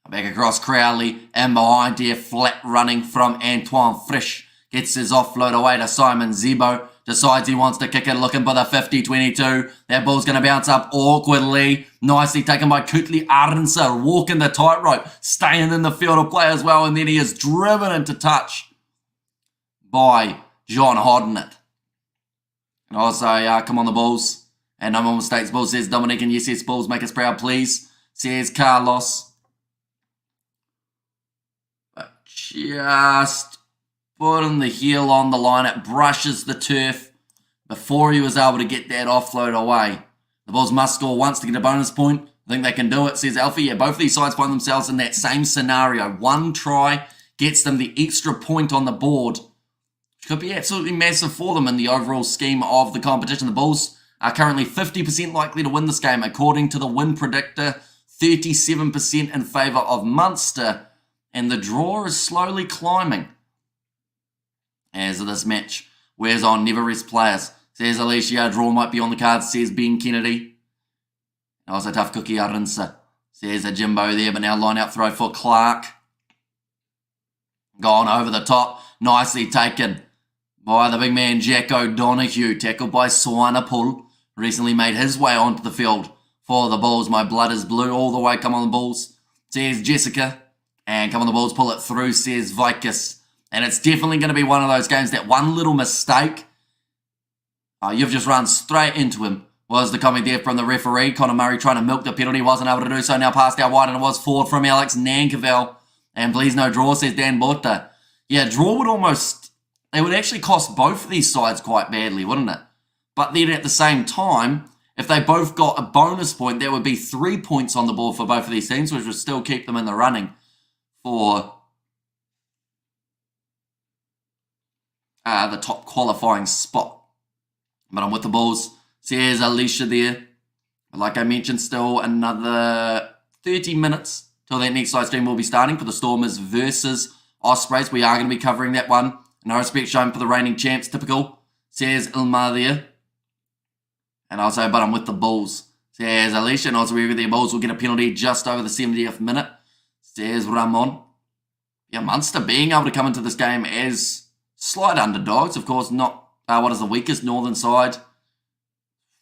Back across Crowley, and behind here, flat running from Antoine Frisch. Gets his offload away to Simon Zebo. Decides he wants to kick it, looking for the 50-22. That ball's going to bounce up awkwardly. Nicely taken by Kutli Arnser, walking the tightrope, staying in the field of play as well, and then he is driven into touch by John Hodnett. And also, come on the Bulls. And no more mistakes, Bulls, says Dominic, and yes, Bulls, make us proud, please, says Carlos. But just putting the heel on the line, it brushes the turf before he was able to get that offload away. The Bulls must score once to get a bonus point. I think they can do it, says Alfie. Yeah, both of these sides find themselves in that same scenario. One try gets them the extra point on the board, which could be absolutely massive for them in the overall scheme of the competition. The Bulls are currently 50% likely to win this game, according to the win predictor, 37% in favour of Munster, and the draw is slowly climbing as this match wears on. Never rest players, says Alicia. Draw might be on the cards, says Ben Kennedy. Also tough cookie Arinsa, says a Jimbo there, but now line out throw for Clark. Gone over the top. Nicely taken by the big man Jack O'Donoghue. Tackled by Swanepoel. Recently made his way onto the field for the Bulls. My blood is blue all the way. Come on the Bulls, says Jessica. And come on the Bulls, pull it through, says Vicus. And it's definitely going to be one of those games that one little mistake, you've just run straight into him, was the comment there from the referee. Conor Murray trying to milk the penalty, wasn't able to do so. Now passed out wide, and it was forward from Alex Nankerville. And please no draw, says Dan Borta. Yeah, draw would almost, it would actually cost both of these sides quite badly, wouldn't it? But then at the same time, if they both got a bonus point, there would be 3 points on the board for both of these teams, which would still keep them in the running for the top qualifying spot. But I'm with the Bulls. Says Alicia there. But like I mentioned, still another 30 minutes till that next live stream will be starting for the Stormers versus Ospreys. We are going to be covering that one. No respect shown for the reigning champs, typical. Says Ilmar there. And also, but I'm with the Bulls. Says Alicia. And also, we agree the Bulls will get a penalty just over the 70th minute. Says Ramon. Yeah, Munster being able to come into this game as slight underdogs. Of course, not what is the weakest northern side.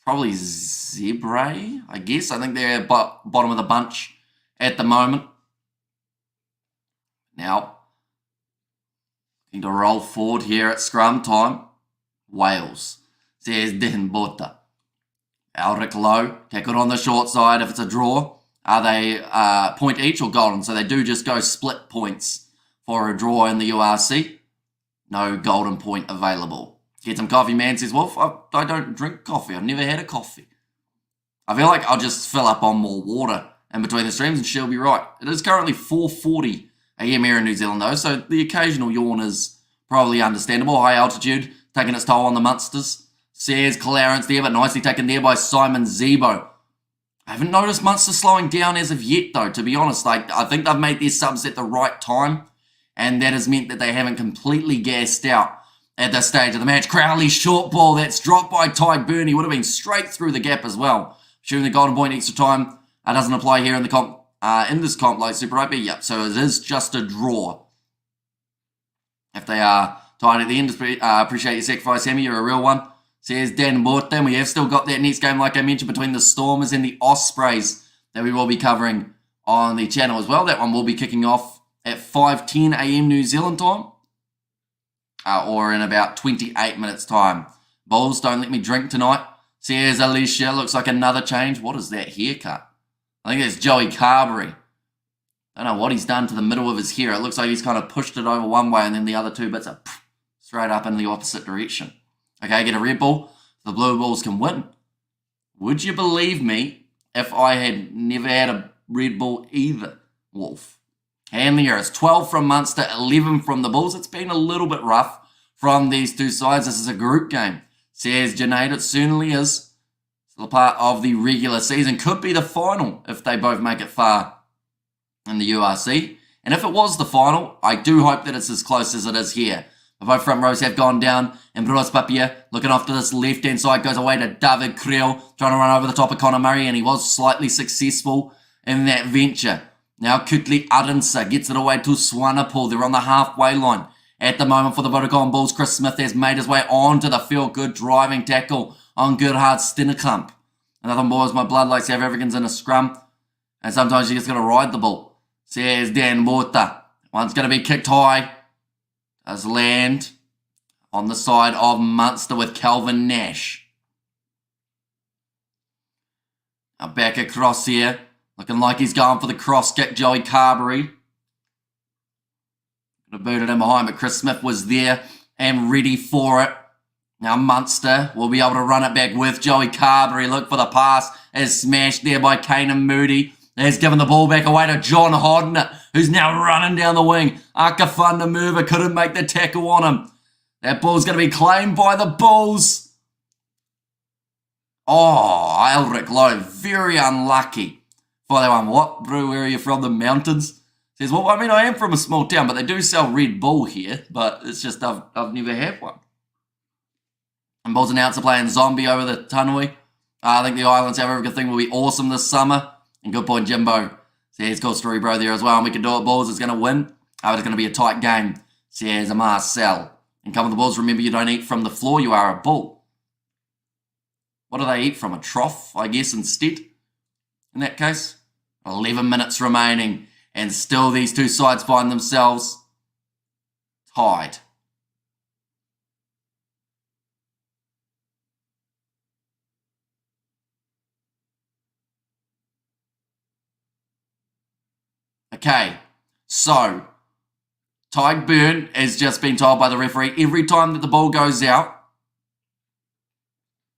Probably Zebre, I guess. I think they're bottom of the bunch at the moment. Now, looking to roll forward here at scrum time. Wales, says Den Bota. Alric Low, tackled on the short side. If it's a draw, are they point each or golden? So they do just go split points for a draw in the URC. No golden point available. Get some coffee, man, says Wolf. I don't drink coffee. I've never had a coffee. I feel like I'll just fill up on more water in between the streams and she'll be right. It is currently 4:40 a.m. here in New Zealand, though, so the occasional yawn is probably understandable. High altitude, taking its toll on the Munsters. Says Clarence there, but nicely taken there by Simon Zebo. I haven't noticed Munster slowing down as of yet, though, to be honest. I think they've made their subs at the right time, and that has meant that they haven't completely gassed out at this stage of the match. Crowley short ball that's dropped by Ty Burney. Would have been straight through the gap as well. Shooting the golden point extra time doesn't apply here in the comp, in this comp like Super Rugby. Yep, so it is just a draw. If they are tied at the end, appreciate your sacrifice, Sammy. You're a real one. Says Dan Borton. We have still got that next game, like I mentioned, between the Stormers and the Ospreys that we will be covering on the channel as well. That one will be kicking off at 5:10 a.m. New Zealand time. Or in about 28 minutes time. Bulls, don't let me drink tonight. Says Alicia. Looks like another change. What is that haircut? I think that's Joey Carberry. I don't know what he's done to the middle of his hair. It looks like he's kind of pushed it over one way and then the other two bits are straight up in the opposite direction. Okay, get a red ball. The Blue Bulls can win. Would you believe me if I had never had a red ball either, Wolf? Handling here, it's 12 from Munster, 11 from the Bulls. It's been a little bit rough from these two sides. This is a group game, says Junaid. It certainly is. Still a part of the regular season. Could be the final if they both make it far in the URC. And if it was the final, I do hope that it's as close as it is here. Both front rows have gone down, and Bruce Papier looking off to this left-hand side goes away to David Creel, trying to run over the top of Conor Murray, and he was slightly successful in that venture. Now Kutli Arinsa gets it away to Swanepoel. They're on the halfway line at the moment for the Vodacom Bulls. Chris Smith has made his way onto the field. Good driving tackle on Gerhard Stennekamp. Another one, boys, my blood likes South Africans in a scrum, and sometimes you just got to ride the ball, says Dan Borta. One's going to be kicked high. Does land on the side of Munster with Calvin Nash. Now back across here. Looking like he's going for the cross kick, Joey Carberry. Could have booted him behind, but Chris Smith was there and ready for it. Now Munster will be able to run it back with Joey Carberry. Look for the pass. Is smashed there by Kanan Moody. Has given the ball back away to John Hodnett, who's now running down the wing. Akafunda Mover couldn't make the tackle on him. That ball's going to be claimed by the Bulls. Oh, Elric Lowe, very unlucky for that one. What, bro, where are you from? The mountains? Says, well, I mean, I am from a small town, but they do sell Red Bull here, but it's just I've never had one. And Bulls announcer playing Zombie over the Tanui. I think the Island South Africa thing will be awesome this summer. And good point, Jimbo. Says, cool story, bro, there as well. And we can do it, Bulls is going to win. It's going to be a tight game says a Marcel. And come on the Bulls, remember you don't eat from the floor, you are a bull. What do they eat from? A trough, I guess, instead? In that case? 11 minutes remaining. And still these two sides find themselves tied. Okay, so Tyke Byrne has just been told by the referee every time that the ball goes out,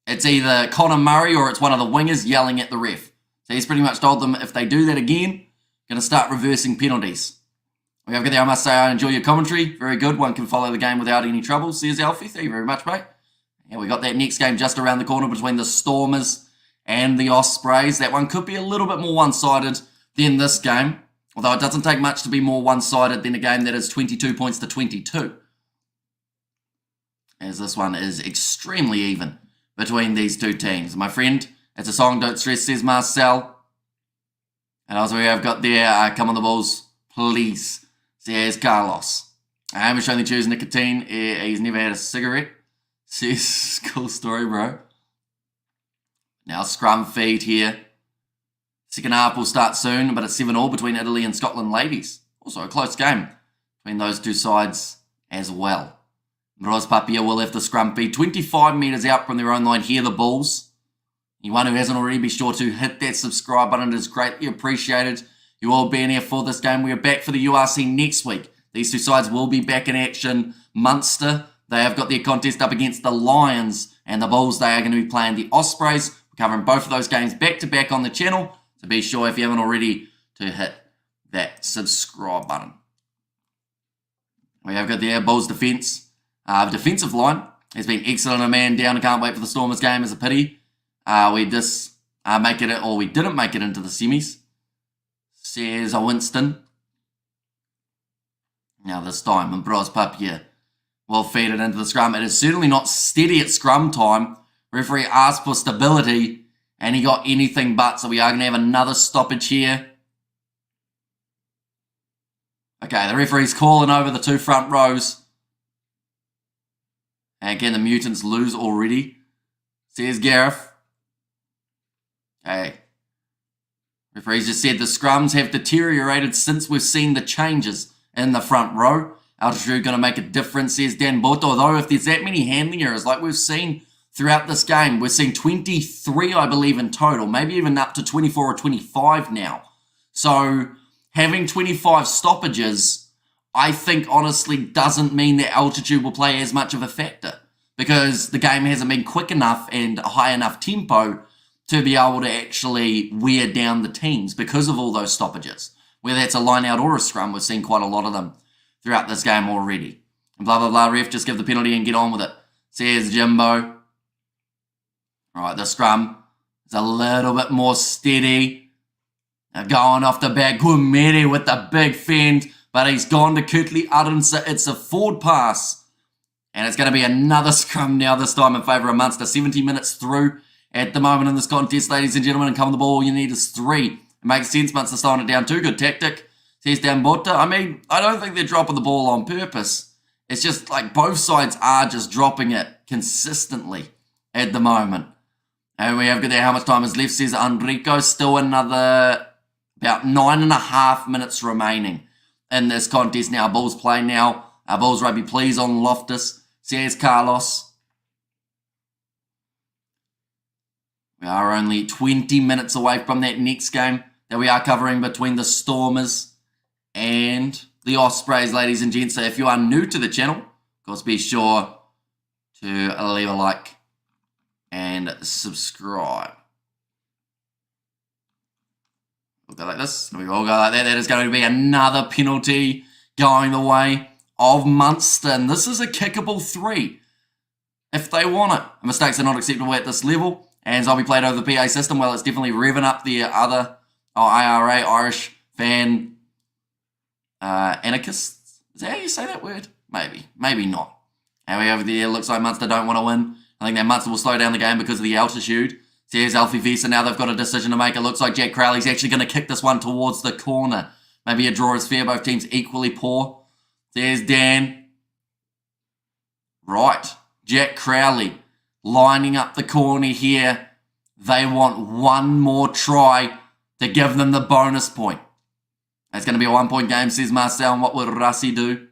it's either Connor Murray or it's one of the wingers yelling at the ref. So he's pretty much told them if they do that again, going to start reversing penalties. We have got there, I must say, I enjoy your commentary. Very good. One can follow the game without any trouble, says Alfie. Thank you very much, mate. And we got that next game just around the corner between the Stormers and the Ospreys. That one could be a little bit more one-sided than this game. Although it doesn't take much to be more one-sided than a game that is 22 points to 22. As this one is extremely even between these two teams. My friend, it's a song, don't stress, says Marcel. And also we have got there, come on the Bulls, please, says Carlos. I am only choosing nicotine. He's never had a cigarette. Says, cool story, bro. Now scrum feed here. Second half will start soon, but it's 7-7 between Italy and Scotland ladies. Also a close game between those two sides as well. Ros Papia will have the scrum feed 25 metres out from their own line here, the Bulls. Anyone who hasn't already, be sure to hit that subscribe button. It is greatly appreciated. You all being here for this game. We are back for the URC next week. These two sides will be back in action. Munster, they have got their contest up against the Lions, and the Bulls, they are going to be playing the Ospreys. We're covering both of those games back-to-back on the channel. So be sure, if you haven't already, to hit that subscribe button. We have got the Bulls defence. Defensive line has been excellent. A man down. I can't wait for the Stormers game. It's a pity. We just make it, or we didn't make it into the semis. Says Winston. Now this time, and Bros Papier will feed it into the scrum. It is certainly not steady at scrum time. Referee asked for stability, and he got anything but, so we are going to have another stoppage here. Okay, the referee's calling over the two front rows. And again, the Mutants lose already, says Gareth. Okay. Referees just said the scrums have deteriorated since we've seen the changes in the front row. Altitude going to make a difference, says Dan Boto. Although if there's that many handling errors like we've seen throughout this game, we're seeing 23, I believe, in total. Maybe even up to 24 or 25 now. So having 25 stoppages, I think, honestly, doesn't mean that altitude will play as much of a factor. Because the game hasn't been quick enough and high enough tempo to be able to actually wear down the teams because of all those stoppages. Whether it's a line-out or a scrum, we've seen quite a lot of them throughout this game already. And blah, blah, blah, ref, just give the penalty and get on with it, says Jimbo. Right, the scrum is a little bit more steady. Now going off the back, Gumeri with the big fend, but he's gone to Kurtley Arunsa. It's a forward pass. And it's going to be another scrum now, this time in favour of Munster. 70 minutes through at the moment in this contest, ladies and gentlemen. And come on the ball, all you need is 3. It makes sense, Munster slowing it down too. Good tactic, says Dan Botta. I mean, I don't think they're dropping the ball on purpose. It's just like both sides are just dropping it consistently at the moment. And we have got there how much time is left, says Enrico. Still another about 9.5 minutes remaining in this contest now. Bulls play now. Bulls Rugby, please, on Loftus, says Carlos. We are only 20 minutes away from that next game that we are covering between the Stormers and the Ospreys, ladies and gents. So if you are new to the channel, of course, be sure to leave a like and subscribe. We'll go like this. We all go like that. That is going to be another penalty going the way of Munster. And this is a kickable 3 if they want it. Mistakes are not acceptable at this level. And I'll be played over the PA system. Well, it's definitely revving up the other IRA, Irish fan anarchists. Is that how you say that word? Maybe. Maybe not. And we over there, looks like Munster don't want to win. I think that Munster will slow down the game because of the altitude. Says Alfie Visa. Now they've got a decision to make. It looks like Jack Crowley's actually going to kick this one towards the corner. Maybe a draw is fair. Both teams equally poor. There's Dan. Right, Jack Crowley lining up the corner here. They want one more try to give them the bonus point. It's going to be a 1 point game, says Marcel. And what will Rassi do?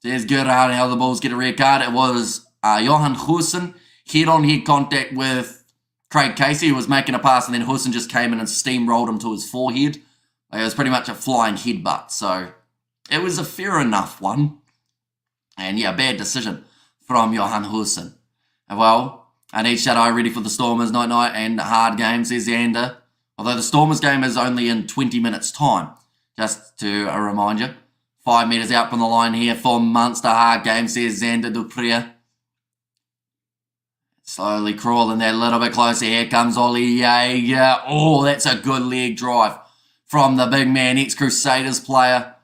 Says Gerhard, how the Bulls get a red card. It was Johan Hussen, head-on-head contact with Craig Casey, who was making a pass, and then Hussen just came in and steamrolled him to his forehead. It was pretty much a flying headbutt, so it was a fair enough one. And yeah, bad decision from Johan Hussen. Well, I need Shadow ready for the Stormers night and hard game, says Xander. Although the Stormers game is only in 20 minutes' time. Just to remind you. 5 metres out from the line here for Munster. Hard game, says Xander Dupree. Slowly crawling that little bit closer. Here comes Ollie Jaeger. Oh, that's a good leg drive from the big man, ex-Crusaders player.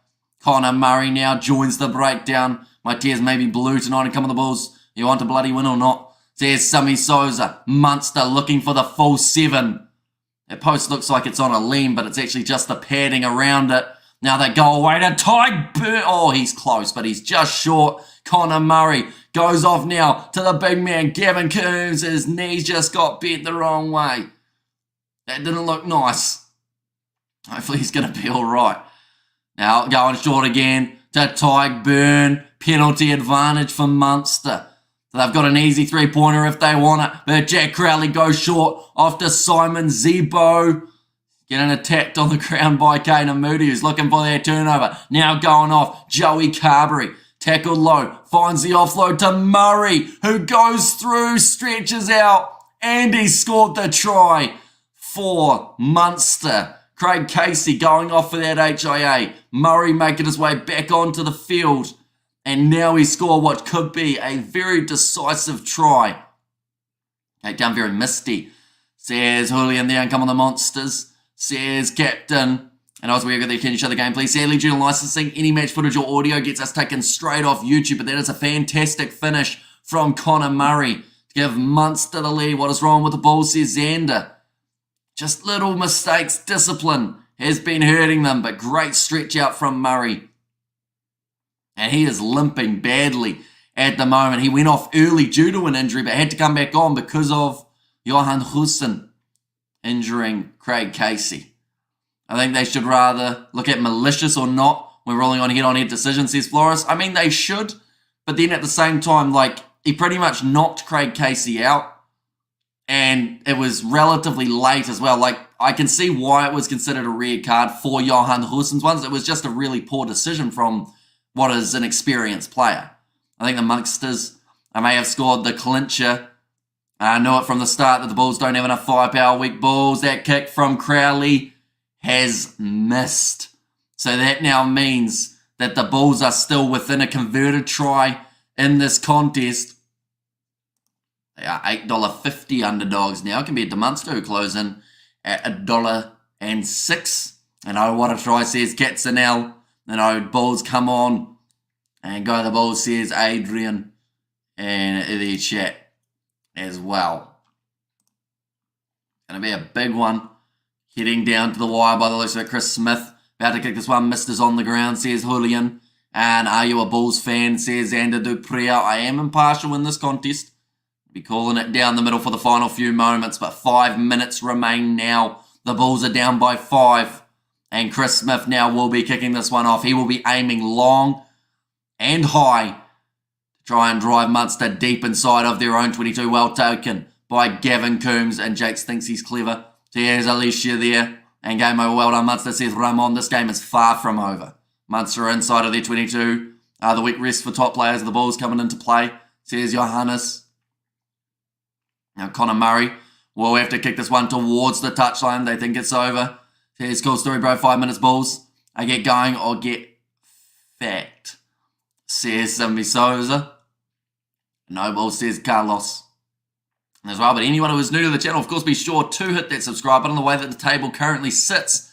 Connor Murray now joins the breakdown. My tears may be blue tonight and come on the Bulls. You want a bloody win or not? Says Sammy Souza. Munster looking for the full 7. That post looks like it's on a lean, but it's actually just the padding around it. Now they go away to Tyke Burn. Oh, he's close, but he's just short. Connor Murray goes off now to the big man, Gavin Coombs. His knees just got bent the wrong way. That didn't look nice. Hopefully he's going to be all right. Now going short again to Tyke Burn. Penalty advantage for Munster. So they've got an easy 3-pointer if they want it. But Jack Crowley goes short after Simon Zebo. Getting attacked on the ground by Kaner Moody, who's looking for their turnover. Now going off, Joey Carberry. Tackled low, finds the offload to Murray, who goes through, stretches out, and he scored the try for Munster. Craig Casey going off for that HIA. Murray making his way back onto the field. And now he scored what could be a very decisive try. Okay, done very misty. Says Julian there and come on the Monsters. Says Captain. And also we got the Can You Show the Game, please. Sadly, due to licensing, any match footage or audio gets us taken straight off YouTube. But that is a fantastic finish from Connor Murray to give Munster the lead. What is wrong with the Bulls, says Xander. Just little mistakes. Discipline has been hurting them. But great stretch out from Murray. And he is limping badly at the moment. He went off early due to an injury, but had to come back on because of Johan Hussen injuring Craig Casey. I think they should rather look at malicious or not when rolling on head-on-head decisions, says Flores. I mean, they should, but then at the same time, like, he pretty much knocked Craig Casey out, and it was relatively late as well. Like, I can see why it was considered a red card for Johan Hussen's ones. It was just a really poor decision from what is an experienced player. I think the Munsters may have scored the clincher. I knew it from the start that the Bulls don't have enough firepower. Weak Bulls. That kick from Crowley has missed. So that now means that the Bulls are still within a converted try in this contest. They are $8.50 underdogs now compared to Munster, who close in at $1.06. And oh, what a try, says Katzenell. And oh, Bulls come on and go the Bulls, says Adrian in the chat as well. Going to be a big one. Heading down to the wire by the looks of it. Chris Smith about to kick this one. Misters on the ground, says Julian. And are you a Bulls fan, says Xander Dupree. I am impartial in this contest. Be calling it down the middle for the final few moments, but 5 minutes remain now. The Bulls are down by 5. And Chris Smith now will be kicking this one off. He will be aiming long and high to try and drive Munster deep inside of their own 22. Well taken by Gavin Coombs, and Jakes thinks he's clever. So here's Alicia there. And game over. Well done, Munster, says Ramon. This game is far from over. Munster are inside of their 22. The week rest for top players of the Bulls coming into play, says Johannes. Now Connor Murray will have to kick this one towards the touchline. They think it's over. Here's cool story, bro. 5 minutes, Bulls. I get going or get fact, says Sammy Souza. No Bulls, says Carlos as well. But anyone who is new to the channel, of course, be sure to hit that subscribe button. The way that the table currently sits,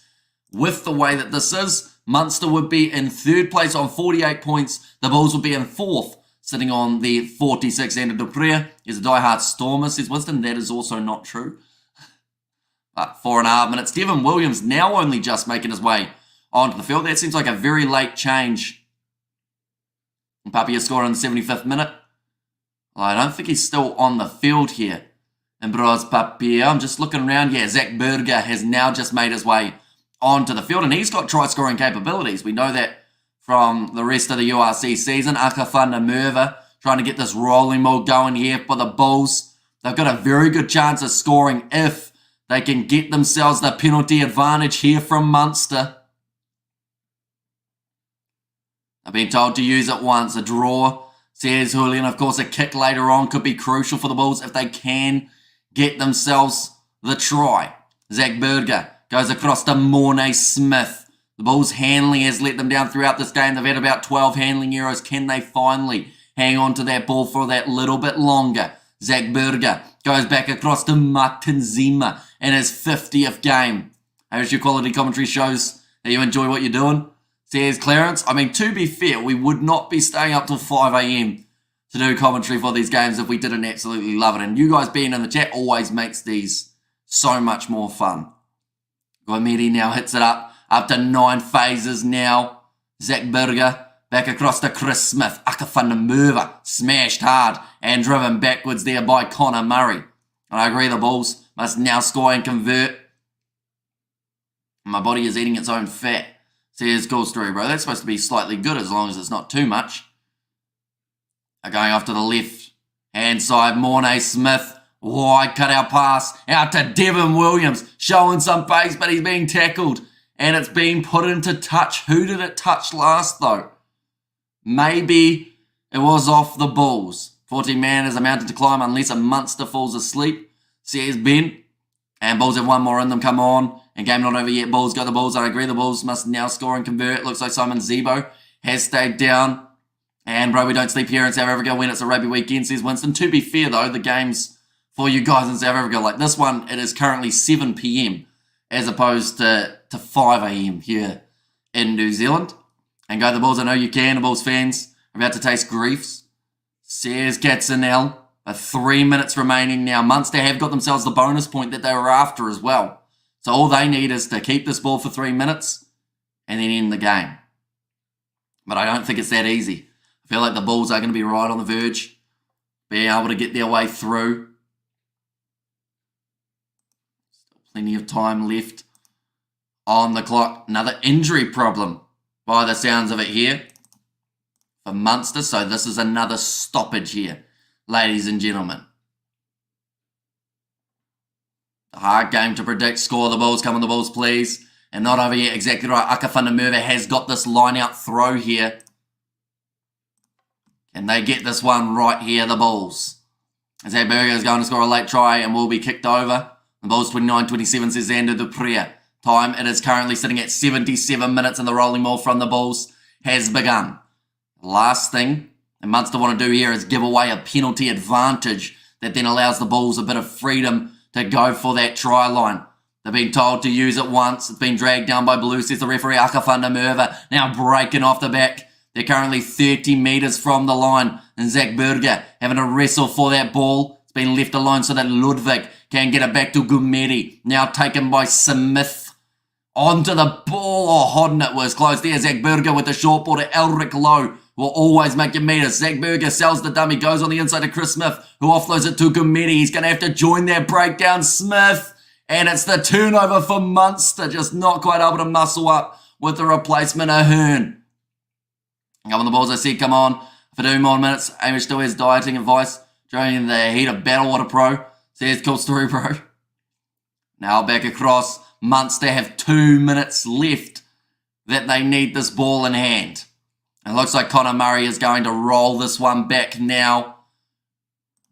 with the way that this is, Munster would be in 3rd place on 48 points. The Bulls would be in 4th, sitting on the 46. Xander Dupree is a diehard Stormer, says Winston. That is also not true. 4.5 minutes. Devin Williams now only just making his way onto the field. That seems like a very late change. Papia scored in the 75th minute. Well, I don't think he's still on the field here. And Bros Papier, I'm just looking around. Yeah, Zach Berger has now just made his way onto the field, and he's got try-scoring capabilities. We know that from the rest of the URC season. Aka van der Merwe trying to get this rolling mode going here for the Bulls. They've got a very good chance of scoring if they can get themselves the penalty advantage here from Munster. They've been told to use it once. A draw, says Julian. Of course, a kick later on could be crucial for the Bulls if they can get themselves the try. Zach Berger goes across to Mornay Smith. The Bulls' handling has let them down throughout this game. They've had about 12 handling errors. Can they finally hang on to that ball for that little bit longer? Zach Berger goes back across to Martin Zima in his 50th game. I wish your quality commentary shows that you enjoy what you're doing. Says Clarence. I mean, to be fair, we would not be staying up till 5 a.m. to do commentary for these games if we didn't absolutely love it. And you guys being in the chat always makes these so much more fun. Goimedi now hits it up to 9 phases now. Zach Berger back across to Chris Smith. Aka van der Merwe smashed hard and driven backwards there by Connor Murray. And I agree, the Bulls must now score and convert. My body is eating its own fat. Says Cool Story, bro. That's supposed to be slightly good as long as it's not too much. Going off to the left hand side, Mornay Smith. Wide cutout pass out to Devin Williams. Showing some pace, but he's being tackled. And it's being put into touch. Who did it touch last, though? Maybe it was off the Bulls. 14-man is a mountain to climb unless a Munster falls asleep, says Ben. And Bulls have one more in them. Come on. And game not over yet. Bulls got the Bulls. I agree. The Bulls must now score and convert. Looks like Simon Zebo has stayed down. And, bro, we don't sleep here in South Africa when it's a rugby weekend, says Winston. To be fair, though, the games for you guys in South Africa, like this one, it is currently 7 p.m. as opposed to 5 a.m. here in New Zealand. And go the Bulls. I know you can. The Bulls fans are about to taste griefs. Says Katzenell. 3 minutes remaining now. Munster have got themselves the bonus point that they were after as well. So all they need is to keep this ball for 3 minutes and then end the game. But I don't think it's that easy. I feel like the Bulls are going to be right on the verge, being able to get their way through. Still plenty of time left on the clock. Another injury problem by the sounds of it here for Munster. So this is another stoppage here, ladies and gentlemen. A hard game to predict. Score the Bulls. Come on the Bulls, please. And not over yet. Exactly right. Aka van der Merwe has got this line-out throw here. Can they get this one right here, the Bulls? As that Berger is going to score a late try and will be kicked over. The Bulls 29-27 says Xander Dupree. Time, it is currently sitting at 77 minutes and the rolling ball from the Bulls has begun. Last thing that Munster want to do here is give away a penalty advantage that then allows the Bulls a bit of freedom to go for that try line. They've been told to use it once. It's been dragged down by Blue, says the referee. Aka van der Merwe now breaking off the back. They're currently 30 metres from the line. And Zach Berger having a wrestle for that ball. It's been left alone so that Ludwig can get it back to Gumedi. Now taken by Smith. Onto the ball. Oh, Hodnett was close there. Zach Berger with the short ball to Elric Lowe. Will always make your meters. Zach Berger sells the dummy. Goes on the inside to Chris Smith, who offloads it to Gumedi. He's going to have to join that breakdown. Smith. And it's the turnover for Munster. Just not quite able to muscle up with the replacement of Hearn. Come on the Bulls, I said, come on. For 2 more minutes, Amish still has dieting advice. During the heat of battle, what a pro. Says, cool story, bro. Now back across. Munster have 2 minutes left that they need this ball in hand. It looks like Connor Murray is going to roll this one back now.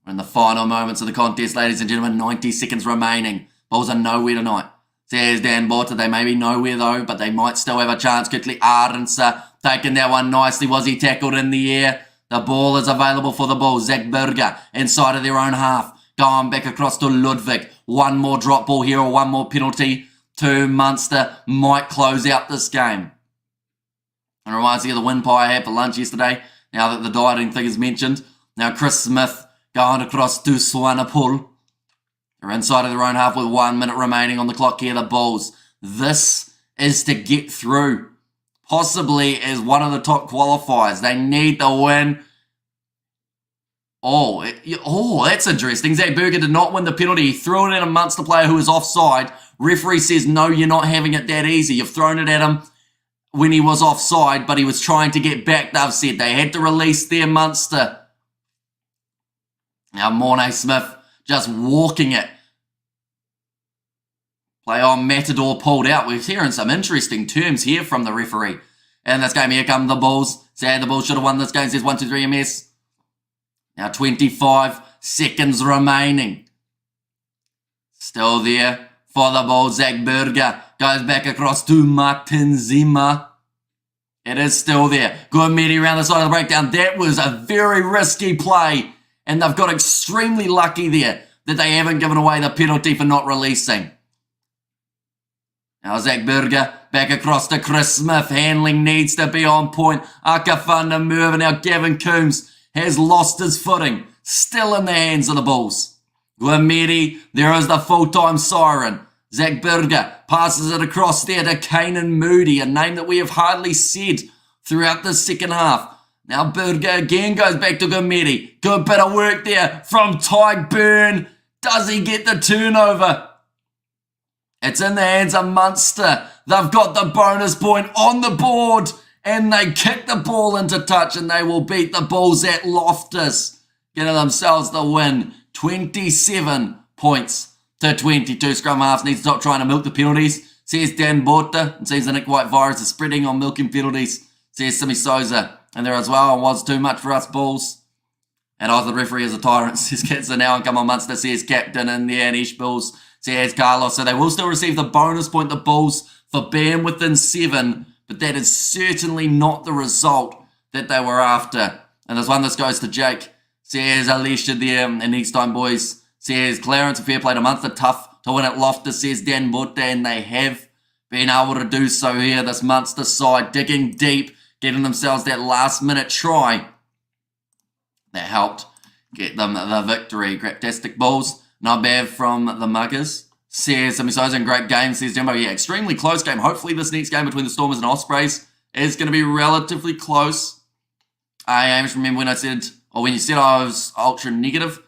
We're in the final moments of the contest, ladies and gentlemen. 90 seconds remaining. Bulls are nowhere tonight. Says Dan Borta. They may be nowhere though, but they might still have a chance. Quickly, Arendse taking that one nicely. Was he tackled in the air? The ball is available for the Bulls. Zach Berger inside of their own half. Going back across to Ludwig. One more drop ball here or one more penalty to Munster. Might close out this game. It reminds me of the wind pie I had for lunch yesterday, now that the dieting thing is mentioned. Now Chris Smith going across to Swanepoel. They're inside of their own half with 1 minute remaining on the clock here, the Bulls. This is to get through, possibly as one of the top qualifiers. They need the win. That's interesting. Zach Berger did not win the penalty. He threw it at a Munster player who was offside. Referee says, no, you're not having it that easy. You've thrown it at him when he was offside, but he was trying to get back, they've said. They had to release their Munster. Now, Mornay Smith just walking it. Play on Matador pulled out. We're hearing some interesting terms here from the referee. In this game, here come the Bulls. Say the Bulls should have won this game. Says 1-2-3 MS. Now 25 seconds remaining. Still there for the Bulls. Zach Berger goes back across to Martin Zimmer. It is still there. Good meaty around the side of the breakdown. That was a very risky play. And they've got extremely lucky there that they haven't given away the penalty for not releasing. Now Zach Berger back across to Chris Smith. Handling needs to be on point. Aka van der Merwe. Now Gavin Coombs has lost his footing. Still in the hands of the Bulls. Guameri, there is the full-time siren. Zach Berger passes it across there to Kanan Moody, a name that we have hardly said throughout the second half. Now Berger again goes back to Guameri. Good bit of work there from Tyke Byrne. Does he get the turnover? It's in the hands of Munster. They've got the bonus point on the board. And they kick the ball into touch and they will beat the Bulls at Loftus. Getting themselves the win. 27 points to 22. Scrum halves need to stop trying to milk the penalties. Says Dan Borta. It seems the Nick White virus is spreading on milking penalties. Says Simi Souza. And there as well. It was too much for us Bulls. And the referee is a tyrant. Says Kitson now and come on Munster. Says captain in there. And Ish Bulls. Says Carlos. So they will still receive the bonus point. The Bulls for being within 7. But that is certainly not the result that they were after. And there's one that goes to Jake. Says Alicia there. And next time, boys. Says Clarence, a fair play to Munster. Tough to win at Loftus, says Dan Butte. And they have been able to do so here. This Munster side digging deep. Getting themselves that last minute try. That helped get them the victory. Fantastic Bulls. Not bad from the Muggers. Says Simi Souza, great game, says Jumbo. Yeah, extremely close game. Hopefully this next game between the Stormers and Ospreys is going to be relatively close. I just remember when I said, or when you said I was ultra negative,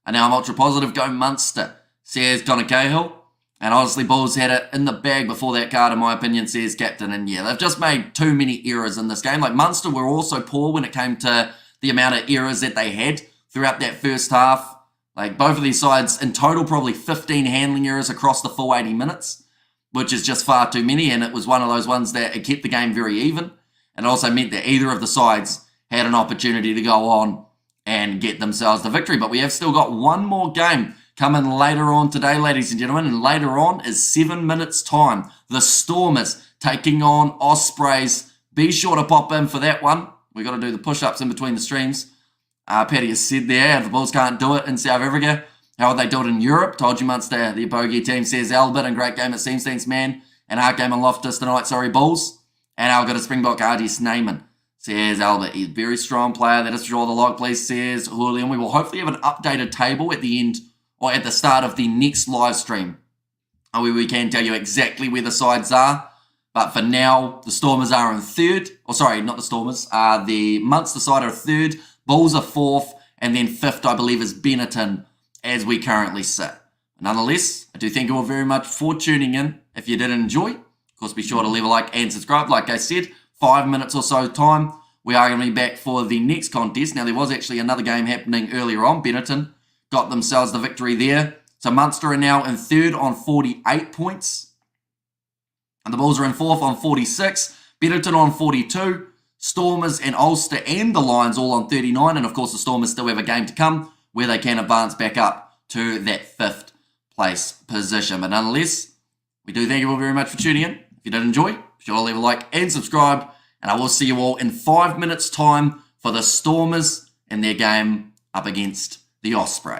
and now I'm ultra positive, go Munster, says Connor Cahill. And honestly, Bulls had it in the bag before that card, in my opinion, says captain. And yeah, they've just made too many errors in this game. Like Munster were also poor when it came to the amount of errors that they had throughout that first half. Like both of these sides, in total, probably 15 handling errors across the full 80 minutes, which is just far too many. And it was one of those ones that it kept the game very even. And it also meant that either of the sides had an opportunity to go on and get themselves the victory. But we have still got one more game coming later on today, ladies and gentlemen. And later on is 7 minutes time. The Stormers taking on Ospreys. Be sure to pop in for that one. We've got to do the push-ups in between the streams. Paddy has said there, if the Bulls can't do it in South Africa, how would they do it in Europe? Told you Munster, the bogey team, says Albert, and great game at Seamsteins, man. And hard game on Loftus tonight, sorry, Bulls. And I've got a Springbok Artie Sneyman, says Albert. He's a very strong player. That is draw the log, please, says Julian. We will hopefully have an updated table at the end, or at the start of the next live stream, where we can tell you exactly where the sides are. But for now, the Stormers are in third. Or sorry, not the Stormers. The Munster side are third. Bulls are fourth, and then fifth, I believe, is Benetton as we currently sit. Nonetheless, I do thank you all very much for tuning in. If you did enjoy, of course, be sure to leave a like and subscribe. Like I said, 5 minutes or so time, we are going to be back for the next contest. Now, there was actually another game happening earlier on. Benetton got themselves the victory there. So Munster are now in third on 48 points. And the Bulls are in fourth on 46. Benetton on 42. Stormers and Ulster and the Lions all on 39. And of course, the Stormers still have a game to come where they can advance back up to that fifth place position. But nonetheless, we do thank you all very much for tuning in. If you did enjoy, be sure to leave a like and subscribe. And I will see you all in 5 minutes time for the Stormers in their game up against the Ospreys.